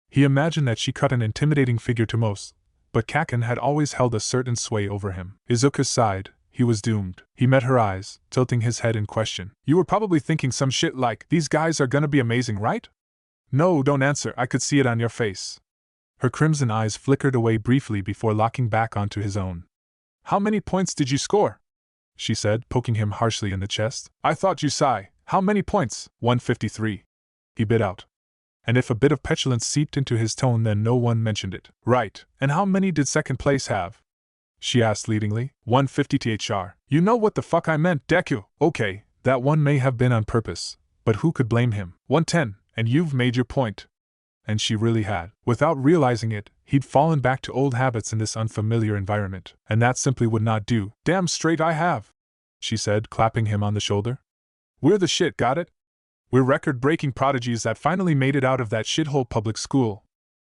He imagined that she cut an intimidating figure to most, but Kaken had always held a certain sway over him. Izuku sighed. He was doomed. He met her eyes, tilting his head in question. You were probably thinking some shit like, these guys are gonna be amazing, right? No, don't answer, I could see it on your face. Her crimson eyes flickered away briefly before locking back onto his own. How many points did you score? She said, poking him harshly in the chest. I thought you sigh. How many points? 153. He bit out. And if a bit of petulance seeped into his tone, then no one mentioned it. Right, and how many did second place have? She asked leadingly. 150 thr. You know what the fuck I meant, Deku. Okay, that one may have been on purpose, but who could blame him? 110, and you've made your point. And she really had. Without realizing it, he'd fallen back to old habits in this unfamiliar environment, and that simply would not do. Damn straight I have, she said, clapping him on the shoulder. We're the shit, got it? We're record-breaking prodigies that finally made it out of that shithole public school.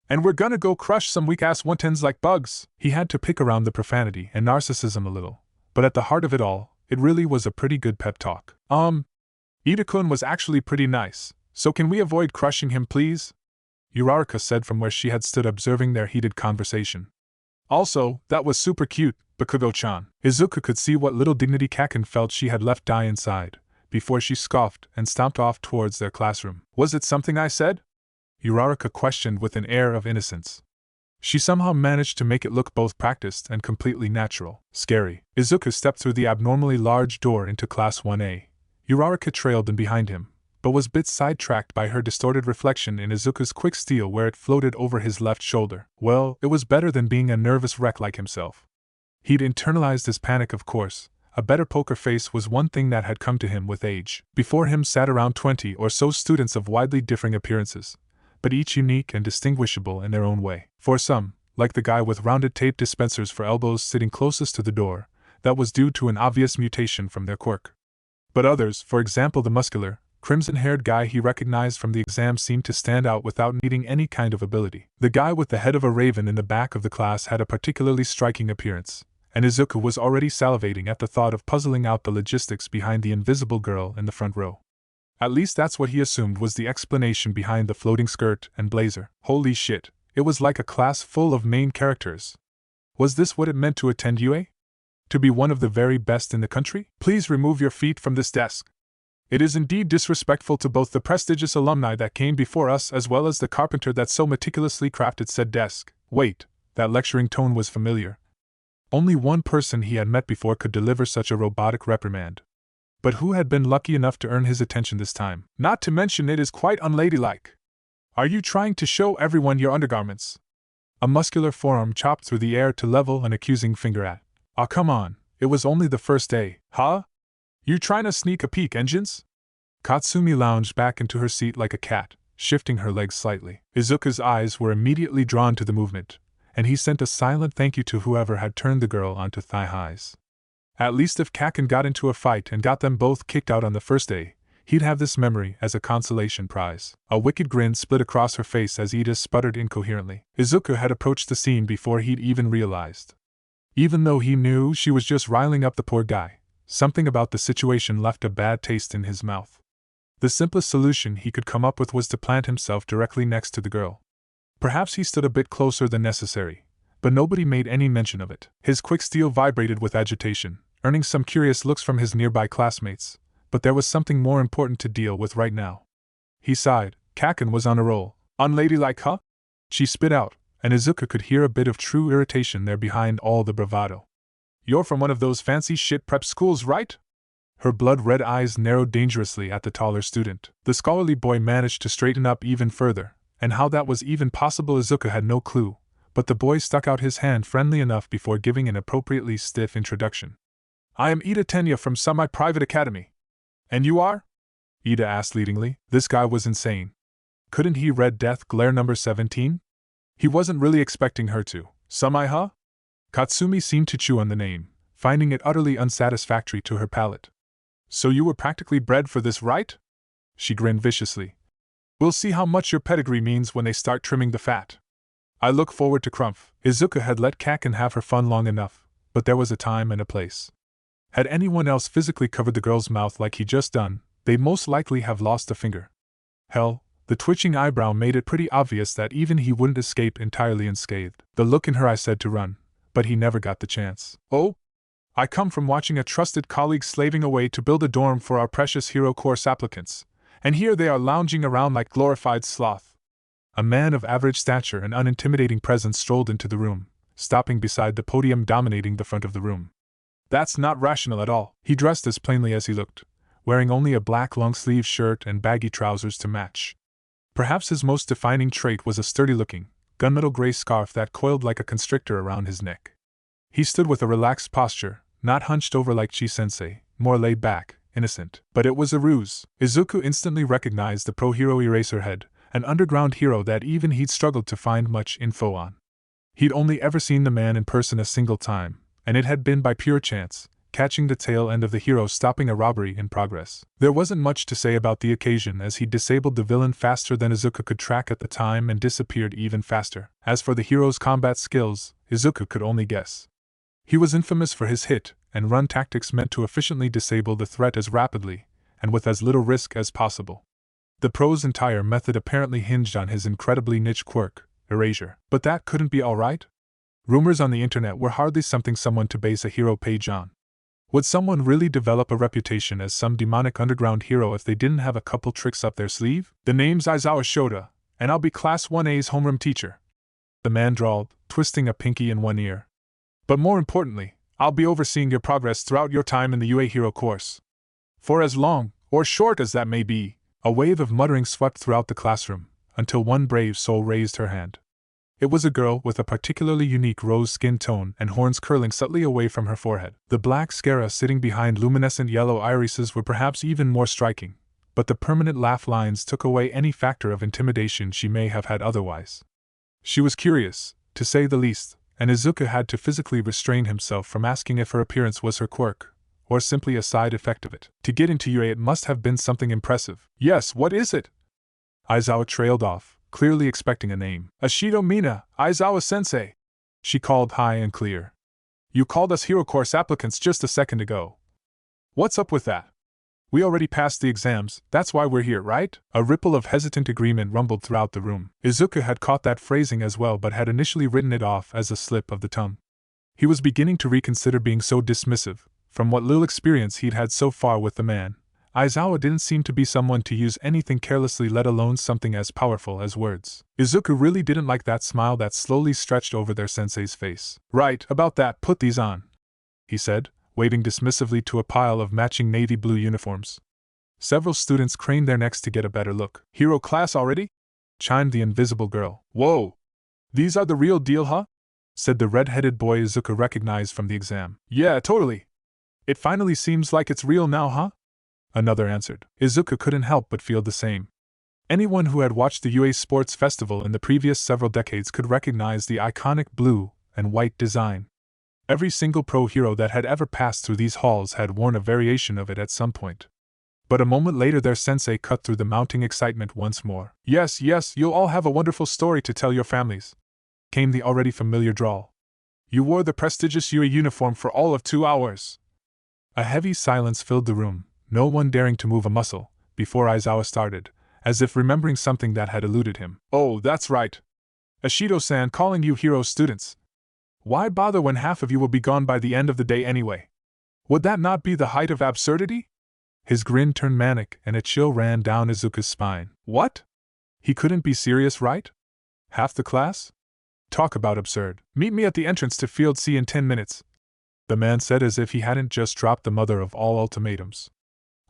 And we're gonna go crush some weak-ass 110s like bugs. He had to pick around the profanity and narcissism a little, but at the heart of it all, it really was a pretty good pep talk. Ida-kun was actually pretty nice, so can we avoid crushing him, please? Uraraka said from where she had stood observing their heated conversation. Also, that was super cute, Bakugo-chan. Izuku could see what little dignity Kaken felt she had left die inside, before she scoffed and stomped off towards their classroom. Was it something I said? Uraraka questioned with an air of innocence. She somehow managed to make it look both practiced and completely natural. Scary. Izuku stepped through the abnormally large door into Class 1A. Uraraka trailed in behind him, but was bit sidetracked by her distorted reflection in Izuku's quick steel where it floated over his left shoulder. Well, it was better than being a nervous wreck like himself. He'd internalized his panic, of course. A better poker face was one thing that had come to him with age. Before him sat around 20 or so students of widely differing appearances, but each unique and distinguishable in their own way. For some, like the guy with rounded tape dispensers for elbows sitting closest to the door, that was due to an obvious mutation from their quirk. But others, for example the muscular, crimson-haired guy he recognized from the exam, seemed to stand out without needing any kind of ability. The guy with the head of a raven in the back of the class had a particularly striking appearance, and Izuku was already salivating at the thought of puzzling out the logistics behind the invisible girl in the front row. At least that's what he assumed was the explanation behind the floating skirt and blazer. Holy shit, it was like a class full of main characters. Was this what it meant to attend UA? To be one of the very best in the country? Please remove your feet from this desk. It is indeed disrespectful to both the prestigious alumni that came before us as well as the carpenter that so meticulously crafted said desk. Wait, that lecturing tone was familiar. Only one person he had met before could deliver such a robotic reprimand. But who had been lucky enough to earn his attention this time? Not to mention it is quite unladylike. Are you trying to show everyone your undergarments? A muscular forearm chopped through the air to level an accusing finger at. Ah, come on, it was only the first day. Huh? You trying to sneak a peek, engines? Katsumi lounged back into her seat like a cat, shifting her legs slightly. Izuku's eyes were immediately drawn to the movement, and he sent a silent thank you to whoever had turned the girl onto thigh highs. At least if Kaken got into a fight and got them both kicked out on the first day, he'd have this memory as a consolation prize. A wicked grin split across her face as Ida sputtered incoherently. Izuku had approached the scene before he'd even realized. Even though he knew she was just riling up the poor guy, something about the situation left a bad taste in his mouth. The simplest solution he could come up with was to plant himself directly next to the girl. Perhaps he stood a bit closer than necessary, but nobody made any mention of it. His quick steel vibrated with agitation, earning some curious looks from his nearby classmates, but there was something more important to deal with right now. He sighed. Kaken was on a roll. Unladylike, huh? She spit out, and Izuku could hear a bit of true irritation there behind all the bravado. You're from one of those fancy shit prep schools, right? Her blood-red eyes narrowed dangerously at the taller student. The scholarly boy managed to straighten up even further, and how that was even possible Izuku had no clue, but the boy stuck out his hand friendly enough before giving an appropriately stiff introduction. I am Ida Tenya from Semi-Private Academy. And you are? Ida asked leadingly. This guy was insane. Couldn't he read Death Glare number 17? He wasn't really expecting her to. Semi, huh? Katsumi seemed to chew on the name, finding it utterly unsatisfactory to her palate. So you were practically bred for this, right? She grinned viciously. We'll see how much your pedigree means when they start trimming the fat. I look forward to Crumph. Izuku had let Kaken have her fun long enough, but there was a time and a place. Had anyone else physically covered the girl's mouth like he just done, they'd most likely have lost a finger. Hell, the twitching eyebrow made it pretty obvious that even he wouldn't escape entirely unscathed. The look in her eyes said to run, but he never got the chance. Oh? I come from watching a trusted colleague slaving away to build a dorm for our precious hero course applicants, and here they are lounging around like glorified sloth. A man of average stature and unintimidating presence strolled into the room, stopping beside the podium dominating the front of the room. That's not rational at all. He dressed as plainly as he looked, wearing only a black long-sleeved shirt and baggy trousers to match. Perhaps his most defining trait was a sturdy-looking, gunmetal gray scarf that coiled like a constrictor around his neck. He stood with a relaxed posture, not hunched over like Chi-sensei, more laid back, innocent. But it was a ruse. Izuku instantly recognized the pro-hero Eraserhead, an underground hero that even he'd struggled to find much info on. He'd only ever seen the man in person a single time, and it had been by pure chance, catching the tail end of the hero stopping a robbery in progress. There wasn't much to say about the occasion as he disabled the villain faster than Izuku could track at the time and disappeared even faster. As for the hero's combat skills, Izuku could only guess. He was infamous for his hit-and-run tactics meant to efficiently disable the threat as rapidly, and with as little risk as possible. The pro's entire method apparently hinged on his incredibly niche quirk, erasure. But that couldn't be alright? Rumors on the internet were hardly something someone to base a hero page on. Would someone really develop a reputation as some demonic underground hero if they didn't have a couple tricks up their sleeve? The name's Aizawa Shota, and I'll be Class 1A's homeroom teacher, the man drawled, twisting a pinky in one ear. But more importantly, I'll be overseeing your progress throughout your time in the UA Hero course. For as long, or short as that may be, a wave of muttering swept throughout the classroom, until one brave soul raised her hand. It was a girl with a particularly unique rose skin tone and horns curling subtly away from her forehead. The black scara sitting behind luminescent yellow irises were perhaps even more striking, but the permanent laugh lines took away any factor of intimidation she may have had otherwise. She was curious, to say the least, and Izuku had to physically restrain himself from asking if her appearance was her quirk, or simply a side effect of it. To get into UA it must have been something impressive. Yes, what is it? Aizawa trailed off, clearly expecting a name. Ashido Mina, Aizawa-sensei, she called high and clear. You called us hero course applicants just a second ago. What's up with that? We already passed the exams, that's why we're here, right? A ripple of hesitant agreement rumbled throughout the room. Izuku had caught that phrasing as well but had initially written it off as a slip of the tongue. He was beginning to reconsider being so dismissive. From what little experience he'd had so far with the man, Aizawa didn't seem to be someone to use anything carelessly, let alone something as powerful as words. Izuku really didn't like that smile that slowly stretched over their sensei's face. Right, about that, put these on, he said, waving dismissively to a pile of matching navy blue uniforms. Several students craned their necks to get a better look. Hero class already? Chimed the invisible girl. Whoa! These are the real deal, huh? Said the red-headed boy Izuku recognized from the exam. Yeah, totally. It finally seems like it's real now, huh? Another answered. Izuku couldn't help but feel the same. Anyone who had watched the UA Sports Festival in the previous several decades could recognize the iconic blue and white design. Every single pro hero that had ever passed through these halls had worn a variation of it at some point. But a moment later their sensei cut through the mounting excitement once more. Yes, you'll all have a wonderful story to tell your families, came the already familiar drawl. You wore the prestigious UA uniform for all of 2 hours. A heavy silence filled the room, no one daring to move a muscle, before Aizawa started, as if remembering something that had eluded him. Oh, that's right. Ashido-san calling you hero students. Why bother when half of you will be gone by the end of the day anyway? Would that not be the height of absurdity? His grin turned manic and a chill ran down Izuku's spine. What? He couldn't be serious, right? Half the class? Talk about absurd. Meet me at the entrance to Field C in 10 minutes. The man said as if he hadn't just dropped the mother of all ultimatums.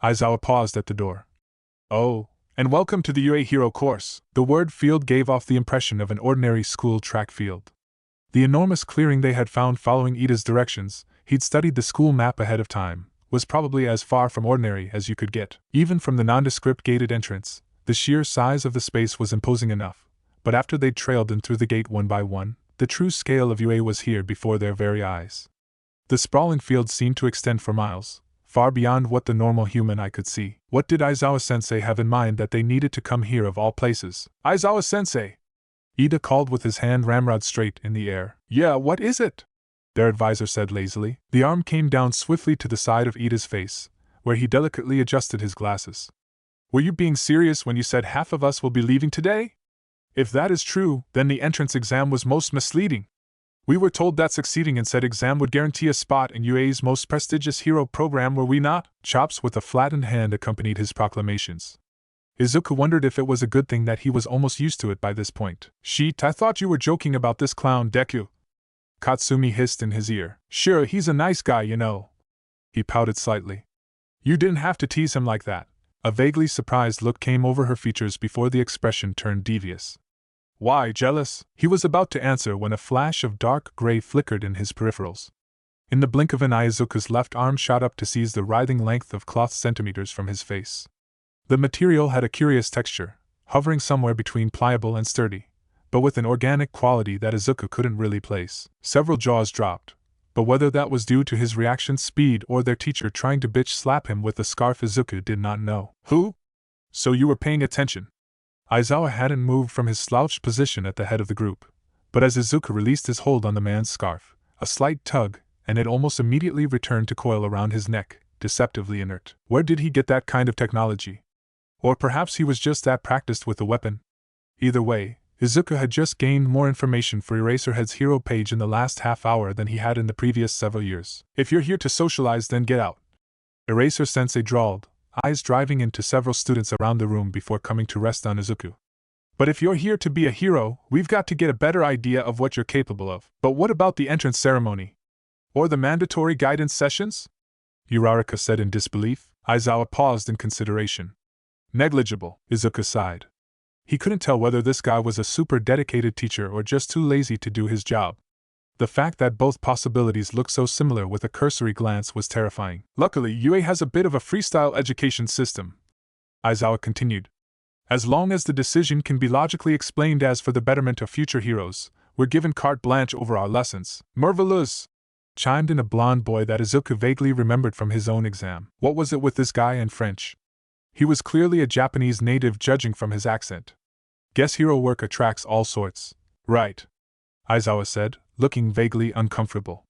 Aizawa paused at the door. Oh, and welcome to the UA Hero course. The word field gave off the impression of an ordinary school track field. The enormous clearing they had found following Ida's directions, he'd studied the school map ahead of time, was probably as far from ordinary as you could get. Even from the nondescript gated entrance, the sheer size of the space was imposing enough, but after they'd trailed in through the gate one by one, the true scale of UA was here before their very eyes. The sprawling field seemed to extend for miles, far beyond what the normal human eye could see. What did Aizawa-sensei have in mind that they needed to come here of all places? Aizawa-sensei! Ida called with his hand ramrod straight in the air. Yeah, what is it? Their advisor said lazily. The arm came down swiftly to the side of Ida's face, where he delicately adjusted his glasses. Were you being serious when you said half of us will be leaving today? If that is true, then the entrance exam was most misleading. We were told that succeeding in said exam would guarantee a spot in UA's most prestigious hero program, were we not? Chops with a flattened hand accompanied his proclamations. Izuku wondered if it was a good thing that he was almost used to it by this point. Sheet, I thought you were joking about this clown Deku. Katsumi hissed in his ear. Sure, he's a nice guy, you know. He pouted slightly. You didn't have to tease him like that. A vaguely surprised look came over her features before the expression turned devious. Why, jealous? He was about to answer when a flash of dark gray flickered in his peripherals. In the blink of an eye, Izuku's left arm shot up to seize the writhing length of cloth centimeters from his face. The material had a curious texture, hovering somewhere between pliable and sturdy, but with an organic quality that Izuku couldn't really place. Several jaws dropped, but whether that was due to his reaction speed or their teacher trying to bitch slap him with the scarf, Izuku did not know. Who? So you were paying attention. Aizawa hadn't moved from his slouched position at the head of the group, but as Izuku released his hold on the man's scarf, a slight tug, and it almost immediately returned to coil around his neck, deceptively inert. Where did he get that kind of technology? Or perhaps he was just that practiced with the weapon? Either way, Izuku had just gained more information for Eraserhead's hero page in the last half hour than he had in the previous several years. If you're here to socialize, then get out. Eraser-sensei drawled, eyes driving into several students around the room before coming to rest on Izuku. But if you're here to be a hero, we've got to get a better idea of what you're capable of. But what about the entrance ceremony? Or the mandatory guidance sessions? Uraraka said in disbelief. Aizawa paused in consideration. Negligible, Izuku sighed. He couldn't tell whether this guy was a super dedicated teacher or just too lazy to do his job. The fact that both possibilities looked so similar with a cursory glance was terrifying. Luckily, UA has a bit of a freestyle education system, Aizawa continued. As long as the decision can be logically explained as for the betterment of future heroes, we're given carte blanche over our lessons. Marvelous! Chimed in a blonde boy that Izuku vaguely remembered from his own exam. What was it with this guy and French? He was clearly a Japanese native judging from his accent. Guess hero work attracts all sorts. Right, Aizawa said, looking vaguely uncomfortable.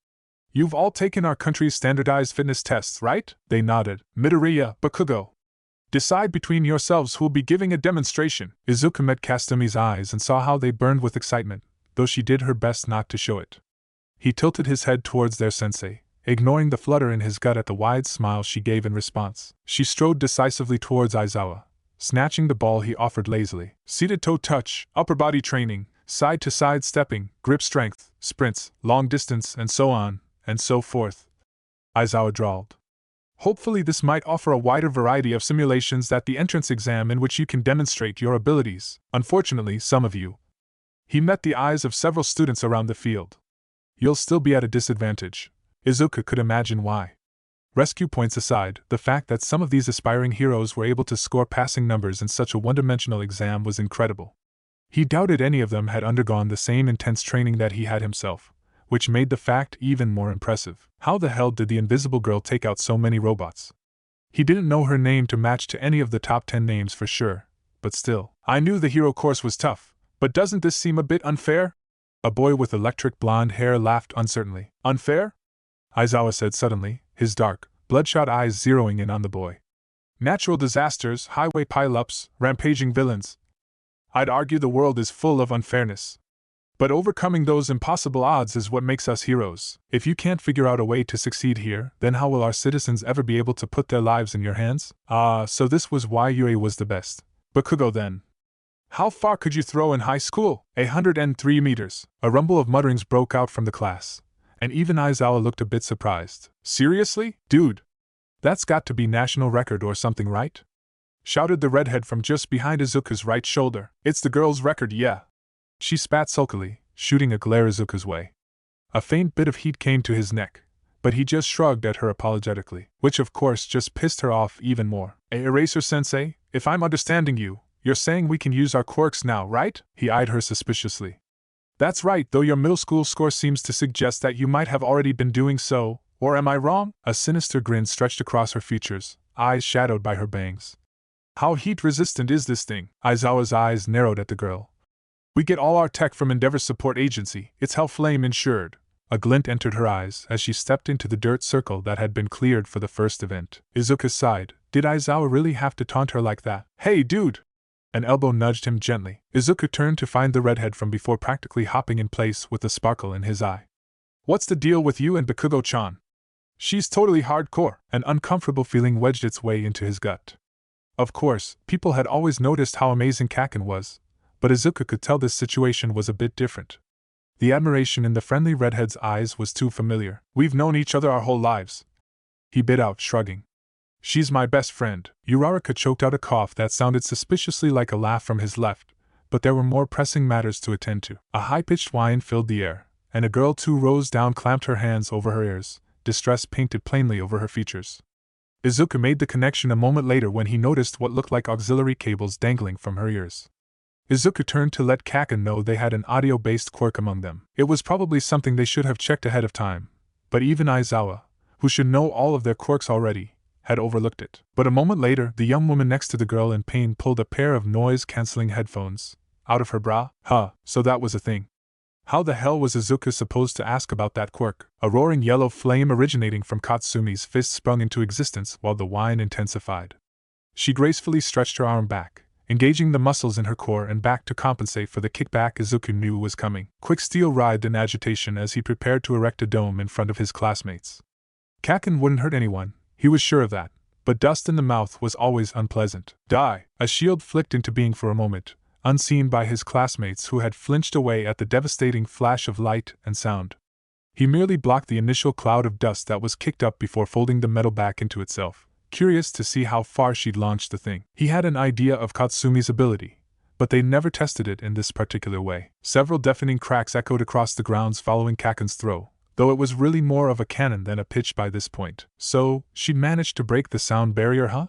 You've all taken our country's standardized fitness tests, right? They nodded. Midoriya, Bakugo. Decide between yourselves who'll be giving a demonstration. Izuku met Kastumi's eyes and saw how they burned with excitement, though she did her best not to show it. He tilted his head towards their sensei, ignoring the flutter in his gut at the wide smile she gave in response. She strode decisively towards Aizawa, snatching the ball he offered lazily. Seated toe touch, upper body training, side-to-side stepping, grip strength, sprints, long distance, and so on, and so forth, Aizawa drawled. Hopefully this might offer a wider variety of simulations at the entrance exam in which you can demonstrate your abilities. Unfortunately, some of you. He met the eyes of several students around the field. You'll still be at a disadvantage. Izuku could imagine why. Rescue points aside, the fact that some of these aspiring heroes were able to score passing numbers in such a one-dimensional exam was incredible. He doubted any of them had undergone the same intense training that he had himself, which made the fact even more impressive. How the hell did the invisible girl take out so many robots? He didn't know her name to match to any of the top 10 names for sure, but still. I knew the hero course was tough, but doesn't this seem a bit unfair? A boy with electric blonde hair laughed uncertainly. Unfair? Aizawa said suddenly, his dark, bloodshot eyes zeroing in on the boy. Natural disasters, highway pileups, rampaging villains. I'd argue the world is full of unfairness. But overcoming those impossible odds is what makes us heroes. If you can't figure out a way to succeed here, then how will our citizens ever be able to put their lives in your hands? So this was why Yui was the best. Bakugo then. How far could you throw in high school? 103 meters. A rumble of mutterings broke out from the class, and even Aizawa looked a bit surprised. Seriously? Dude! That's got to be national record or something, right? Shouted the redhead from just behind Izuku's right shoulder. It's the girl's record, yeah. She spat sulkily, shooting a glare Izuku's way. A faint bit of heat came to his neck, but he just shrugged at her apologetically, which of course just pissed her off even more. Eraser-sensei, if I'm understanding you, you're saying we can use our quirks now, right? He eyed her suspiciously. That's right, though your middle school score seems to suggest that you might have already been doing so, or am I wrong? A sinister grin stretched across her features, eyes shadowed by her bangs. How heat-resistant is this thing? Aizawa's eyes narrowed at the girl. We get all our tech from Endeavor's support agency, it's Hellflame insured. A glint entered her eyes as she stepped into the dirt circle that had been cleared for the first event. Izuku sighed. Did Aizawa really have to taunt her like that? Hey, dude! An elbow nudged him gently. Izuku turned to find the redhead from before practically hopping in place with a sparkle in his eye. What's the deal with you and Bakugo-chan? She's totally hardcore. An uncomfortable feeling wedged its way into his gut. Of course, people had always noticed how amazing Kaken was, but Izuku could tell this situation was a bit different. The admiration in the friendly redhead's eyes was too familiar. We've known each other our whole lives. He bit out, shrugging. She's my best friend. Uraraka choked out a cough that sounded suspiciously like a laugh from his left, but there were more pressing matters to attend to. A high-pitched whine filled the air, and a girl 2 rows down clamped her hands over her ears, distress painted plainly over her features. Izuku made the connection a moment later when he noticed what looked like auxiliary cables dangling from her ears. Izuku turned to let Kaken know they had an audio-based quirk among them. It was probably something they should have checked ahead of time, but even Aizawa, who should know all of their quirks already, had overlooked it. But a moment later, the young woman next to the girl in pain pulled a pair of noise-canceling headphones out of her bra. So that was a thing. How the hell was Izuku supposed to ask about that quirk? A roaring yellow flame originating from Katsumi's fist sprung into existence while the whine intensified. She gracefully stretched her arm back, engaging the muscles in her core and back to compensate for the kickback Izuku knew was coming. Quick Steel writhed in agitation as he prepared to erect a dome in front of his classmates. Kaken wouldn't hurt anyone, he was sure of that, but dust in the mouth was always unpleasant. Die! A shield flicked into being for a moment, unseen by his classmates who had flinched away at the devastating flash of light and sound. He merely blocked the initial cloud of dust that was kicked up before folding the metal back into itself, curious to see how far she'd launched the thing. He had an idea of Katsumi's ability, but they never tested it in this particular way. Several deafening cracks echoed across the grounds following Kaken's throw, though it was really more of a cannon than a pitch by this point. So, she'd managed to break the sound barrier, huh?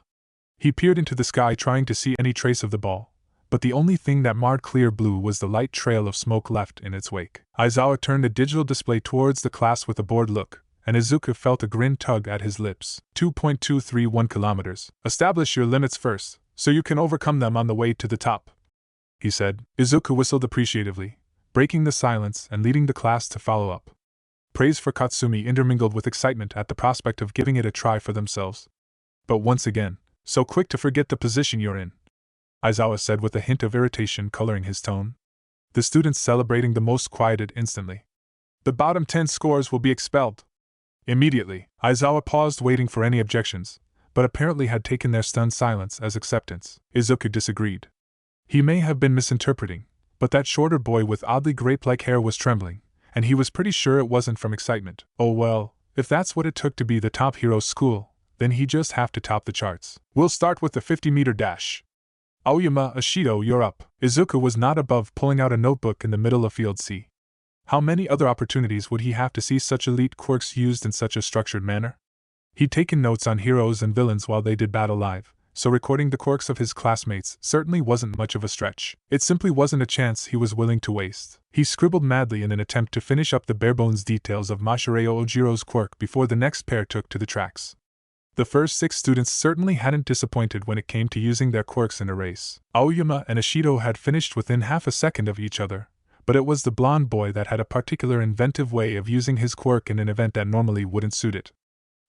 He peered into the sky trying to see any trace of the ball, but the only thing that marred clear blue was the light trail of smoke left in its wake. Aizawa turned the digital display towards the class with a bored look, and Izuku felt a grin tug at his lips. 2.231 kilometers. Establish your limits first, so you can overcome them on the way to the top, he said. Izuku whistled appreciatively, breaking the silence and leading the class to follow up. Praise for Katsumi intermingled with excitement at the prospect of giving it a try for themselves. But once again, so quick to forget the position you're in, Aizawa said with a hint of irritation coloring his tone. The students celebrating the most quieted instantly. The bottom 10 scores will be expelled. Immediately, Aizawa paused waiting for any objections, but apparently had taken their stunned silence as acceptance. Izuku disagreed. He may have been misinterpreting, but that shorter boy with oddly grape-like hair was trembling, and he was pretty sure it wasn't from excitement. Oh well, if that's what it took to be the top hero's school, then he just have to top the charts. We'll start with the 50-meter dash. Aoyama, Ashido, you're up. Izuku was not above pulling out a notebook in the middle of Field C. How many other opportunities would he have to see such elite quirks used in such a structured manner? He'd taken notes on heroes and villains while they did battle live, so recording the quirks of his classmates certainly wasn't much of a stretch. It simply wasn't a chance he was willing to waste. He scribbled madly in an attempt to finish up the barebones details of Mashireo Ojiro's quirk before the next pair took to the tracks. The first 6 students certainly hadn't disappointed when it came to using their quirks in a race. Aoyama and Ashido had finished within half a second of each other, but it was the blonde boy that had a particular inventive way of using his quirk in an event that normally wouldn't suit it.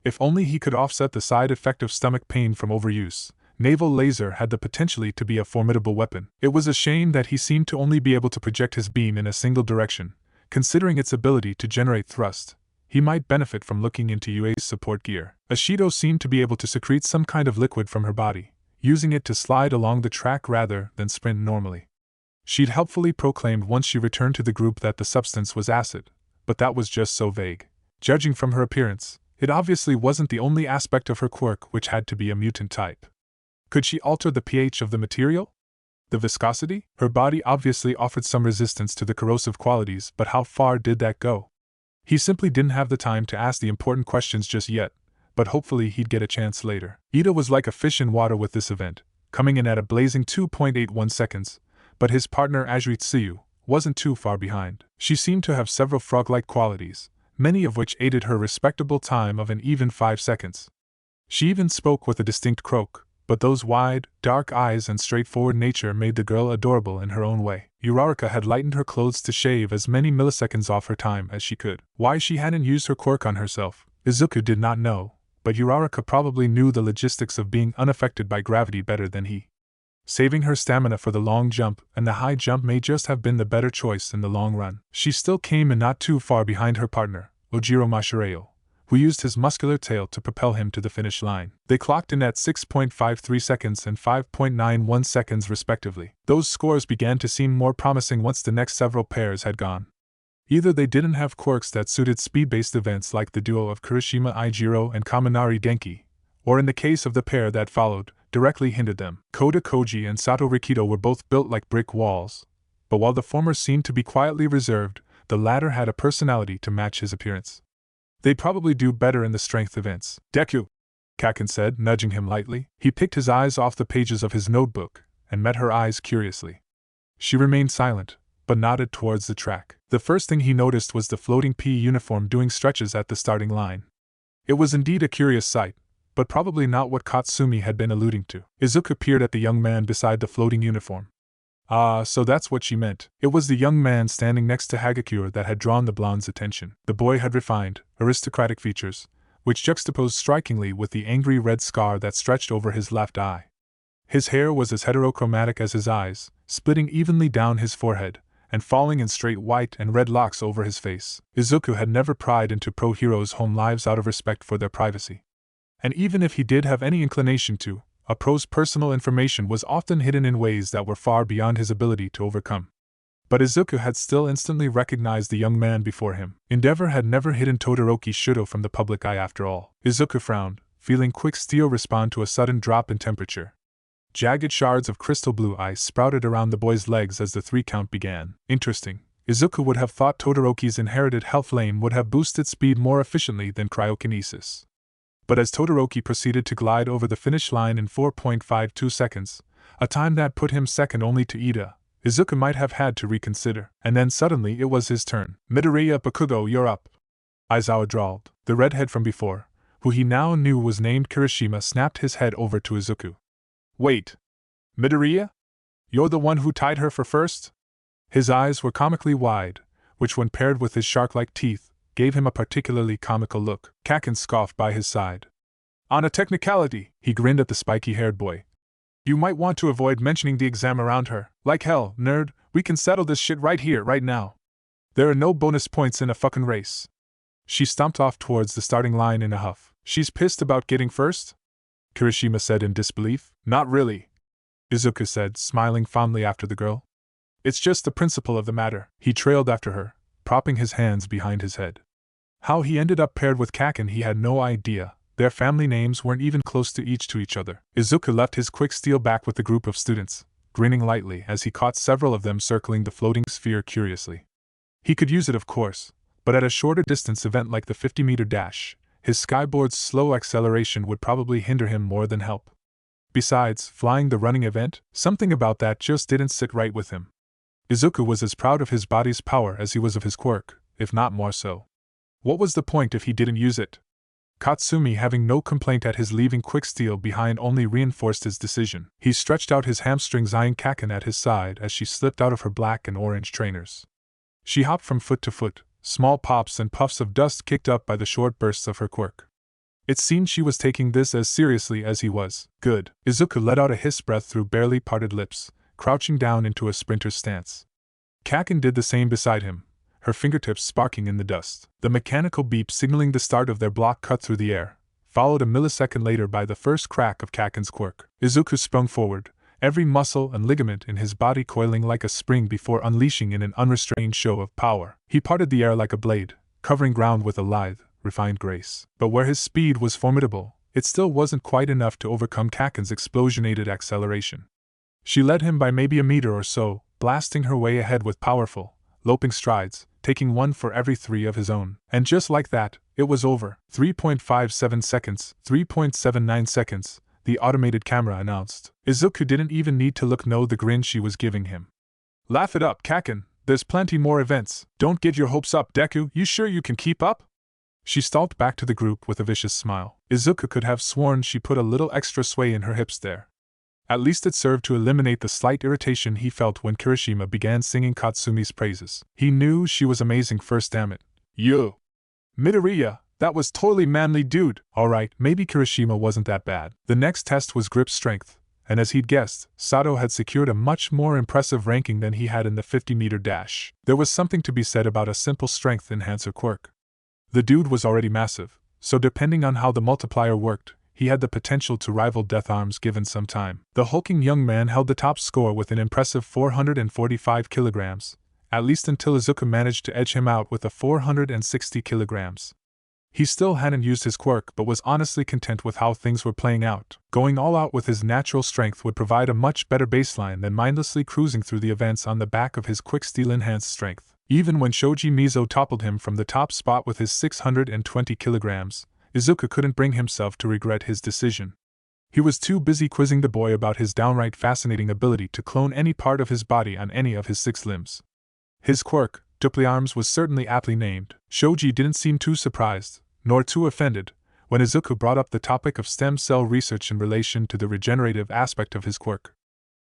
If only he could offset the side effect of stomach pain from overuse, naval laser had the potential to be a formidable weapon. It was a shame that he seemed to only be able to project his beam in a single direction. Considering its ability to generate thrust, he might benefit from looking into UA's support gear. Ashido seemed to be able to secrete some kind of liquid from her body, using it to slide along the track rather than sprint normally. She'd helpfully proclaimed once she returned to the group that the substance was acid, but that was just so vague. Judging from her appearance, it obviously wasn't the only aspect of her quirk which had to be a mutant type. Could she alter the pH of the material? The viscosity? Her body obviously offered some resistance to the corrosive qualities, but how far did that go? He simply didn't have the time to ask the important questions just yet, but hopefully he'd get a chance later. Ida was like a fish in water with this event, coming in at a blazing 2.81 seconds, but his partner Ajritsuyu wasn't too far behind. She seemed to have several frog-like qualities, many of which aided her respectable time of an even 5 seconds. She even spoke with a distinct croak, but those wide, dark eyes and straightforward nature made the girl adorable in her own way. Uraraka had lightened her clothes to shave as many milliseconds off her time as she could. Why she hadn't used her quirk on herself, Izuku did not know, but Uraraka probably knew the logistics of being unaffected by gravity better than he. Saving her stamina for the long jump and the high jump may just have been the better choice in the long run. She still came in not too far behind her partner, Ojiro Mashireo, who used his muscular tail to propel him to the finish line. They clocked in at 6.53 seconds and 5.91 seconds respectively. Those scores began to seem more promising once the next several pairs had gone. Either they didn't have quirks that suited speed-based events like the duo of Kirishima Aijiro and Kaminari Denki, or in the case of the pair that followed, directly hindered them. Kota Koji and Sato Rikido were both built like brick walls, but while the former seemed to be quietly reserved, the latter had a personality to match his appearance. They'd probably do better in the strength events. Deku, Kaken said, nudging him lightly. He picked his eyes off the pages of his notebook and met her eyes curiously. She remained silent, but nodded towards the track. The first thing he noticed was the floating P uniform doing stretches at the starting line. It was indeed a curious sight, but probably not what Katsumi had been alluding to. Izuku peered at the young man beside the floating uniform. Ah, so that's what she meant. It was the young man standing next to Hagakure that had drawn the blonde's attention. The boy had refined, aristocratic features, which juxtaposed strikingly with the angry red scar that stretched over his left eye. His hair was as heterochromatic as his eyes, splitting evenly down his forehead, and falling in straight white and red locks over his face. Izuku had never pried into pro heroes' home lives out of respect for their privacy. And even if he did have any inclination to, a pro's personal information was often hidden in ways that were far beyond his ability to overcome. But Izuku had still instantly recognized the young man before him. Endeavor had never hidden Todoroki Shudo from the public eye after all. Izuku frowned, feeling quick steel respond to a sudden drop in temperature. Jagged shards of crystal blue ice sprouted around the boy's legs as the 3 count began. Interesting. Izuku would have thought Todoroki's inherited health lane would have boosted speed more efficiently than cryokinesis. But as Todoroki proceeded to glide over the finish line in 4.52 seconds, a time that put him second only to Ida, Izuku might have had to reconsider. And then suddenly it was his turn. Midoriya Bakugo, you're up, Aizawa drawled. The redhead from before, who he now knew was named Kirishima, snapped his head over to Izuku. Wait. Midoriya? You're the one who tied her for first? His eyes were comically wide, which when paired with his shark-like teeth, gave him a particularly comical look. Kaken scoffed by his side. On a technicality, he grinned at the spiky-haired boy. You might want to avoid mentioning the exam around her. Like hell, nerd, we can settle this shit right here, right now. There are no bonus points in a fucking race. She stomped off towards the starting line in a huff. She's pissed about getting first? Kirishima said in disbelief. Not really, Izuku said, smiling fondly after the girl. It's just the principle of the matter. He trailed after her, propping his hands behind his head. How he ended up paired with Kaken he had no idea. Their family names weren't even close to each other. Izuku left his quick steel back with the group of students, grinning lightly as he caught several of them circling the floating sphere curiously. He could use it, of course, but at a shorter distance event like the 50-meter dash, his skyboard's slow acceleration would probably hinder him more than help. Besides, flying the running event, something about that just didn't sit right with him. Izuku was as proud of his body's power as he was of his quirk, if not more so. What was the point if he didn't use it? Katsumi, having no complaint at his leaving Quicksteel behind, only reinforced his decision. He stretched out his hamstrings, eyeing Kaken at his side as she slipped out of her black and orange trainers. She hopped from foot to foot, small pops and puffs of dust kicked up by the short bursts of her quirk. It seemed she was taking this as seriously as he was. Good. Izuku let out a hiss breath through barely parted lips, crouching down into a sprinter's stance. Kaken did the same beside him, her fingertips sparking in the dust. The mechanical beep signaling the start of their block cut through the air, followed a millisecond later by the first crack of Kaken's quirk. Izuku sprung forward, every muscle and ligament in his body coiling like a spring before unleashing in an unrestrained show of power. He parted the air like a blade, covering ground with a lithe, refined grace. But where his speed was formidable, it still wasn't quite enough to overcome Kaken's explosionated acceleration. She led him by maybe a meter or so, blasting her way ahead with powerful, loping strides, taking one for every 3 of his own. And just like that, it was over. 3.57 seconds, 3.79 seconds, the automated camera announced. Izuku didn't even need to look no the grin she was giving him. Laugh it up, Kaken, there's plenty more events. Don't get your hopes up, Deku, you sure you can keep up? She stalked back to the group with a vicious smile. Izuku could have sworn she put a little extra sway in her hips there. At least it served to eliminate the slight irritation he felt when Kirishima began singing Katsumi's praises. He knew she was amazing first, damn it. Yo! Midoriya, that was totally manly dude. Alright, maybe Kirishima wasn't that bad. The next test was grip strength, and as he'd guessed, Sato had secured a much more impressive ranking than he had in the 50-meter dash. There was something to be said about a simple strength enhancer quirk. The dude was already massive, so depending on how the multiplier worked, he had the potential to rival Death Arms given some time. The hulking young man held the top score with an impressive 445 kilograms, at least until Izuku managed to edge him out with a 460 kilograms. He still hadn't used his quirk but was honestly content with how things were playing out. Going all out with his natural strength would provide a much better baseline than mindlessly cruising through the events on the back of his quick steel-enhanced strength. Even when Shoji Mizo toppled him from the top spot with his 620 kilograms, Izuku couldn't bring himself to regret his decision. He was too busy quizzing the boy about his downright fascinating ability to clone any part of his body on any of his 6 limbs. His quirk, Dupliarms, was certainly aptly named. Shoji didn't seem too surprised, nor too offended, when Izuku brought up the topic of stem cell research in relation to the regenerative aspect of his quirk.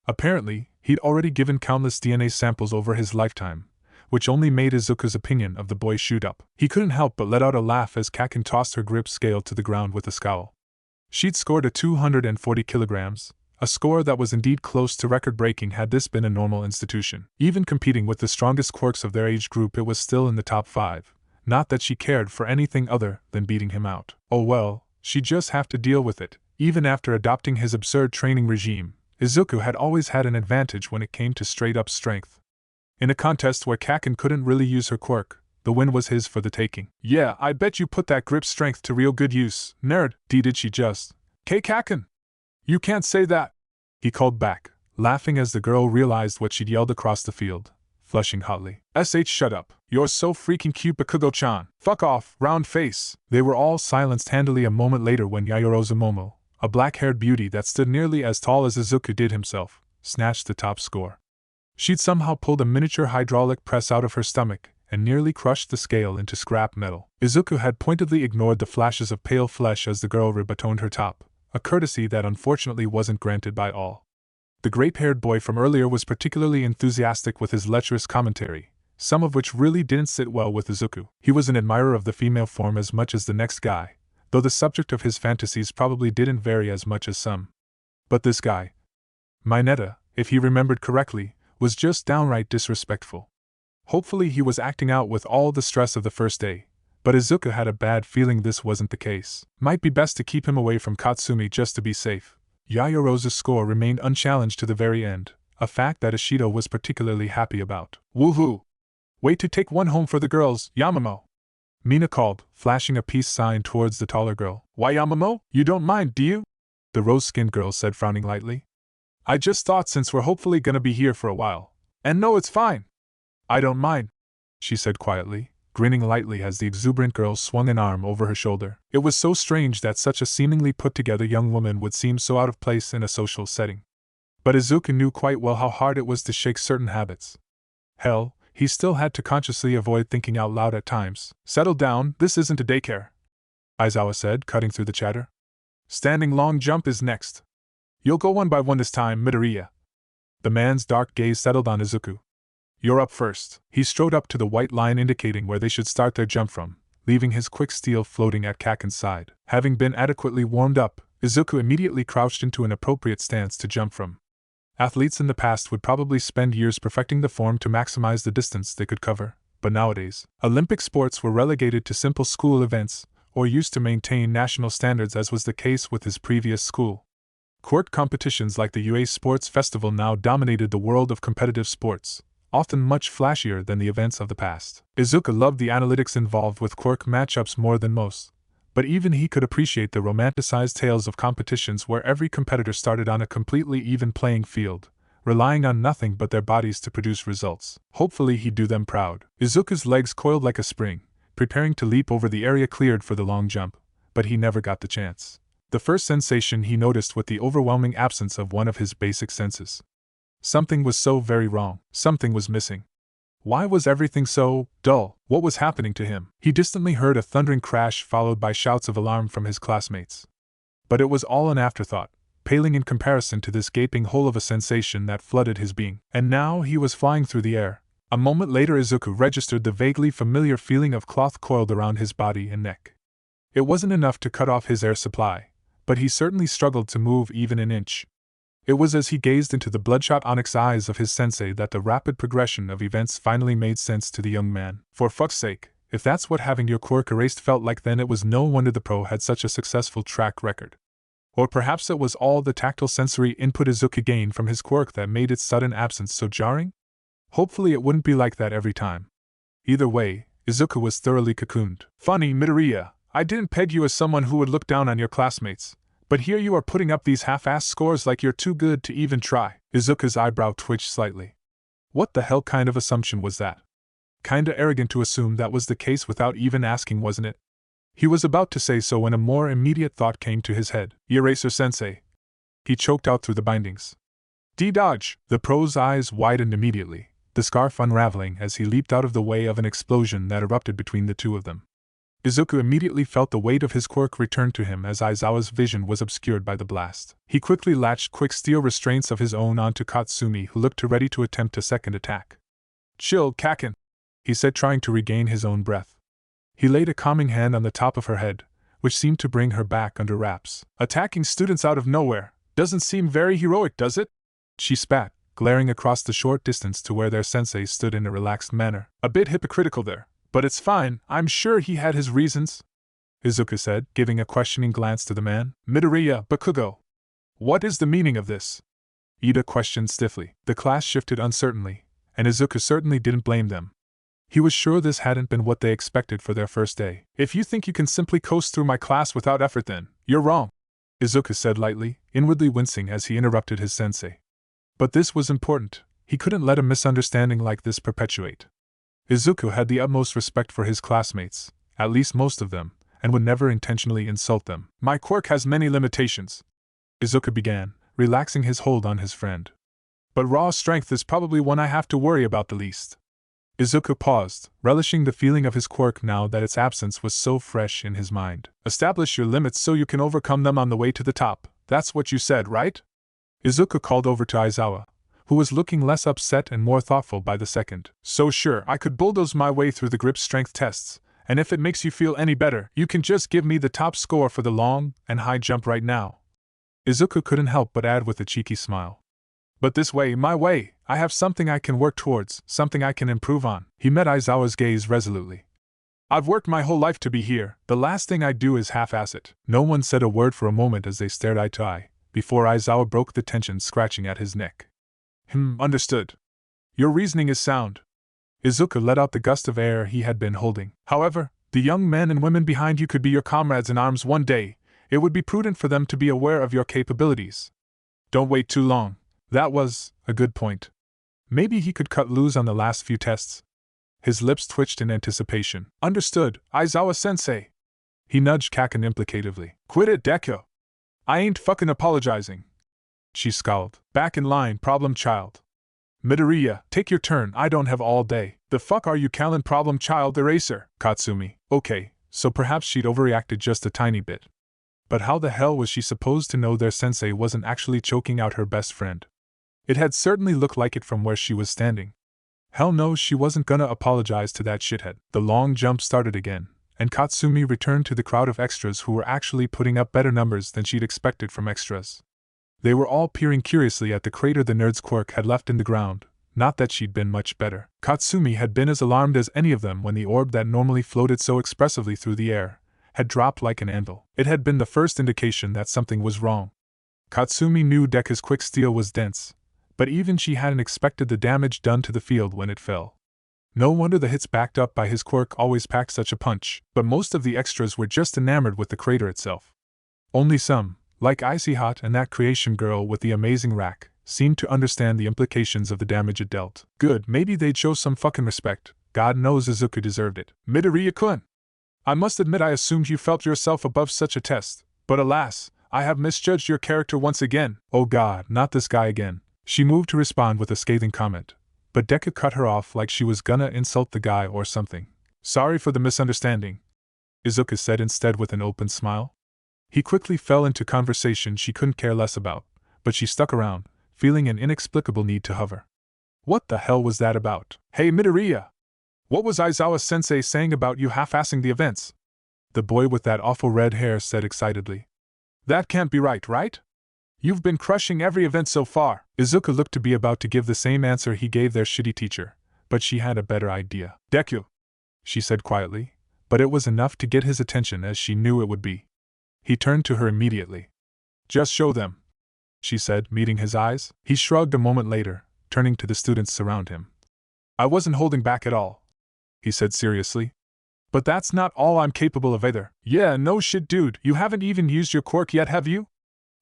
Apparently, he'd already given countless DNA samples over his lifetime, which only made Izuku's opinion of the boy shoot up. He couldn't help but let out a laugh as Kaken tossed her grip scale to the ground with a scowl. She'd scored a 240 kilograms, a score that was indeed close to record-breaking had this been a normal institution. Even competing with the strongest quirks of their age group, it was still in the top 5. Not that she cared for anything other than beating him out. Oh well, she'd just have to deal with it. Even after adopting his absurd training regime, Izuku had always had an advantage when it came to straight-up strength. In a contest where Kaken couldn't really use her quirk, the win was his for the taking. Yeah, I bet you put that grip strength to real good use, nerd. Did she just? K Kaken! You can't say that! He called back, laughing as the girl realized what she'd yelled across the field, flushing hotly. Shut up. You're so freaking cute, Bakugo-chan. Fuck off, round face. They were all silenced handily a moment later when Yayorozu Momo, a black-haired beauty that stood nearly as tall as Izuku did himself, snatched the top score. She'd somehow pulled a miniature hydraulic press out of her stomach and nearly crushed the scale into scrap metal. Izuku had pointedly ignored the flashes of pale flesh as the girl ribatoned her top, a courtesy that unfortunately wasn't granted by all. The grape-haired boy from earlier was particularly enthusiastic with his lecherous commentary, some of which really didn't sit well with Izuku. He was an admirer of the female form as much as the next guy, though the subject of his fantasies probably didn't vary as much as some. But this guy, Mineta, if he remembered correctly, was just downright disrespectful. Hopefully he was acting out with all the stress of the first day, but Izuku had a bad feeling this wasn't the case. Might be best to keep him away from Katsumi just to be safe. Yayorozu's score remained unchallenged to the very end, a fact that Ishido was particularly happy about. Woohoo! Wait to take one home for the girls, Yamamo! Mina called, flashing a peace sign towards the taller girl. Why, Yamamo? You don't mind, do you? The rose-skinned girl said, frowning lightly. I just thought since we're hopefully gonna be here for a while. And no, it's fine. I don't mind, she said quietly, grinning lightly as the exuberant girl swung an arm over her shoulder. It was so strange that such a seemingly put-together young woman would seem so out of place in a social setting. But Izuku knew quite well how hard it was to shake certain habits. Hell, he still had to consciously avoid thinking out loud at times. Settle down, this isn't a daycare, Aizawa said, cutting through the chatter. Standing long jump is next. You'll go one by one this time, Midoriya. The man's dark gaze settled on Izuku. You're up first. He strode up to the white line indicating where they should start their jump from, leaving his quick steel floating at Kaken's side. Having been adequately warmed up, Izuku immediately crouched into an appropriate stance to jump from. Athletes in the past would probably spend years perfecting the form to maximize the distance they could cover, but nowadays, Olympic sports were relegated to simple school events, or used to maintain national standards as was the case with his previous school. Quirk competitions like the UA Sports Festival now dominated the world of competitive sports, often much flashier than the events of the past. Izuku loved the analytics involved with Quirk matchups more than most, but even he could appreciate the romanticized tales of competitions where every competitor started on a completely even playing field, relying on nothing but their bodies to produce results. Hopefully he'd do them proud. Izuku's legs coiled like a spring, preparing to leap over the area cleared for the long jump, but he never got the chance. The first sensation he noticed was the overwhelming absence of one of his basic senses. Something was so very wrong. Something was missing. Why was everything so dull? What was happening to him? He distantly heard a thundering crash followed by shouts of alarm from his classmates. But it was all an afterthought, paling in comparison to this gaping hole of a sensation that flooded his being. And now he was flying through the air. A moment later Izuku registered the vaguely familiar feeling of cloth coiled around his body and neck. It wasn't enough to cut off his air supply, but he certainly struggled to move even an inch. It was as he gazed into the bloodshot onyx eyes of his sensei that the rapid progression of events finally made sense to the young man. For fuck's sake, if that's what having your quirk erased felt like, then it was no wonder the pro had such a successful track record. Or perhaps it was all the tactile sensory input Izuku gained from his quirk that made its sudden absence so jarring? Hopefully it wouldn't be like that every time. Either way, Izuku was thoroughly cocooned. Funny, Midoriya, I didn't peg you as someone who would look down on your classmates. But here you are putting up these half-assed scores like you're too good to even try. Izuku's eyebrow twitched slightly. What the hell kind of assumption was that? Kinda arrogant to assume that was the case without even asking, wasn't it? He was about to say so when a more immediate thought came to his head. Eraser-sensei. He choked out through the bindings. D-dodge! The pro's eyes widened immediately, the scarf unraveling as he leaped out of the way of an explosion that erupted between the two of them. Izuku immediately felt the weight of his quirk return to him as Aizawa's vision was obscured by the blast. He quickly latched quick steel restraints of his own onto Katsumi, who looked ready to attempt a second attack. Chill, Kaken, he said, trying to regain his own breath. He laid a calming hand on the top of her head, which seemed to bring her back under wraps. Attacking students out of nowhere doesn't seem very heroic, does it? She spat, glaring across the short distance to where their sensei stood in a relaxed manner. A bit hypocritical there. But it's fine, I'm sure he had his reasons, Izuku said, giving a questioning glance to the man. Midoriya, Bakugo. What is the meaning of this? Ida questioned stiffly. The class shifted uncertainly, and Izuku certainly didn't blame them. He was sure this hadn't been what they expected for their first day. If you think you can simply coast through my class without effort, then you're wrong, Izuku said lightly, inwardly wincing as he interrupted his sensei. But this was important. He couldn't let a misunderstanding like this perpetuate. Izuku had the utmost respect for his classmates, at least most of them, and would never intentionally insult them. My quirk has many limitations, Izuku began, relaxing his hold on his friend. But raw strength is probably one I have to worry about the least. Izuku paused, relishing the feeling of his quirk now that its absence was so fresh in his mind. Establish your limits so you can overcome them on the way to the top, that's what you said, right? Izuku called over to Aizawa, who was looking less upset and more thoughtful by the second. So sure, I could bulldoze my way through the grip strength tests, and if it makes you feel any better, you can just give me the top score for the long and high jump right now. Izuku couldn't help but add with a cheeky smile. But this way, my way, I have something I can work towards, something I can improve on. He met Aizawa's gaze resolutely. I've worked my whole life to be here, the last thing I do is half-ass it. No one said a word for a moment as they stared eye to eye, before Aizawa broke the tension scratching at his neck. Understood. Your reasoning is sound. Izuku let out the gust of air he had been holding. However, the young men and women behind you could be your comrades in arms one day. It would be prudent for them to be aware of your capabilities. Don't wait too long. That was a good point. Maybe he could cut loose on the last few tests. His lips twitched in anticipation. Understood, Aizawa-sensei. He nudged Kaken implicatively. Quit it, Deku. I ain't fucking apologizing. She scowled. Back in line, problem child. Midoriya, take your turn, I don't have all day. The fuck are you calling problem child, Eraser? Katsumi. Okay, so perhaps she'd overreacted just a tiny bit. But how the hell was she supposed to know their sensei wasn't actually choking out her best friend? It had certainly looked like it from where she was standing. Hell no, she wasn't gonna apologize to that shithead. The long jump started again, and Katsumi returned to the crowd of extras who were actually putting up better numbers than she'd expected from extras. They were all peering curiously at the crater the nerd's Quirk had left in the ground, not that she'd been much better. Katsumi had been as alarmed as any of them when the orb that normally floated so expressively through the air had dropped like an anvil. It had been the first indication that something was wrong. Katsumi knew Deku's quick steel was dense, but even she hadn't expected the damage done to the field when it fell. No wonder the hits backed up by his Quirk always packed such a punch, but most of the extras were just enamored with the crater itself. Only some, like Icy Hot and that creation girl with the amazing rack, seemed to understand the implications of the damage it dealt. Good, maybe they'd show some fucking respect. God knows Izuku deserved it. Midoriya-kun! I must admit I assumed you felt yourself above such a test, but alas, I have misjudged your character once again. Oh God, not this guy again. She moved to respond with a scathing comment, but Deku cut her off like she was gonna insult the guy or something. Sorry for the misunderstanding, Izuku said instead with an open smile. He quickly fell into conversation she couldn't care less about, but she stuck around, feeling an inexplicable need to hover. What the hell was that about? Hey Midoriya! What was Aizawa-sensei saying about you half-assing the events? The boy with that awful red hair said excitedly. That can't be right? You've been crushing every event so far. Izuku looked to be about to give the same answer he gave their shitty teacher, but she had a better idea. Deku, she said quietly, but it was enough to get his attention as she knew it would be. He turned to her immediately. Just show them, she said, meeting his eyes. He shrugged a moment later, turning to the students around him. I wasn't holding back at all, he said seriously. But that's not all I'm capable of either. Yeah, no shit dude, you haven't even used your Quirk yet, have you?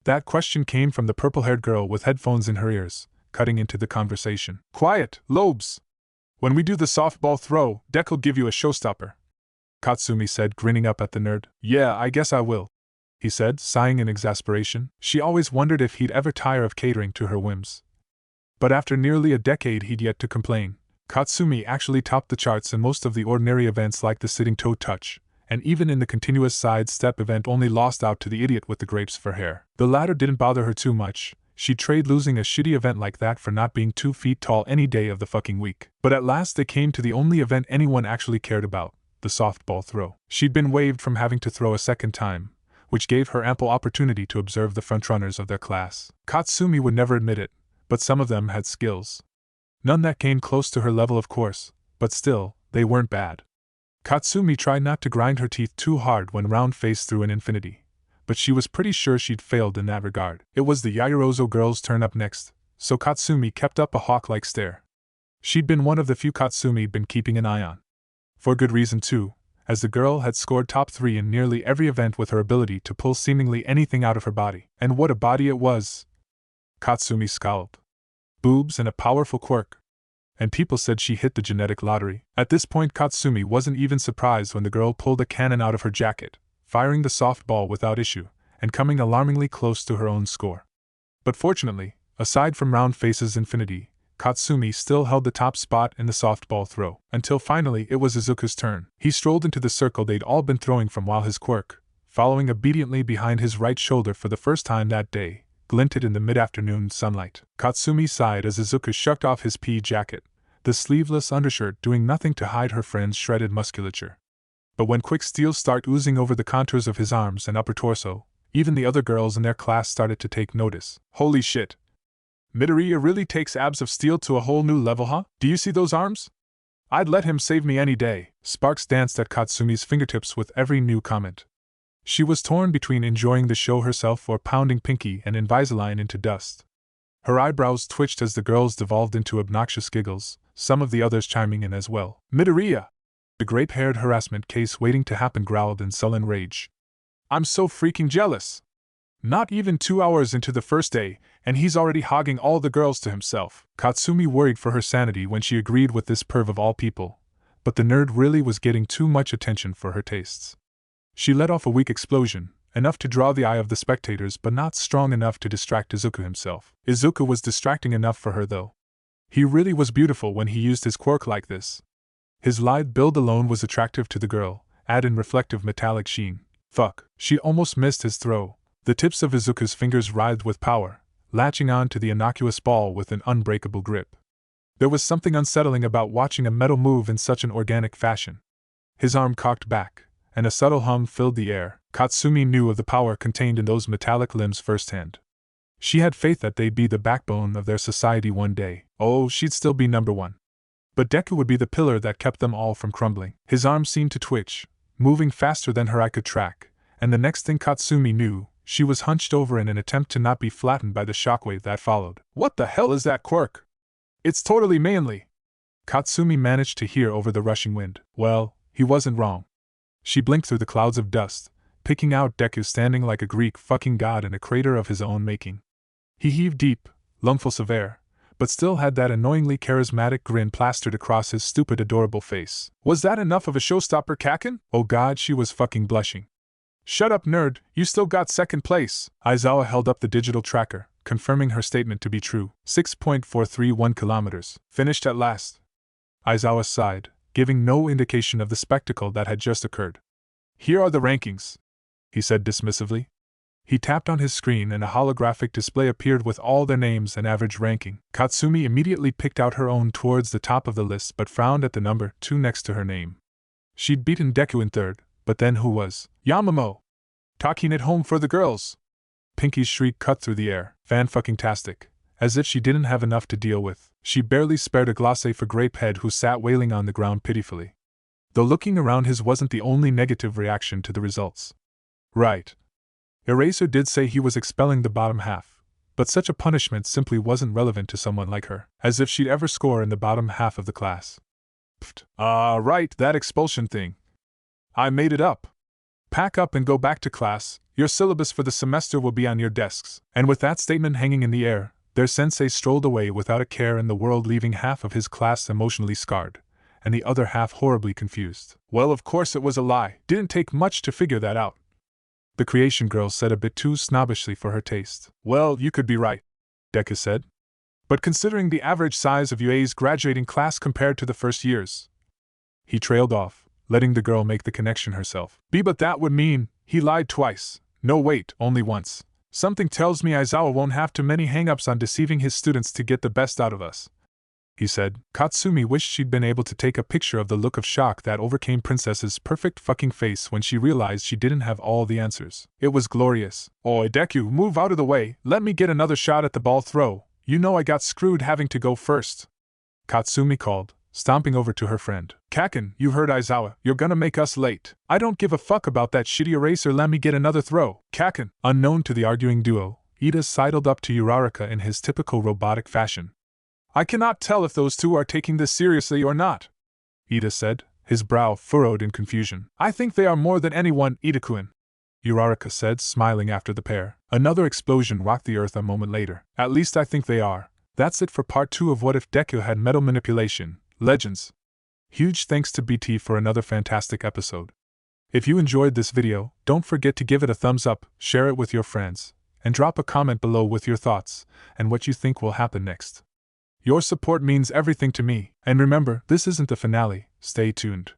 That question came from the purple-haired girl with headphones in her ears, cutting into the conversation. Quiet, lobes! When we do the softball throw, Dek'll give you a showstopper, Katsumi said, grinning up at the nerd. Yeah, I guess I will, he said, sighing in exasperation. She always wondered if he'd ever tire of catering to her whims. But after nearly a decade he'd yet to complain. Katsumi actually topped the charts in most of the ordinary events like the sitting toe touch, and even in the continuous side-step event only lost out to the idiot with the grapes for hair. The latter didn't bother her too much. She'd trade losing a shitty event like that for not being 2 feet tall any day of the fucking week. But at last they came to the only event anyone actually cared about, the softball throw. She'd been waived from having to throw a second time, which gave her ample opportunity to observe the frontrunners of their class. Katsumi would never admit it, but some of them had skills. None that came close to her level, of course, but still, they weren't bad. Katsumi tried not to grind her teeth too hard when round-faced through an infinity, but she was pretty sure she'd failed in that regard. It was the Yaoyorozu girl's turn up next, so Katsumi kept up a hawk-like stare. She'd been one of the few Katsumi been keeping an eye on. For good reason too, as the girl had scored top 3 in nearly every event with her ability to pull seemingly anything out of her body. And what a body it was! Katsumi scowled. Boobs and a powerful Quirk. And people said she hit the genetic lottery. At this point Katsumi wasn't even surprised when the girl pulled a cannon out of her jacket, firing the softball without issue, and coming alarmingly close to her own score. But fortunately, aside from Round Face's infinity, Katsumi still held the top spot in the softball throw, until finally it was Izuku's turn. He strolled into the circle they'd all been throwing from while his Quirk, following obediently behind his right shoulder for the first time that day, glinted in the mid-afternoon sunlight. Katsumi sighed as Izuku shucked off his pea jacket, the sleeveless undershirt doing nothing to hide her friend's shredded musculature. But when quick steels start oozing over the contours of his arms and upper torso, even the other girls in their class started to take notice. Holy shit! Midoriya really takes abs of steel to a whole new level, huh? Do you see those arms? I'd let him save me any day. Sparks danced at Katsumi's fingertips with every new comment. She was torn between enjoying the show herself or pounding Pinky and Invisalign into dust. Her eyebrows twitched as the girls devolved into obnoxious giggles, some of the others chiming in as well. Midoriya! The grape-haired harassment case waiting to happen growled in sullen rage. I'm so freaking jealous! Not even 2 hours into the first day, and he's already hogging all the girls to himself. Katsumi worried for her sanity when she agreed with this perv of all people, but the nerd really was getting too much attention for her tastes. She let off a weak explosion, enough to draw the eye of the spectators but not strong enough to distract Izuku himself. Izuku was distracting enough for her though. He really was beautiful when he used his Quirk like this. His lithe build alone was attractive to the girl, add in reflective metallic sheen. Fuck, she almost missed his throw. The tips of Izuku's fingers writhed with power, latching on to the innocuous ball with an unbreakable grip. There was something unsettling about watching a metal move in such an organic fashion. His arm cocked back, and a subtle hum filled the air. Katsumi knew of the power contained in those metallic limbs firsthand. She had faith that they'd be the backbone of their society one day. Oh, she'd still be number one. But Deku would be the pillar that kept them all from crumbling. His arms seemed to twitch, moving faster than her eye could track, and the next thing Katsumi knew, she was hunched over in an attempt to not be flattened by the shockwave that followed. What the hell is that, Quirk? It's totally manly! Katsumi managed to hear over the rushing wind. Well, he wasn't wrong. She blinked through the clouds of dust, picking out Deku standing like a Greek fucking god in a crater of his own making. He heaved deep, lungfuls of air, but still had that annoyingly charismatic grin plastered across his stupid adorable face. Was that enough of a showstopper, Kaken? Oh god, she was fucking blushing. Shut up, nerd, you still got second place. Aizawa held up the digital tracker, confirming her statement to be true. 6.431 kilometers. Finished at last. Aizawa sighed, giving no indication of the spectacle that had just occurred. Here are the rankings, he said dismissively. He tapped on his screen and a holographic display appeared with all their names and average ranking. Katsumi immediately picked out her own towards the top of the list but frowned at the number 2 next to her name. She'd beaten Deku in third, but then who was Yamamo? Talking it home for the girls! Pinky's shriek cut through the air. Fan-fucking-tastic. As if she didn't have enough to deal with, she barely spared a glacé for Grapehead who sat wailing on the ground pitifully. Though looking around his wasn't the only negative reaction to the results. Right. Eraser did say he was expelling the bottom half, but such a punishment simply wasn't relevant to someone like her, as if she'd ever score in the bottom half of the class. Pfft. Right, that expulsion thing. I made it up. Pack up and go back to class, your syllabus for the semester will be on your desks. And with that statement hanging in the air, their sensei strolled away without a care in the world, leaving half of his class emotionally scarred, and the other half horribly confused. Well, of course it was a lie. Didn't take much to figure that out. The creation girl said a bit too snobbishly for her taste. Well, you could be right, Deku said. But considering the average size of UA's graduating class compared to the first year's. He trailed off, letting the girl make the connection herself. But that would mean he lied twice. No, wait, only once. Something tells me Aizawa won't have too many hang-ups on deceiving his students to get the best out of us, he said. Katsumi wished she'd been able to take a picture of the look of shock that overcame Princess's perfect fucking face when she realized she didn't have all the answers. It was glorious. Oi, Deku, move out of the way, let me get another shot at the ball throw. You know I got screwed having to go first, Katsumi called, stomping over to her friend. Kaken, you heard Aizawa, you're gonna make us late. I don't give a fuck about that shitty eraser, let me get another throw. Kaken. Unknown to the arguing duo, Ida sidled up to Uraraka in his typical robotic fashion. I cannot tell if those two are taking this seriously or not, Ida said, his brow furrowed in confusion. I think they are more than anyone, Ida-kun, Uraraka said, smiling after the pair. Another explosion rocked the earth a moment later. At least I think they are. That's it for part 2 of What If Deku Had Metal Manipulation, Legends. Huge thanks to BT for another fantastic episode. If you enjoyed this video, don't forget to give it a thumbs up, share it with your friends, and drop a comment below with your thoughts and what you think will happen next. Your support means everything to me, and remember, this isn't the finale, stay tuned.